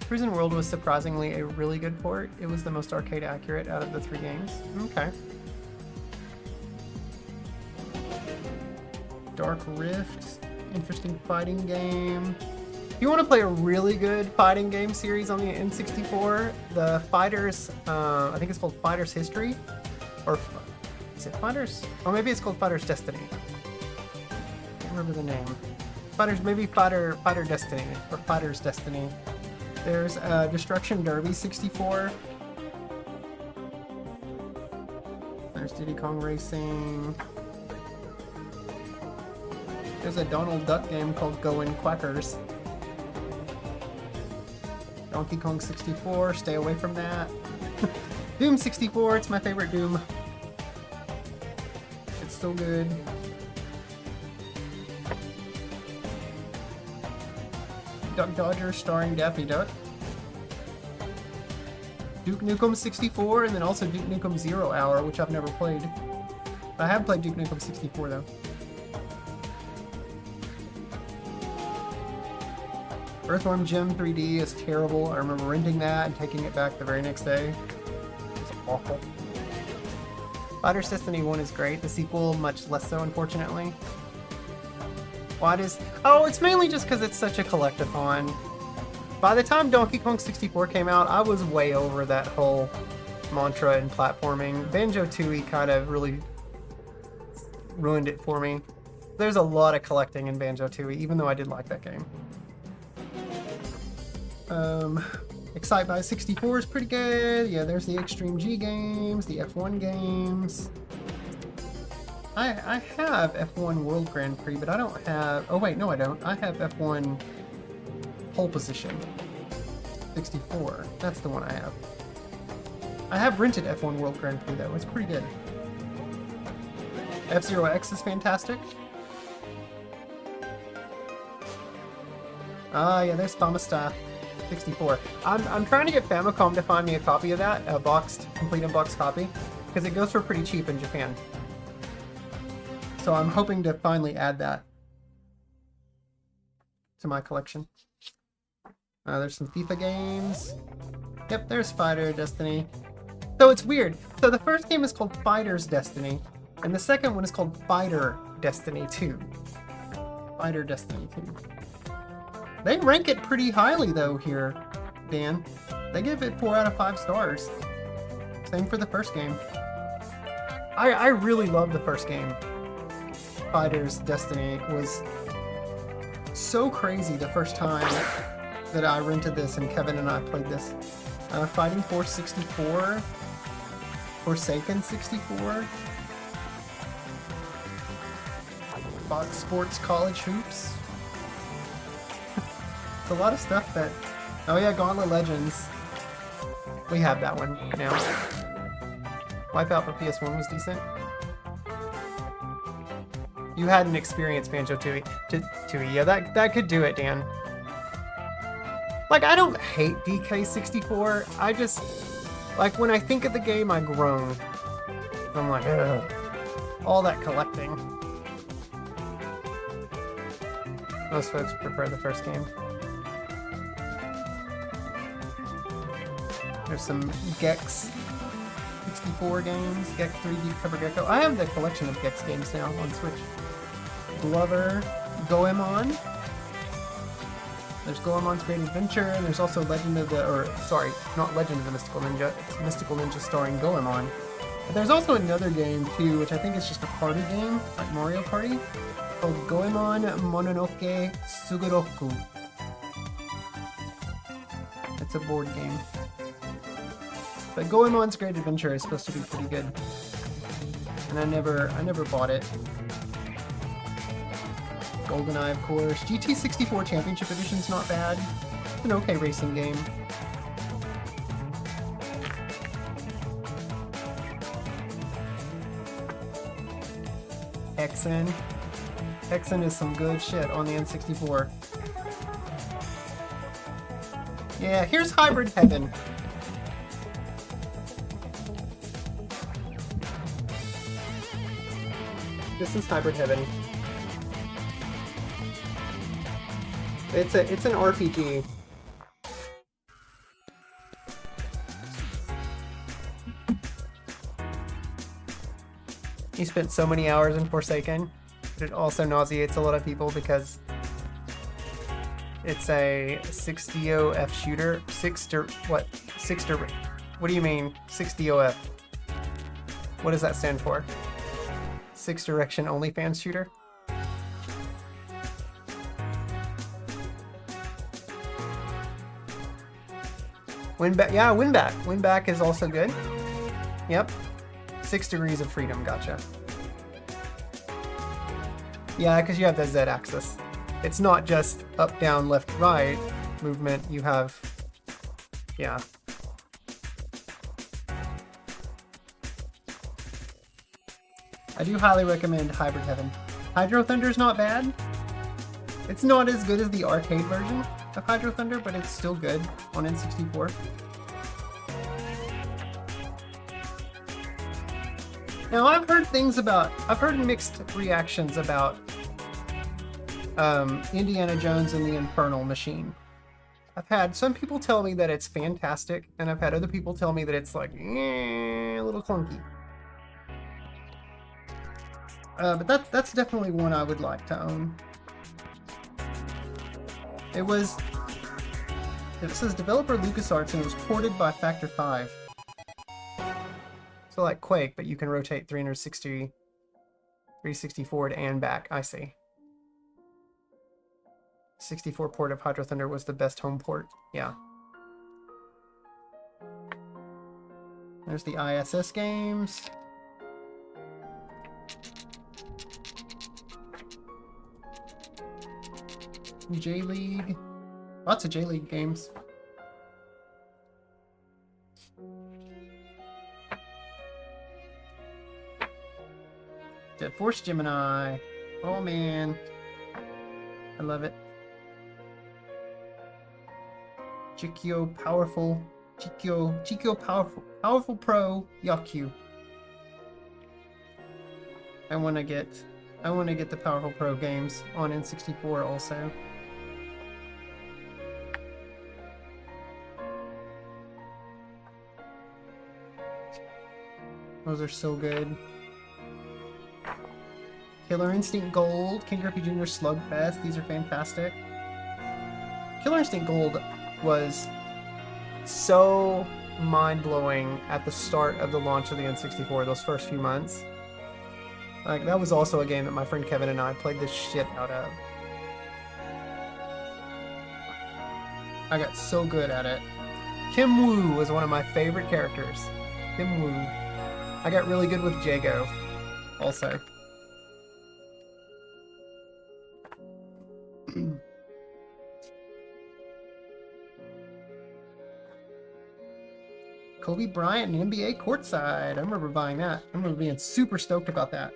Cruisin' World was surprisingly a really good port. It was the most arcade accurate out of the 3 games. Okay. Dark Rift, interesting fighting game. If you want to play a really good fighting game series on the N64, the Fighters, I think it's called Fighters History, or is it Fighters? Or maybe it's called Fighters Destiny. I can't remember the name. Fighters, maybe Fighter Destiny, or Fighters Destiny. There's Destruction Derby 64. There's Diddy Kong Racing. There's a Donald Duck game called Goin' Quackers. Donkey Kong 64, stay away from that. Doom 64, it's my favorite Doom. It's so good. Duck Dodger starring Daffy Duck. Duke Nukem 64, and then also Duke Nukem 0 Hour, which I've never played. I have played Duke Nukem 64 though. Earthworm Jim 3D is terrible. I remember renting that and taking it back the very next day. It was awful. Fighters Destiny 1 is great. The sequel, much less so, unfortunately. Why does... Oh, it's mainly just because it's such a collectathon. By the time Donkey Kong 64 came out, I was way over that whole mantra in platforming. Banjo-Tooie kind of really ruined it for me. There's a lot of collecting in Banjo-Tooie, even though I did like that game. Excite by 64 is pretty good. Yeah, there's the Extreme G games, the F1 games. I have F1 World Grand Prix, but I don't have... Oh wait, no I don't. I have F1 Pole Position 64. That's the one I have. I have rented F1 World Grand Prix though. It's pretty good. F-Zero X is fantastic. Ah, yeah, there's Famasta 64. I'm trying to get Famicom to find me a copy of that, a boxed, complete unboxed copy, because it goes for pretty cheap in Japan. So I'm hoping to finally add that to my collection. There's some FIFA games. Yep, there's Fighter Destiny. So it's weird. So the first game is called Fighter's Destiny, and the second one is called Fighter Destiny 2. Fighter Destiny 2. They rank it pretty highly though here, Dan. They give it 4 out of 5 stars. Same for the first game. I really love the first game. Fighter's Destiny was so crazy the first time that I rented this and Kevin and I played this. Fighting Force 64, Forsaken 64, Fox Sports College Hoops. It's a lot of stuff that... Oh yeah, Gauntlet Legends. We have that one now. Wipeout for PS1 was decent. You hadn't experienced Banjo-Tooie. Yeah, that could do it, Dan. Like, I don't hate DK64. I just... Like, when I think of the game, I groan. I'm like, ugh. All that collecting. Most folks prefer the first game. There's some Gex 64 games, Gex 3D Cover Gecko. I have the collection of Gex games now on Switch. Glover, Goemon. There's Goemon's Great Adventure, and there's also Legend of the, or sorry, not Legend of the Mystical Ninja, it's Mystical Ninja starring Goemon. But there's also another game too, which I think is just a party game, like Mario Party, called Goemon Mononoke Sugoroku. It's a board game. But Goemon's Great Adventure is supposed to be pretty good. And I never bought it. GoldenEye, of course. GT64 Championship Edition's not bad. It's an okay racing game. Hexen. Hexen is some good shit on the N64. Yeah, here's Hybrid Heaven. This is Hybrid Heaven. It's an RPG. You spent so many hours in Forsaken, but it also nauseates a lot of people because it's a 6DOF shooter. What do you mean 6DOF? What does that stand for? 6 direction OnlyFans shooter? Winback, yeah, Winback. Winback is also good. Yep. 6 degrees of freedom, gotcha. Yeah, because you have the Z-axis. It's not just up, down, left, right movement. You have... Yeah. I do highly recommend Hybrid Heaven. Hydro Thunder's not bad. It's not as good as the arcade version of Hydro Thunder, but it's still good on N64. Now I've heard mixed reactions about Indiana Jones and the Infernal Machine. I've had some people tell me that it's fantastic, and I've had other people tell me that it's like, a little clunky. But that's definitely one I would like to own. It says developer LucasArts, and it was ported by Factor 5. So like Quake, but you can rotate 360 forward and back. I see. 64 port of Hydro Thunder was the best home port. Yeah. There's the ISS games. J-League. Lots of J-League games. Jet Force Gemini. Oh man. I love it. Chikyo Powerful. Chikyo Powerful Pro Yakyu. I wanna get the Powerful Pro games on N64 also. Those are so good. Killer Instinct Gold, King Griffey Jr. Slugfest, these are fantastic. Killer Instinct Gold was so mind-blowing at the start of the launch of the N64, those first few months. Like, that was also a game that my friend Kevin and I played the shit out of. I got so good at it. Kim Woo was one of my favorite characters. Kim Woo. I got really good with Jago, also. Kobe Bryant and NBA courtside. I remember buying that. I remember being super stoked about that.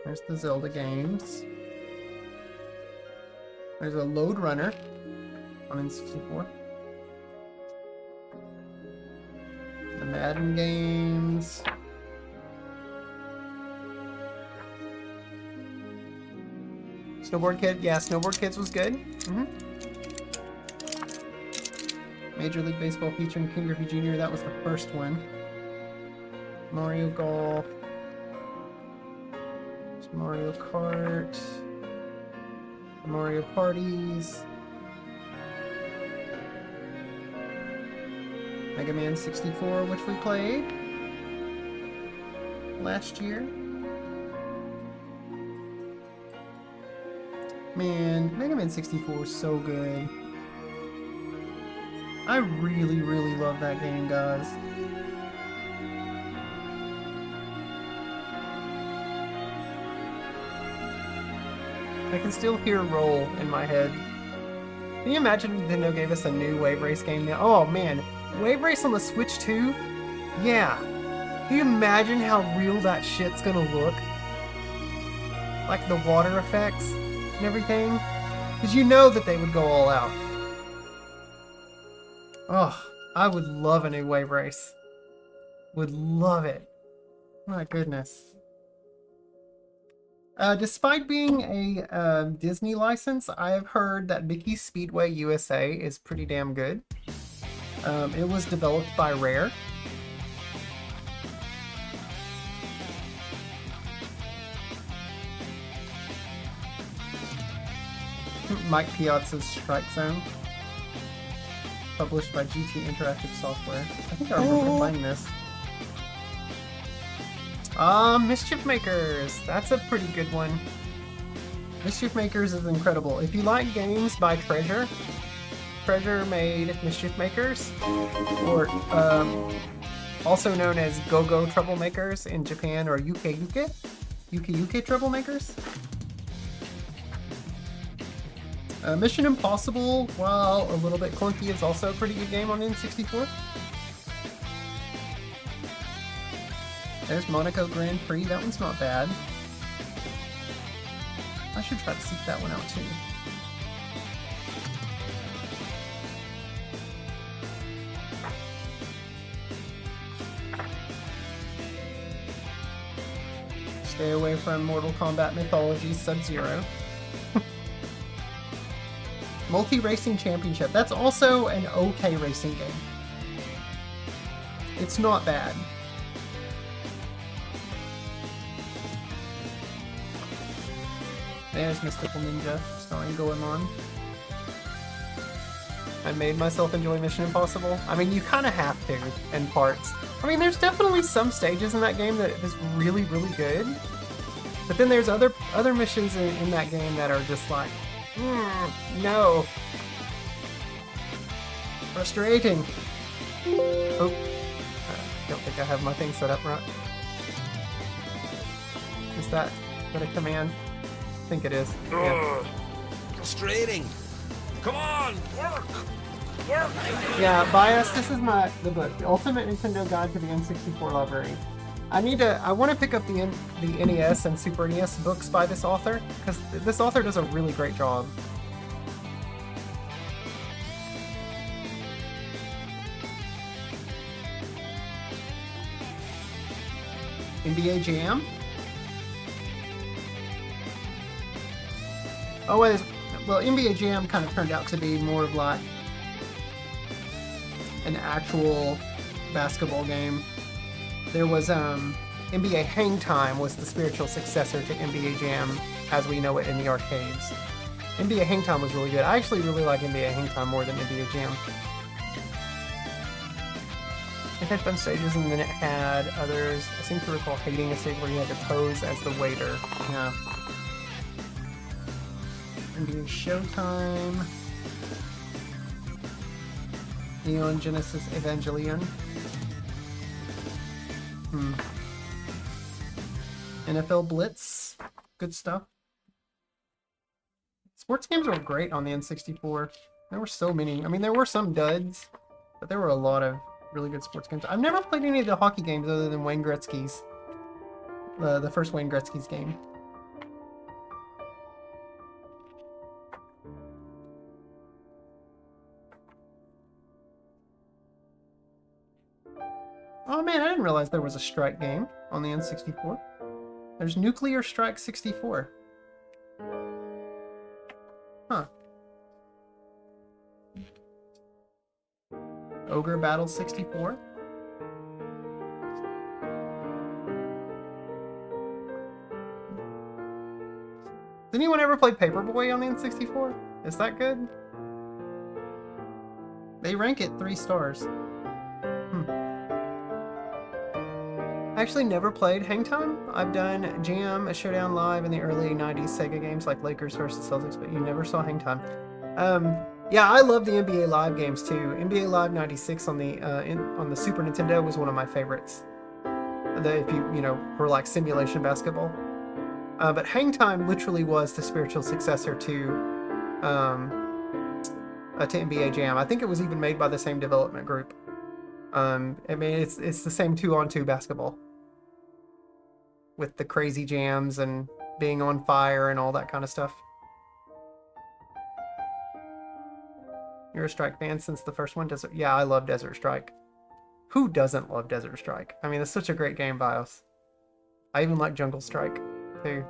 There's the Zelda games. There's a Load Runner on N64. The Madden games. Snowboard Kid. Yeah, Snowboard Kids was good. Major League Baseball featuring King Griffey Jr. That was the first one. Mario Golf. Mario Kart. Mario Parties. Mega Man 64, which we played last year. Man, Mega Man 64 was so good. I really, really love that game, guys. I can still hear Roll in my head. Can you imagine if Nintendo gave us a new Wave Race game now? Oh man, Wave Race on the Switch 2? Yeah. Can you imagine how real that shit's gonna look? Like the water effects and everything? Because you know that they would go all out. Oh, I would love a new Wave Race. Would love it. My goodness. Despite being a Disney license, I have heard that Mickey's Speedway USA is pretty damn good. It was developed by Rare. Mike Piazza's Strike Zone. Published by GT Interactive Software. I think I remember playing this. Mischief Makers! That's a pretty good one. Mischief Makers is incredible. If you like games by Treasure, Treasure made Mischief Makers, or also known as Go-Go Troublemakers in Japan, or Yuke Troublemakers. Mission Impossible, while a little bit clunky, is also a pretty good game on N64. There's Monaco Grand Prix, that one's not bad. I should try to seek that one out too. Stay away from Mortal Kombat Mythology Sub-Zero. Multi-Racing Championship, that's also an okay racing game. It's not bad. There's Mystical Ninja, starring Goemon. I made myself enjoy Mission Impossible. I mean, you kind of have to, in parts. I mean, there's definitely some stages in that game that is really, really good. But then there's other missions in that game that are just like, no. Frustrating. Oh, I don't think I have my thing set up right. Is that a command? think it is. Yeah. Ugh, frustrating. Come on, work! Work! Yeah, Bias, this is the book, The Ultimate Nintendo Guide to the N64 Library. I want to pick up the NES and Super NES books by this author, because this author does a really great job. NBA Jam? Oh, well, NBA Jam kind of turned out to be more of like an actual basketball game. There was NBA Hang Time was the spiritual successor to NBA Jam as we know it in the arcades. NBA Hang Time was really good. I actually really like NBA Hang Time more than NBA Jam. It had fun stages, and then it had others. I seem to recall hating a stage where you had to pose as the waiter. Yeah. NBA Showtime. Neon Genesis Evangelion. NFL Blitz. Good stuff. Sports games were great on the N64. There were so many. I mean, there were some duds, but there were a lot of really good sports games. I've never played any of the hockey games other than Wayne Gretzky's. The first Wayne Gretzky's game. Oh man, I didn't realize there was a Strike game on the N64. There's Nuclear Strike 64. Huh. Ogre Battle 64. Did anyone ever play Paperboy on the N64? Is that good? They rank it 3 stars. I actually never played Hang Time. I've done Jam, A Showdown Live, in the early 90s Sega games like Lakers vs. Celtics, but you never saw Hang Time. Yeah, I love the NBA Live games too. NBA Live 96 on the Super Nintendo was one of my favorites. If you for like simulation basketball. But Hang Time literally was the spiritual successor to NBA Jam. I think it was even made by the same development group. I mean, it's the same 2-on-2 basketball with the crazy jams and being on fire and all that kind of stuff. You're a Strike fan since the first one? Yeah, I love Desert Strike. Who doesn't love Desert Strike? I mean, it's such a great game, BIOS. I even like Jungle Strike, too.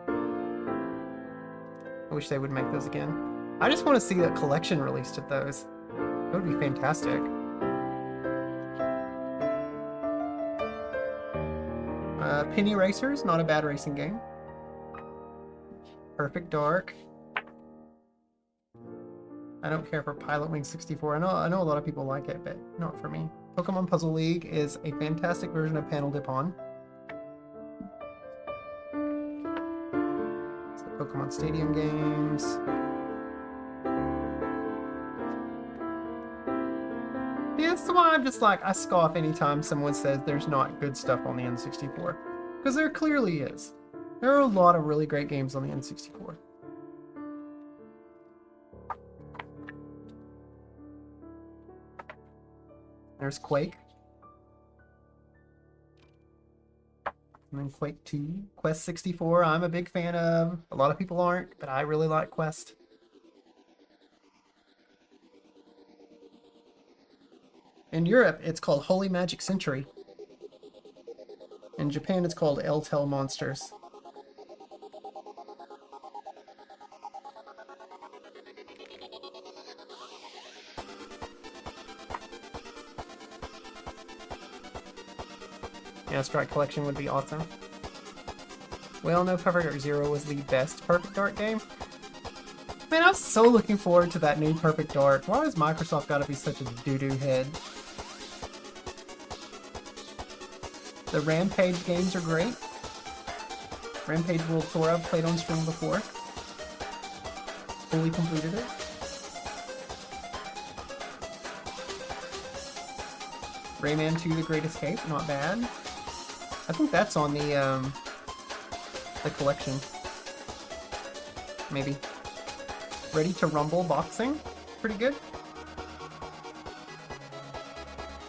I wish they would make those again. I just want to see a collection released of those. That would be fantastic. Penny Racers, not a bad racing game. Perfect Dark. I don't care for Pilot Wing 64. I know a lot of people like it, but not for me. Pokemon Puzzle League is a fantastic version of Panel Dip-On. It's the Pokemon Stadium games. Yeah, that's why I'm just like, I scoff anytime someone says there's not good stuff on the N64. Because there clearly is. There are a lot of really great games on the N64. There's Quake. And then Quake 2. Quest 64, I'm a big fan of. A lot of people aren't, but I really like Quest. In Europe, it's called Holy Magic Century. In Japan, it's called L-Tel Monsters. Yeah, Strike Collection would be awesome. Well, no, Perfect Dark Zero was the best Perfect Dark game. Man, I was so looking forward to that new Perfect Dark. Why has Microsoft got to be such a doo-doo head? The Rampage games are great. Rampage World Tour I've played on stream before. Fully completed it. Rayman 2 The Great Escape, not bad. I think that's on the collection. maybe. Ready to Rumble boxing, pretty good.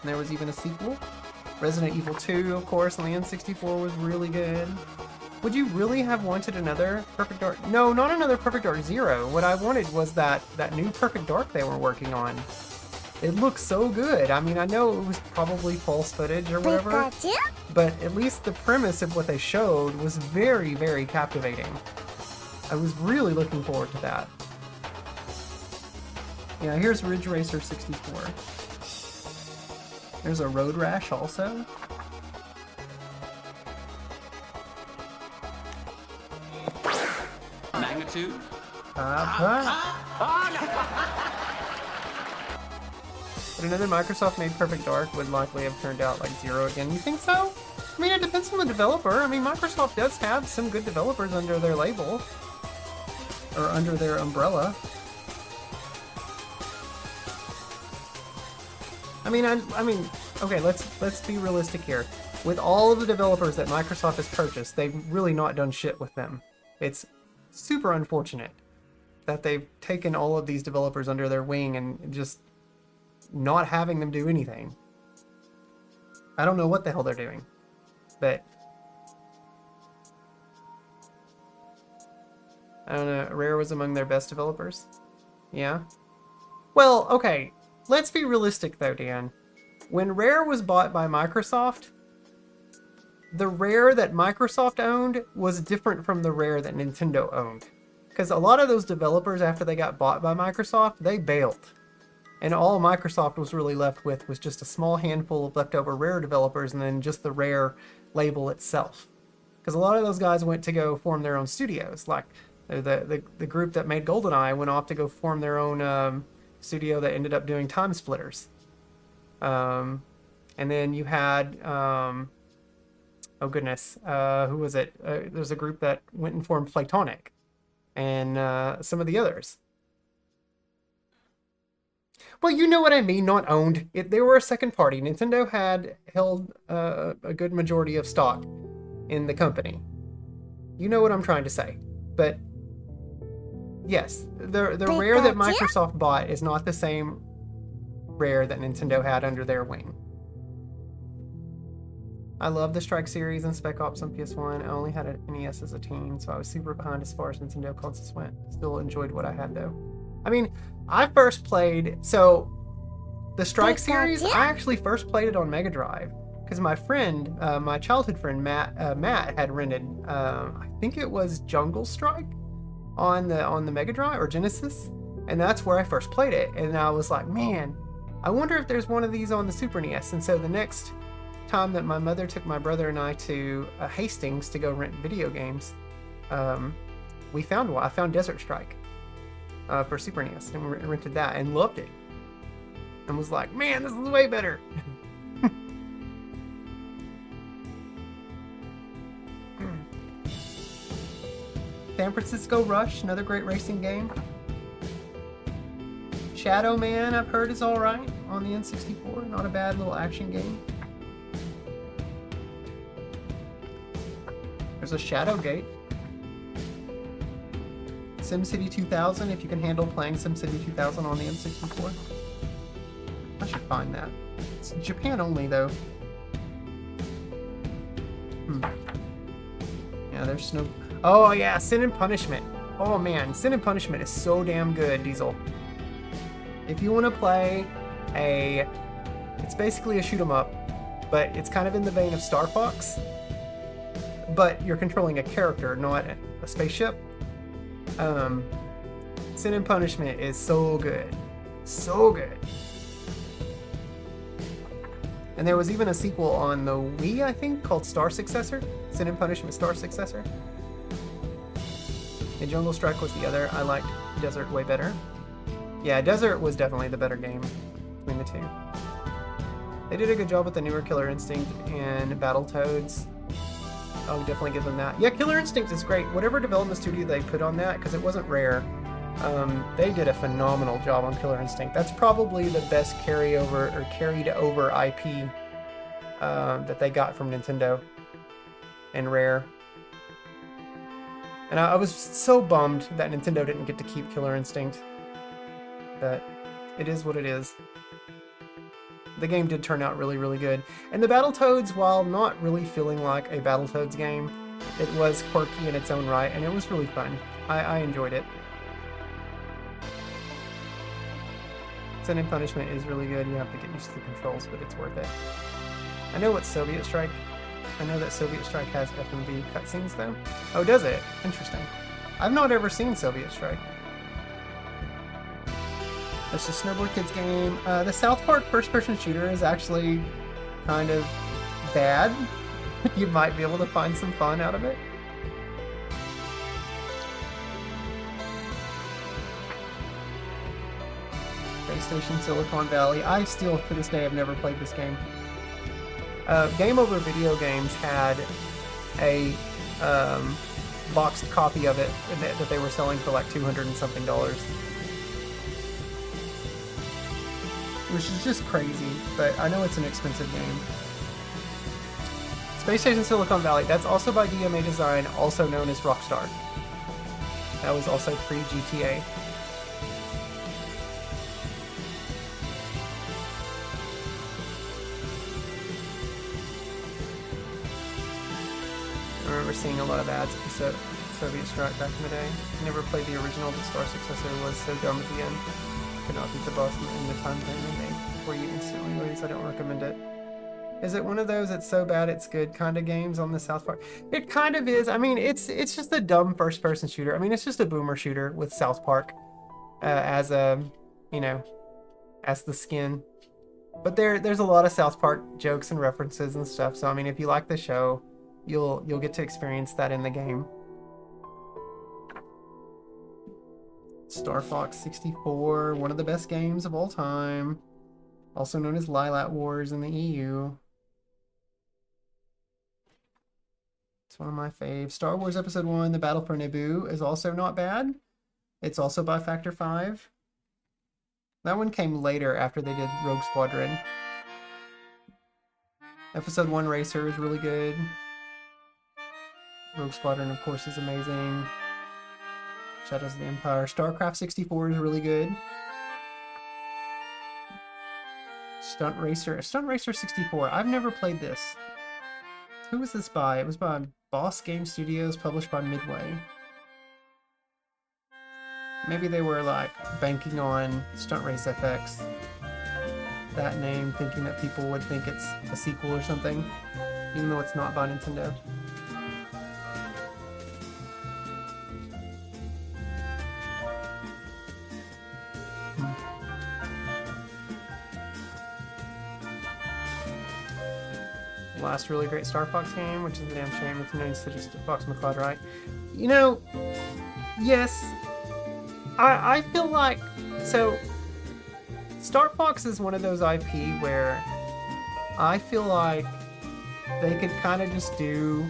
And there was even a sequel. Resident Evil 2, of course, on the N64 was really good. Would you really have wanted another Perfect Dark? No, not another Perfect Dark Zero. What I wanted was that new Perfect Dark they were working on. It looks so good. I mean, I know it was probably false footage or whatever, but at least the premise of what they showed was very, very captivating. I was really looking forward to that. Yeah, here's Ridge Racer 64. There's a Road Rash also. Magnitude? But another Microsoft-made Perfect Dark would likely have turned out like Zero again. You think so? I mean, it depends on the developer. I mean, Microsoft does have some good developers under their label. Or under their umbrella. I mean, okay, let's be realistic here. With all of the developers that Microsoft has purchased, they've really not done shit with them. It's super unfortunate that they've taken all of these developers under their wing and just not having them do anything. I don't know what the hell they're doing, but I don't know. Rare was among their best developers. Yeah. Well, okay. Let's be realistic though, Dan. When Rare was bought by Microsoft, the Rare that Microsoft owned was different from the Rare that Nintendo owned. Because a lot of those developers, after they got bought by Microsoft, they bailed. And all Microsoft was really left with was just a small handful of leftover Rare developers and then just the Rare label itself. Because a lot of those guys went to go form their own studios. Like the group that made GoldenEye went off to go form their own studio that ended up doing Time Splitters. And then you had... oh goodness, who was it? There's a group that went and formed Playtonic, and some of the others. Well, you know what I mean, not owned. They were a second party. Nintendo had held a good majority of stock in the company. You know what I'm trying to say. But yes, the Rare that Microsoft bought is not the same Rare that Nintendo had under their wing. I love the Strike series and Spec Ops on PS1. I only had an NES as a teen, so I was super behind as far as Nintendo consoles went. Still enjoyed what I had though. I mean, I first played, so the Strike series, I actually first played it on Mega Drive because my friend, my childhood friend Matt had rented, I think it was Jungle Strike on the Mega Drive or Genesis, and that's where I first played it. And I was like, man, I wonder if there's one of these on the Super NES. And so the next time that my mother took my brother and I to Hastings to go rent video games, we found one. I found Desert Strike for Super NES and rented that and loved it and was like, man, this is way better. San Francisco Rush, another great racing game. Shadow Man, I've heard, is alright on the N64. Not a bad little action game. There's a Shadowgate. SimCity 2000, if you can handle playing SimCity 2000 on the N64. I should find that. It's Japan only, though. Yeah, there's no... Oh, yeah, Sin and Punishment. Oh, man, Sin and Punishment is so damn good, Diesel. If you want to play a... It's basically a shoot-'em-up, but it's kind of in the vein of Star Fox. But you're controlling a character, not a spaceship. Sin and Punishment is so good. So good. And there was even a sequel on the Wii, I think, called Star Successor. Sin and Punishment Star Successor. And Jungle Strike was the other. I liked Desert way better. Yeah, Desert was definitely the better game between the two. They did a good job with the newer Killer Instinct and Battletoads. I'll definitely give them that. Yeah, Killer Instinct is great. Whatever development studio they put on that, because it wasn't Rare, they did a phenomenal job on Killer Instinct. That's probably the best carried over IP that they got from Nintendo and Rare. And I was so bummed that Nintendo didn't get to keep Killer Instinct. But it is what it is. The game did turn out really, really good. And the Battletoads, while not really feeling like a Battletoads game, it was quirky in its own right, and it was really fun. I enjoyed it. Sin and Punishment is really good. You have to get used to the controls, but it's worth it. I know what's Soviet Strike. I know that Soviet Strike has FMV cutscenes, though. Oh, does it? Interesting. I've not ever seen Soviet Strike. That's the Snowboard Kids game. The South Park first-person shooter is actually kind of bad. You might be able to find some fun out of it. Space Station Silicon Valley. I still, to this day, have never played this game. Game Over Video Games had a boxed copy of it that they were selling for like $200 and something, which is just crazy, but I know it's an expensive game. Space Station Silicon Valley, that's also by DMA Design, also known as Rockstar. That was also pre-GTA. I remember seeing a lot of ads for Soviet Strike back in the day. Never played the original, but Star Successor was so dumb at the end. Could not beat the boss in the time frame they made, where you instantly lose. I don't recommend it. Is it one of those it's so bad it's good kind of games on the South Park? It kind of is. I mean, it's just a dumb first-person shooter. I mean, it's just a boomer shooter with South Park as a, you know, as the skin. But there's a lot of South Park jokes and references and stuff. So I mean, if you like the show, you'll get to experience that in the game. Star Fox 64, one of the best games of all time. Also known as Lilat Wars in the EU. It's one of my faves. Star Wars Episode 1, The Battle for Naboo, is also not bad. It's also by Factor 5. That one came later after they did Rogue Squadron. Episode 1 Racer is really good. Rogue Squadron, of course, is amazing. Shadows of the Empire. StarCraft 64 is really good. Stunt Racer 64. I've never played this. Who was this by? It was by Boss Game Studios, published by Midway. Maybe they were like banking on Stunt Race FX, that name, thinking that people would think it's a sequel or something, even though it's not by Nintendo. Last really great Star Fox game, which is a damn shame. It's known as just Fox McCloud, right? You know, yes, I feel like, so Star Fox is one of those IP where I feel like they could kind of just do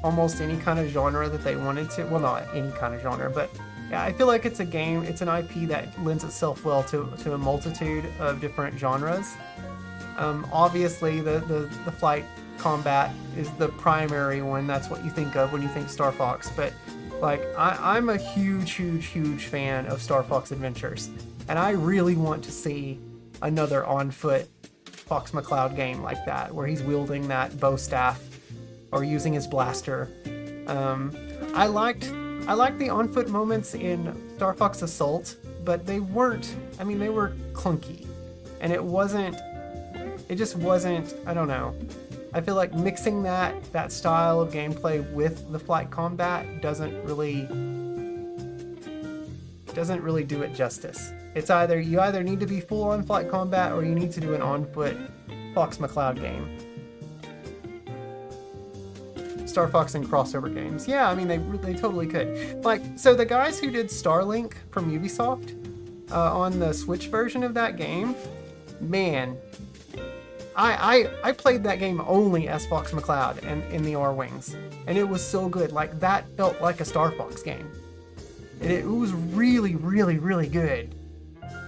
almost any kind of genre that they wanted to. Well, not any kind of genre, but yeah, I feel like it's a game, it's an IP that lends itself well to a multitude of different genres. Obviously, the flight combat is the primary one. That's what you think of when you think Star Fox. But like, I'm a huge fan of Star Fox Adventures, and I really want to see another on-foot Fox McCloud game like that, where he's wielding that bow staff or using his blaster. I liked the on-foot moments in Star Fox Assault, but they weren't. I mean, they were clunky, and it just wasn't, I don't know. I feel like mixing that style of gameplay with the flight combat doesn't really do it justice. It's you either need to be full on flight combat or you need to do an on-foot Fox McCloud game. Star Fox and crossover games. Yeah, I mean, they totally could. Like, so the guys who did Starlink from Ubisoft on the Switch version of that game, man, I played that game only as Fox McCloud and in the R-Wings, and it was so good. Like, that felt like a Star Fox game. It was really good.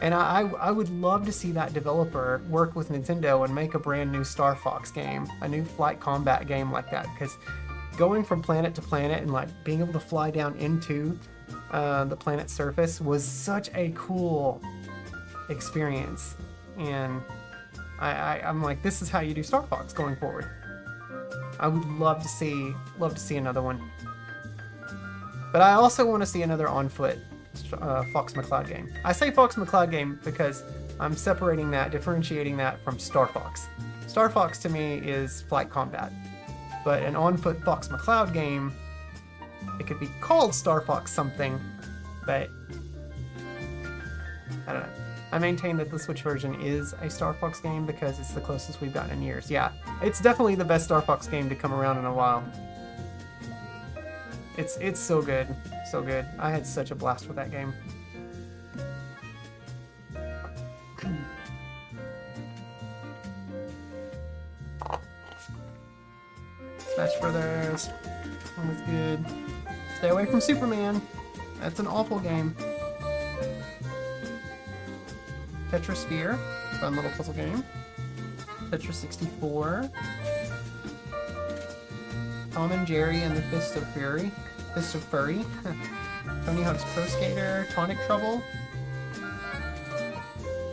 And I would love to see that developer work with Nintendo and make a brand new Star Fox game, a new flight combat game like that, because going from planet to planet and like being able to fly down into the planet's surface was such a cool experience. And I'm like, this is how you do Star Fox going forward. I would love to see another one. But I also want to see another on foot Fox McCloud game. I say Fox McCloud game because I'm separating that, differentiating that from Star Fox. Star Fox to me is flight combat. But an on foot Fox McCloud game, it could be called Star Fox something, but I don't know. I maintain that the Switch version is a Star Fox game because it's the closest we've gotten in years. Yeah, it's definitely the best Star Fox game to come around in a while. It's so good, so good. I had such a blast with that game. Smash Brothers, that was good. Stay away from Superman. That's an awful game. Tetrasphere, fun little puzzle game. Tetris 64. Tom and Jerry and the Fist of Fury. Tony Hawk's Pro Skater, Tonic Trouble.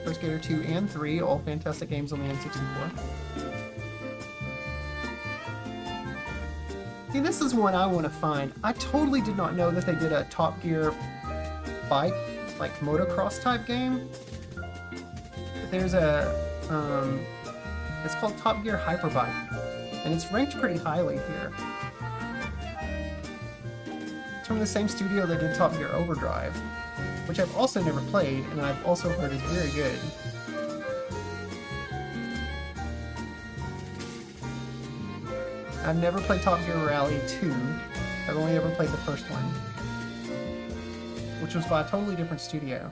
Pro Skater 2 and 3, all fantastic games on the N64. See, this is one I want to find. I totally did not know that they did a Top Gear bike, like motocross type game. But there's a, it's called Top Gear Hyperbike, and it's ranked pretty highly here. It's from the same studio that did Top Gear Overdrive, which I've also never played, and I've also heard is very good. I've never played Top Gear Rally 2. I've only ever played the first one, which was by a totally different studio.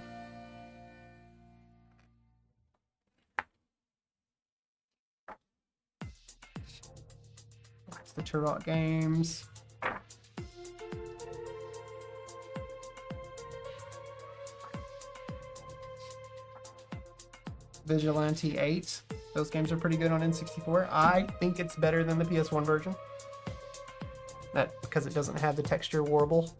That's the Turok games. Vigilante 8. Those games are pretty good on N64. I think it's better than the PS1 version. That because it doesn't have the texture warble.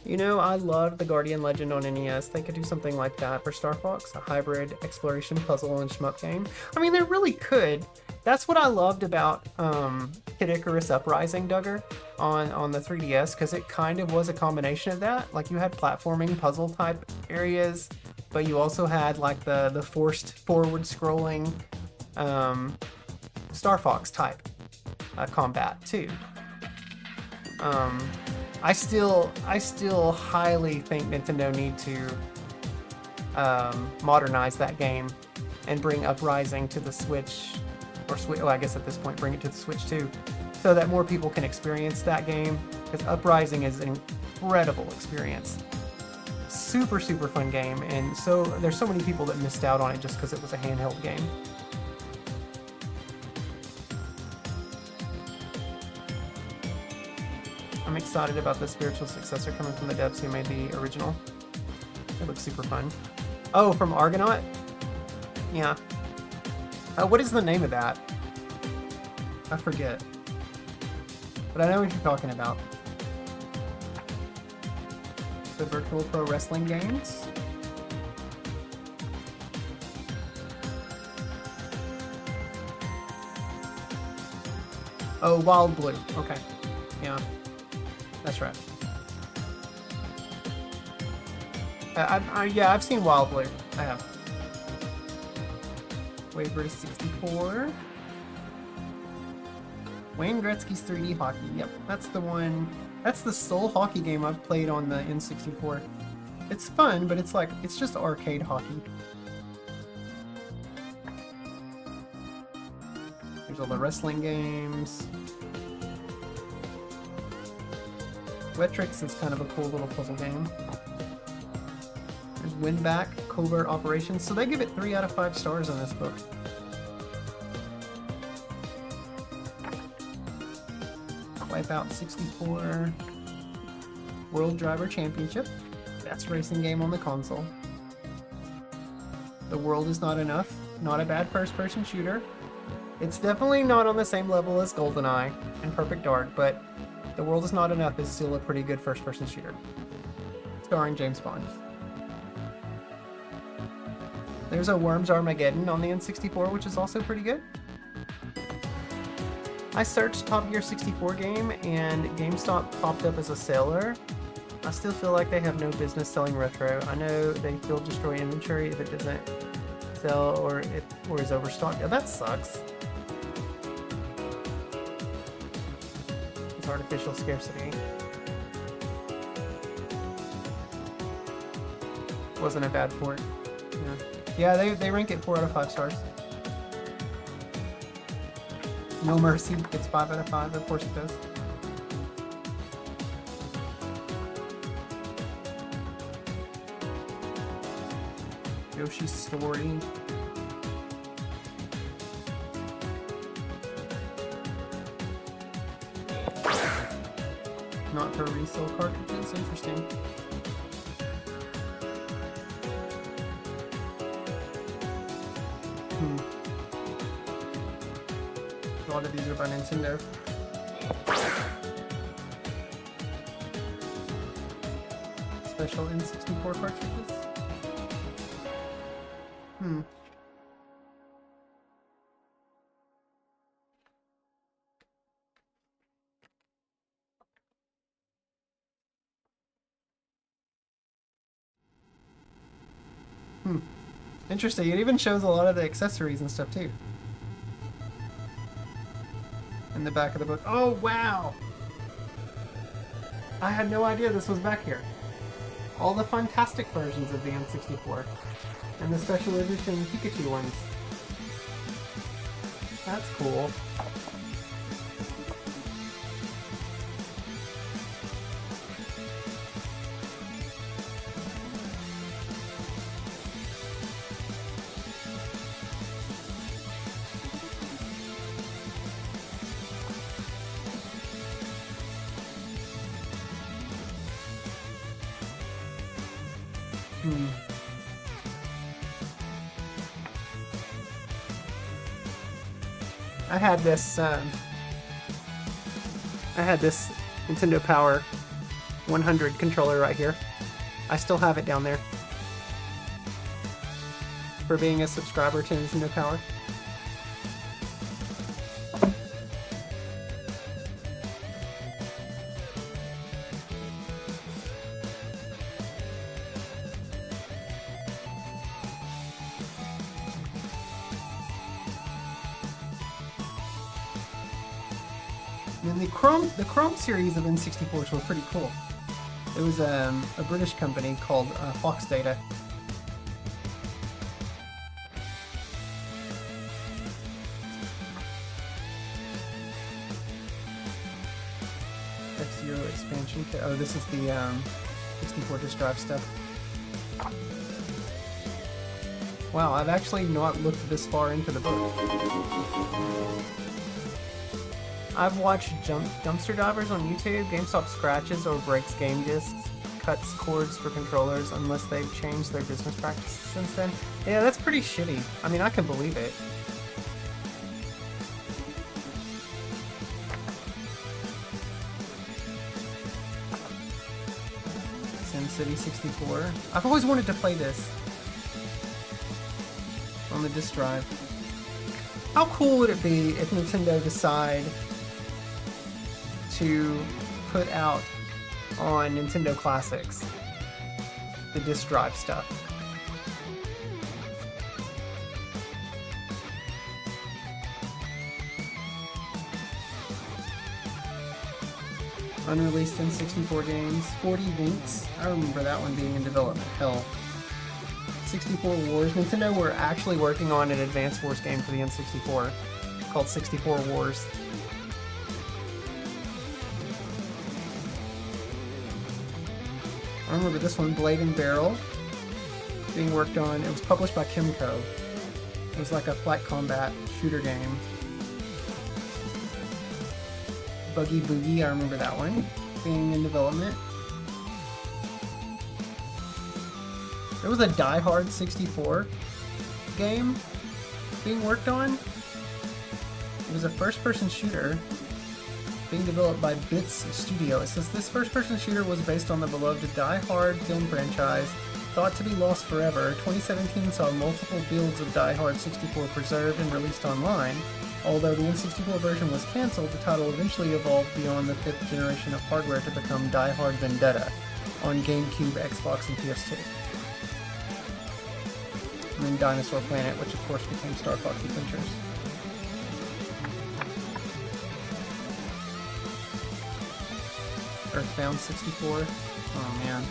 You know, I love the Guardian Legend on NES. They could do something like that for Star Fox, a hybrid exploration, puzzle, and shmup game. I mean, they really could. That's what I loved about Kid Icarus Uprising, Duggar, on the 3DS, because it kind of was a combination of that. Like, you had platforming, puzzle type areas, but you also had like the forced forward scrolling Star Fox type combat too. I still highly think Nintendo need to modernize that game and bring Uprising to the Switch, or well, I guess at this point bring it to the Switch too, so that more people can experience that game, because Uprising is an incredible experience. Super fun game, and so there's so many people that missed out on it just because it was a handheld game. I'm excited about the spiritual successor coming from the devs who made the original. It looks super fun. Oh, from Argonaut? Yeah. What is the name of that? I forget. But I know what you're talking about. The Virtual Pro Wrestling games. Oh, Wild Blue. Okay. Yeah. That's right. Yeah, I've seen Wild Blue. I have. Wavers 64. Wayne Gretzky's 3D Hockey. Yep, that's the one. That's the sole hockey game I've played on the N64. It's fun, but it's just arcade hockey. There's all the wrestling games. Wetrix is kind of a cool little puzzle game. There's Winback, Covert Operations. So they give it 3 out of 5 stars in this book. Wipeout 64. World Driver Championship. That's a racing game on the console. The World Is Not Enough. Not a bad first-person shooter. It's definitely not on the same level as GoldenEye and Perfect Dark, but The World Is Not Enough is still a pretty good first-person shooter. Starring James Bond. There's a Worms Armageddon on the N64, which is also pretty good. I searched Top Gear 64 game, and GameStop popped up as a seller. I still feel like they have no business selling retro. I know they will destroy inventory if it doesn't sell or is overstocked. Yeah, that sucks. It's artificial scarcity. Wasn't a bad port. Yeah, they rank it 4 out of 5 stars. No Mercy gets 5 out of 5, of course it does. Yoshi's Story. Not for resale cartridges, interesting. A lot of these are by Nintendo. Special N64 cartridges. Interesting. It even shows a lot of the accessories and stuff too. In the back of the book. Oh, wow! I had no idea this was back here. All the fantastic versions of the N64. And the special edition Pikachu ones. That's cool. I had this Nintendo Power 100 controller right here. I still have it down there. For being a subscriber to Nintendo Power. And the Chrome series of N64s were pretty cool. It was a British company called Fox Data. F-Zero expansion kit. Oh, this is the 64 disk drive stuff. Wow, I've actually not looked this far into the book. I've watched dumpster divers on YouTube. GameStop scratches or breaks game discs, cuts cords for controllers unless they've changed their business practices since then. Yeah, that's pretty shitty. I mean, I can believe it. SimCity 64. I've always wanted to play this on the disk drive. How cool would it be if Nintendo decide to put out on Nintendo Classics the disk drive stuff? Unreleased N64 games. 40 Winks. I remember that one being in development. Hell. 64 Wars. Nintendo were actually working on an Advance Wars game for the N64 called 64 Wars. I remember this one, Blade and Barrel, being worked on. It was published by Kimco. It was like a flight combat shooter game. Buggy Boogie, I remember that one, being in development. There was a Die Hard 64 game being worked on. It was a first-person shooter being developed by Bits Studio. It says this first-person shooter was based on the beloved Die Hard film franchise, thought to be lost forever. 2017 saw multiple builds of Die Hard 64 preserved and released online. Although the N64 version was cancelled, the title eventually evolved beyond the 5th generation of hardware to become Die Hard Vendetta on GameCube, Xbox, and PS2. And then Dinosaur Planet, which of course became Star Fox Adventures. Earthbound 64. Oh man.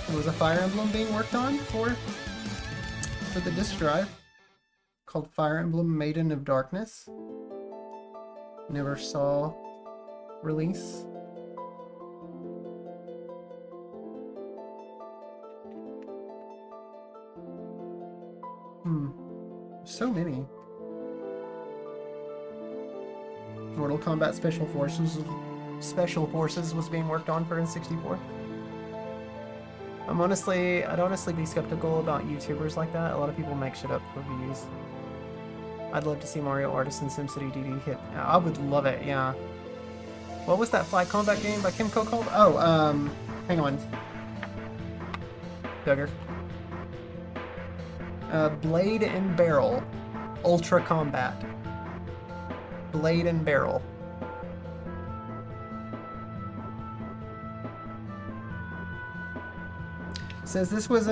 There was a Fire Emblem being worked on for the disk drive called Fire Emblem Maiden of Darkness. Never saw release. So many. Mortal Kombat Special Forces was being worked on for N64. I'd honestly be skeptical about YouTubers like that. A lot of people make shit up for views. I'd love to see Mario Artist and SimCity DD hit. I would love it, yeah. What was that Flight Combat game by Kimco called? Oh, hang on. Duggar. Blade and Barrel. Ultra Combat. Blade and Barrel. Says this was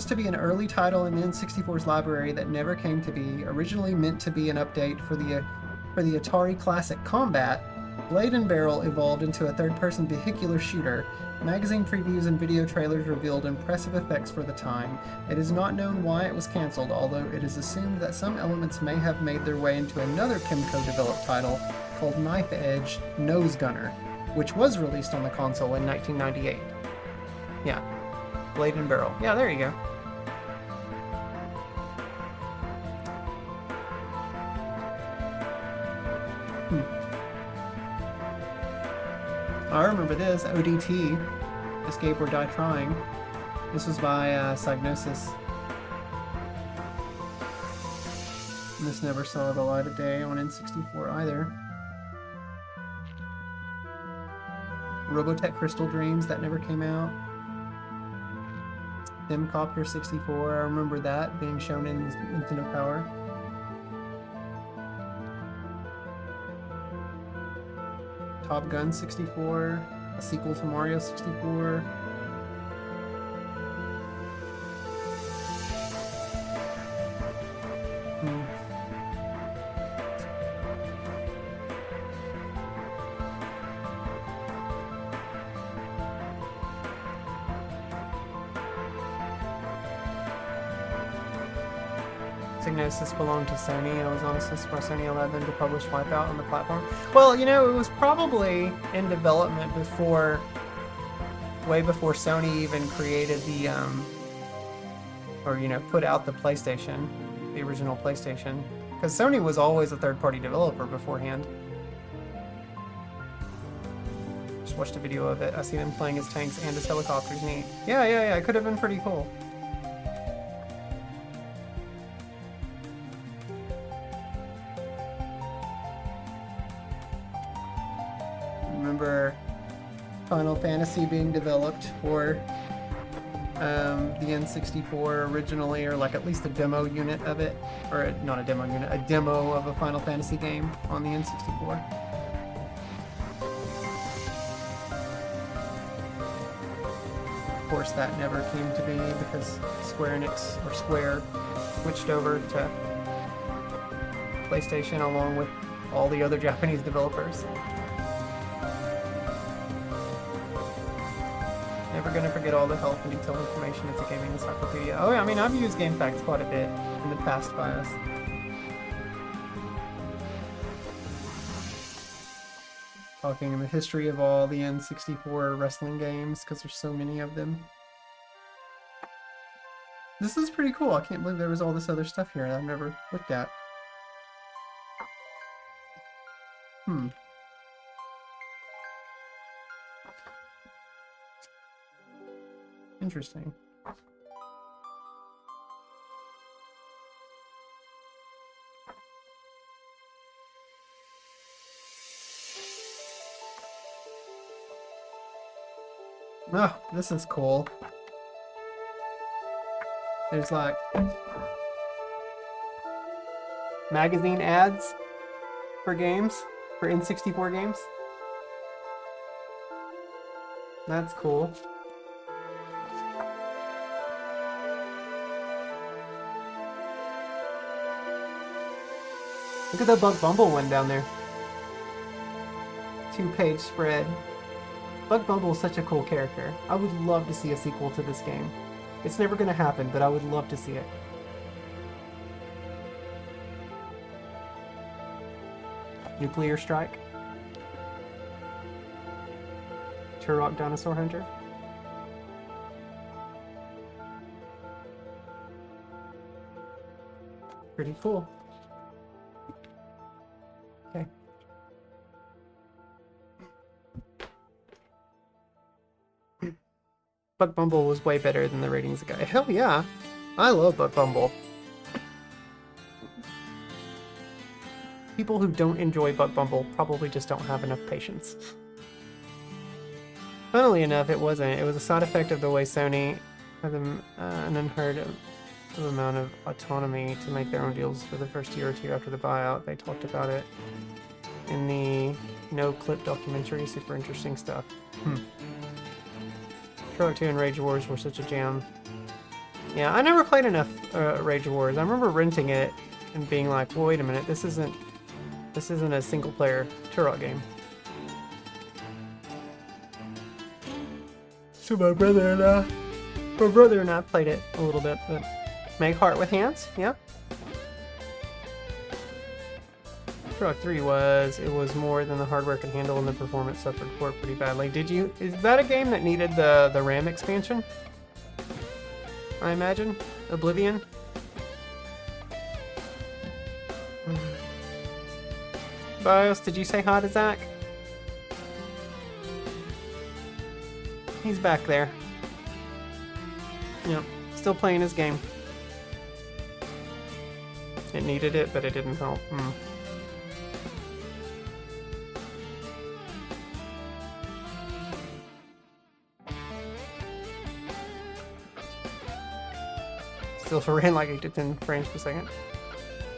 to be an early title in the N64's library that never came to be. Originally meant to be an update for the Atari Classic Combat, Blade and Barrel evolved into a third-person vehicular shooter. Magazine previews and video trailers revealed impressive effects for the time. It is not known why it was cancelled, although it is assumed that some elements may have made their way into another Kimco-developed title called Knife Edge Nose Gunner, which was released on the console in 1998. Yeah. Blade and Barrel. Yeah, there you go. I remember this. ODT. Escape or Die Trying. This was by Psygnosis. And this never saw the light of day on N64 either. Robotech Crystal Dreams, that never came out. Themcopter 64, I remember that being shown in Nintendo Power. Top Gun 64, a sequel to Mario 64. Psygnosis belonged to Sony. It was on a system for Sony 11 to publish Wipeout on the platform. Well, you know, it was probably in development before, way before Sony even created the, or, you know, put out the PlayStation, the original PlayStation. Because Sony was always a third-party developer beforehand. Just watched a video of it. I see them playing as tanks and as helicopters. Neat. Yeah, it could have been pretty cool. Remember Final Fantasy being developed for the N64 originally, or like at least a demo unit of it, or not a demo unit, a demo of a Final Fantasy game on the N64. Of course, that never came to be because Square switched over to PlayStation along with all the other Japanese developers. Never gonna forget all the health and detailed information. It's a gaming encyclopedia. Oh yeah, I mean, I've used GameFAQs quite a bit in the past bias. Talking in the history of all the N64 wrestling games, because there's so many of them. This is pretty cool. I can't believe there was all this other stuff here that I've never looked at. Interesting. Oh, this is cool. There's like magazine ads for games, for N64 games. That's cool. Look at the Bug Bumble one down there. 2-page spread. Bug Bumble is such a cool character. I would love to see a sequel to this game. It's never gonna happen, but I would love to see it. Nuclear Strike. Turok Dinosaur Hunter. Pretty cool. Okay. Bug Bumble was way better than the ratings guy. Hell yeah. I love Bug Bumble. People who don't enjoy Bug Bumble probably just don't have enough patience. Funnily enough, it wasn't. It was a side effect of the way Sony had an unheard of amount of autonomy to make their own deals for the first year or two after the buyout. They talked about it in the No Clip documentary. Super interesting stuff. Turok 2 and Rage Wars were such a jam. Yeah, I never played enough Rage Wars. I remember renting it and being like, well, wait a minute, this isn't a single-player Turok game. So my brother and I played it a little bit, but make heart with hands, yeah. Turok 3 was more than the hardware could handle, and the performance suffered for it pretty badly. Is that a game that needed the RAM expansion? I imagine? Oblivion? BIOS, did you say hi to Zach? He's back there. Yep, still playing his game. It needed it, but it didn't help. Still ran like 8 to 10 frames per second.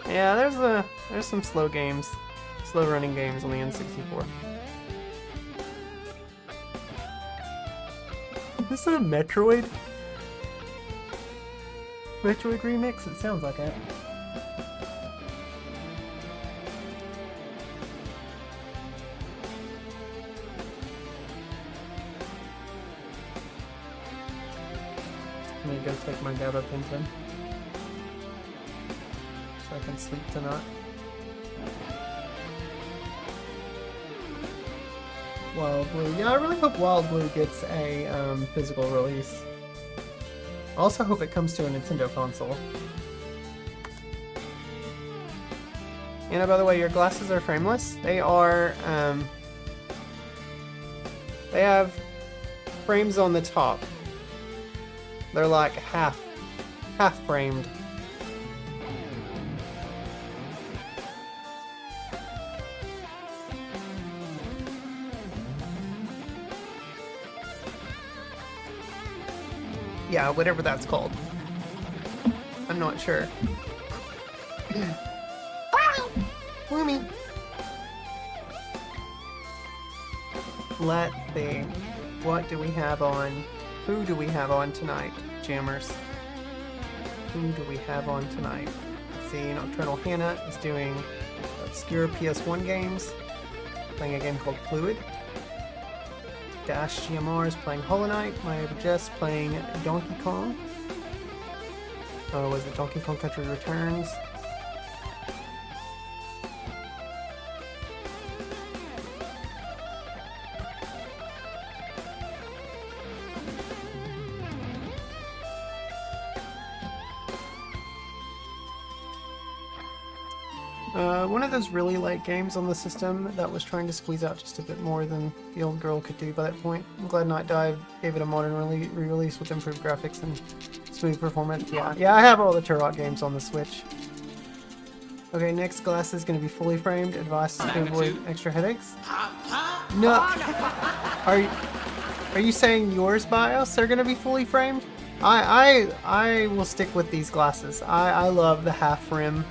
Yeah, there's some slow running games on the N64. Is this a Metroid remix? It sounds like it. Let me go take my gabapentin so I can sleep tonight. Wild Blue. Yeah, I really hope Wild Blue gets a physical release. I also hope it comes to a Nintendo console. And by the way, your glasses are frameless. They are, they have frames on the top. They're like half framed. Yeah, whatever that's called. I'm not sure. Woomy. Let's see. What do we have on? Who do we have on tonight, jammers? Who do we have on tonight? Let's see. Nocturnal Hannah is doing obscure PS1 games, playing a game called Fluid. Dash GMR is playing Hollow Knight. Maya Jess playing Donkey Kong. Was it Donkey Kong Country Returns? One of those really late games on the system that was trying to squeeze out just a bit more than the old girl could do by that point. I'm glad Night Dive gave it a modern re-release with improved graphics and smooth performance. Yeah, I have all the Turok games on the Switch. Okay, next glass is going to be fully framed. Advice to avoid extra headaches. No. Are Are you saying yours BIOS are gonna be fully framed? I will stick with these glasses. I love the half rim,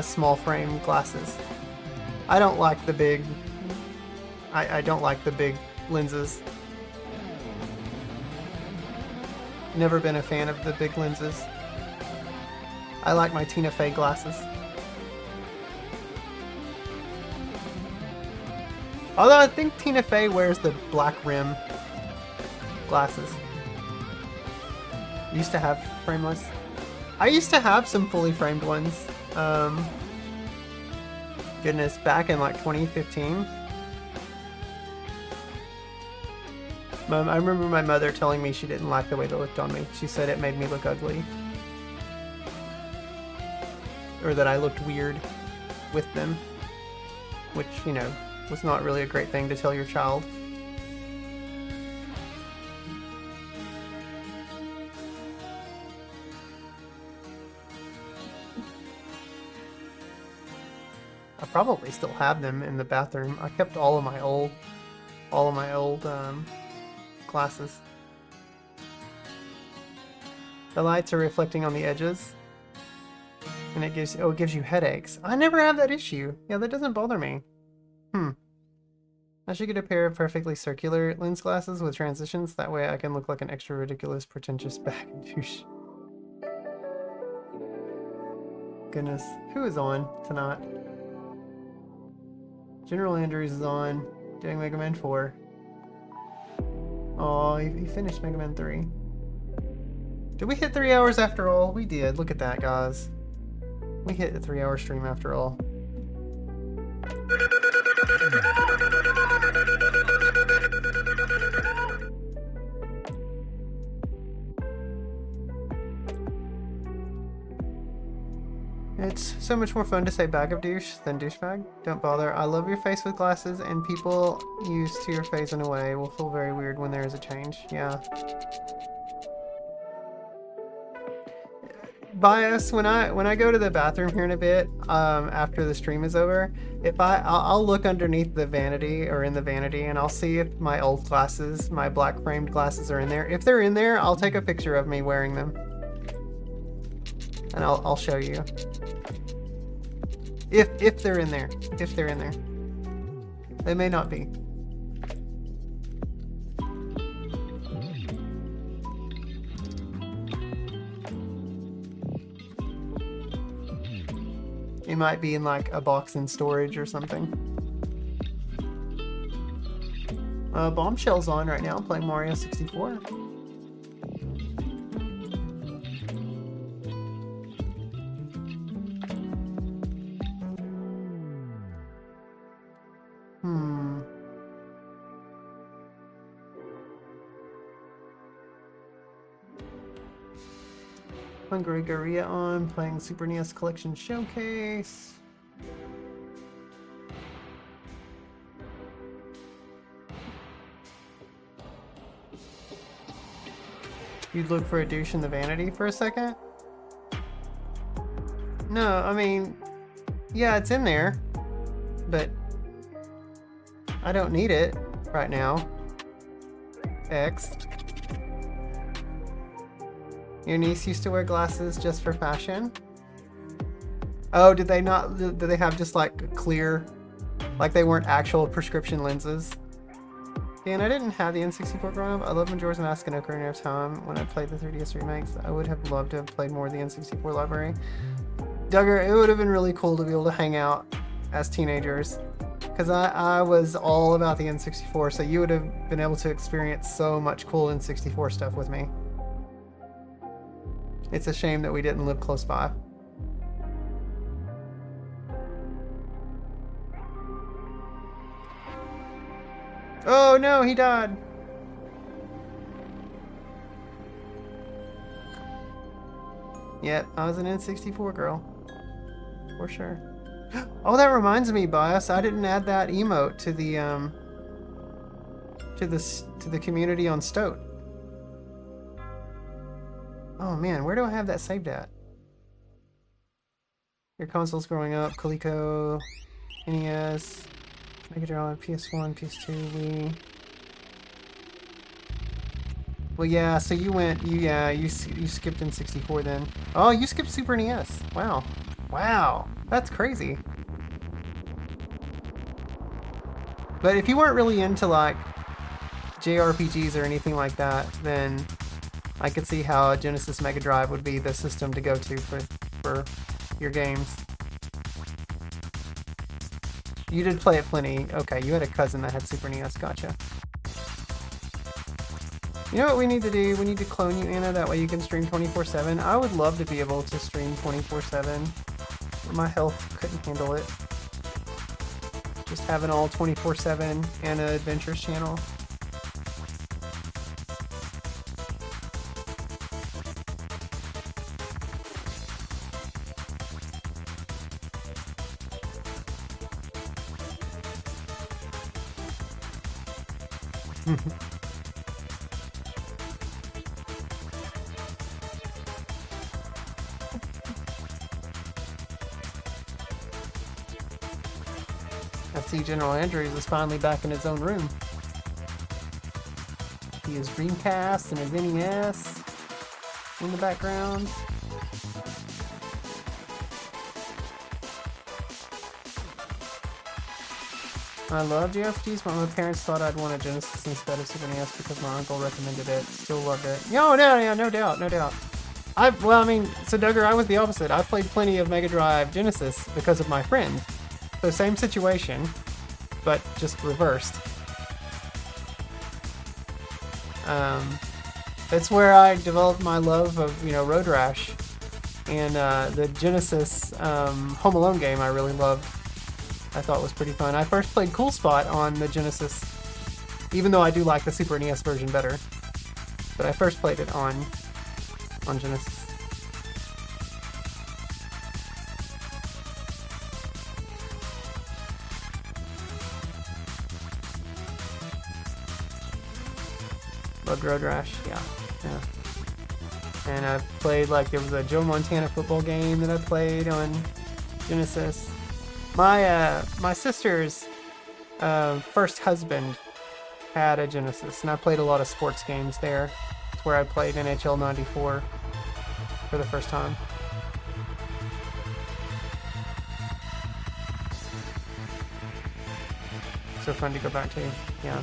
small frame glasses. I don't like the big. I don't like the big lenses. Never been a fan of the big lenses. I like my Tina Fey glasses. Although I think Tina Fey wears the black rim glasses. Used to have frameless. I used to have some fully framed ones. Goodness, back in like 2015. I remember my mother telling me she didn't like the way they looked on me. She said it made me look ugly. Or that I looked weird with them. Which, you know, was not really a great thing to tell your child. I probably still have them in the bathroom. I kept all of my old glasses. The lights are reflecting on the edges, and it gives you headaches. I never have that issue. Yeah, that doesn't bother me. I should get a pair of perfectly circular lens glasses with transitions. That way I can look like an extra ridiculous, pretentious bag douche. Goodness, who is on tonight? General Andrews is on, doing Mega Man 4. Oh, he finished Mega Man 3. Did we hit 3 hours after all? We did. Look at that, guys. We hit a 3-hour stream after all. It's so much more fun to say bag of douche than douchebag. Don't bother. I love your face with glasses, and people used to your face in a way will feel very weird when there is a change. Yeah. Bias, when I go to the bathroom here in a bit, after the stream is over, I'll look underneath the vanity or in the vanity, and I'll see if my old glasses, my black framed glasses, are in there. If they're in there, I'll take a picture of me wearing them, and I'll show you. If they're in there, they may not be. It might be in like a box in storage or something. Bombshell's on right now, playing Mario 64. Hungry Garia on, playing Super NES Collection Showcase. You'd look for a douche in the vanity for a second? No, I mean, yeah, it's in there, but I don't need it right now. X. Your niece used to wear glasses just for fashion? Oh, did they not? Did they have just like clear, like they weren't actual prescription lenses? Yeah, and I didn't have the N64 growing up. I love Majora's Mask and Ocarina of Time. When I played the 3DS remakes, I would have loved to have played more of the N64 library. Duggar, it would have been really cool to be able to hang out as teenagers. Because I was all about the N64, so you would have been able to experience so much cool N64 stuff with me. It's a shame that we didn't live close by. Oh no, he died! Yep, I was an N64 girl. For sure. Oh, that reminds me, Bias, I didn't add that emote to the community on Stoat. Oh man, where do I have that saved at? Your consoles growing up, Coleco, NES, Mega Drive, PS1, PS2, Wii. Well, yeah, so you went, you skipped in 64 then. Oh, you skipped Super NES. Wow. Wow. That's crazy. But if you weren't really into, like, JRPGs or anything like that, then I could see how a Genesis Mega Drive would be the system to go to for your games. You did play it plenty. Okay, you had a cousin that had Super NES. Gotcha. You know what we need to do? We need to clone you, Anna. That way you can stream 24/7. I would love to be able to stream 24/7. My health couldn't handle it. Just have an all 24/7 Anna Adventures channel. I see General Andrews is finally back in his own room. He has Dreamcast and his NES in the background. I love JRPGs, but my parents thought I'd want a Genesis instead of Super NES because my uncle recommended it. Still loved it. No doubt. Well, I mean, so Duggar, I was the opposite. I played plenty of Mega Drive Genesis because of my friend. So same situation, but just reversed. That's where I developed my love of, Road Rash. And the Genesis Home Alone game I really loved. I thought was pretty fun. I first played Cool Spot on the Genesis, even though I do like the Super NES version better. But I first played it on Genesis. Loved Road Rash, yeah. And I played, like, there was a Joe Montana football game that I played on Genesis. My sister's first husband had a Genesis, and I played a lot of sports games there. It's where I played NHL 94 for the first time. So fun to go back to, yeah.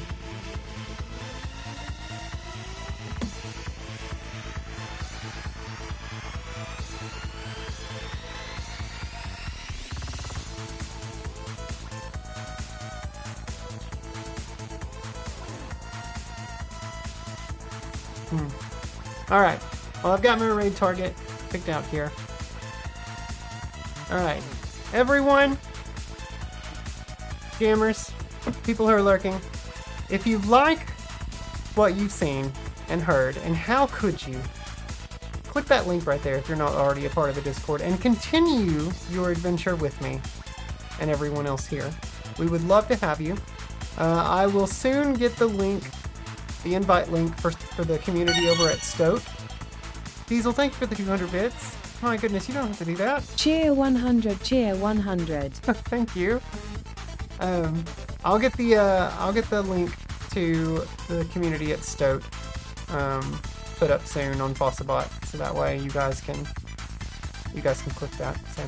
Alright, well, I've got my raid target picked out here. Alright, everyone, jammers, people who are lurking, if you like what you've seen and heard, and how could you, click that link right there if you're not already a part of the Discord, and continue your adventure with me and everyone else here. We would love to have you. I will soon get the link, the invite link for the community over at Stoke. Diesel, thank you for the 200 bits. My goodness, you don't have to do that. Cheer 100, cheer 100. Thank you. I'll get the link to the community at Stoke put up soon on Fossabot, so that way you guys can click that. So,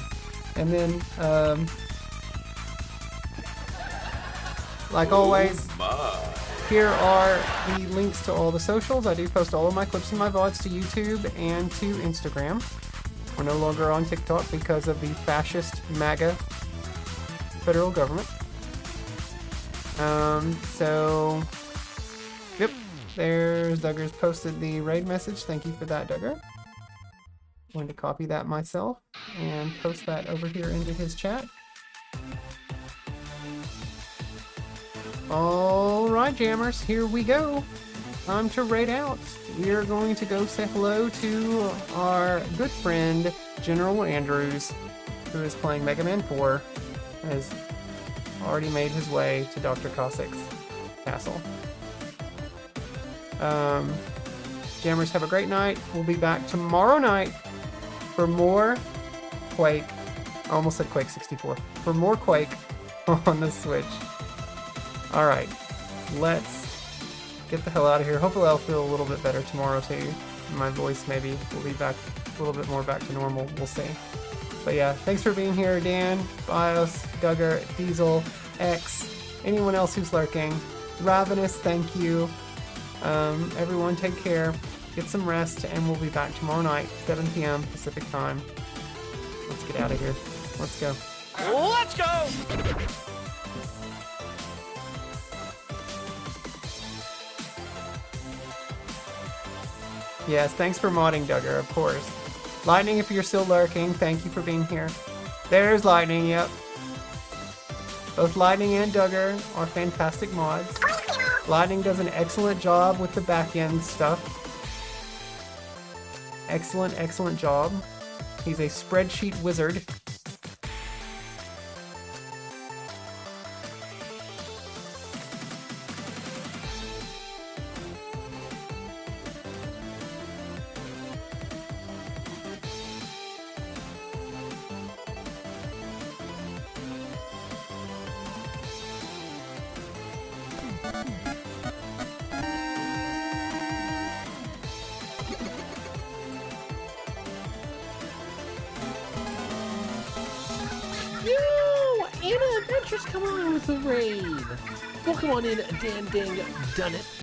and then like always, here are the links to all the socials. I do post all of my clips and my VODs to YouTube and to Instagram. We're no longer on TikTok because of the fascist MAGA federal government. So, yep, there's Duggar's posted the raid message. Thank you for that, Duggar. I'm going to copy that myself and post that over here into his chat. Alright, jammers, here we go. Time to raid out. We are going to go say hello to our good friend, General Andrews, who is playing Mega Man 4, and has already made his way to Dr. Cossack's castle. Jammers, have a great night. We'll be back tomorrow night for more Quake. I almost said Quake 64. For more Quake on the Switch. Alright, let's get the hell out of here. Hopefully I'll feel a little bit better tomorrow too. My voice maybe will be back a little bit more back to normal. We'll see. But yeah, thanks for being here, Dan, Bios, Duggar, Diesel, X, anyone else who's lurking. Ravenous, thank you. Everyone take care. Get some rest, and we'll be back tomorrow night, 7 p.m. Pacific time. Let's get out of here. Let's go. Let's go! Yes, thanks for modding, Duggar, of course. Lightning, if you're still lurking, thank you for being here. There's Lightning, yep. Both Lightning and Duggar are fantastic mods. Lightning does an excellent job with the back-end stuff. Excellent, excellent job. He's a spreadsheet wizard. Yo! Anna Adventures, come on with the raid! Welcome on in, Dan Dang Done It.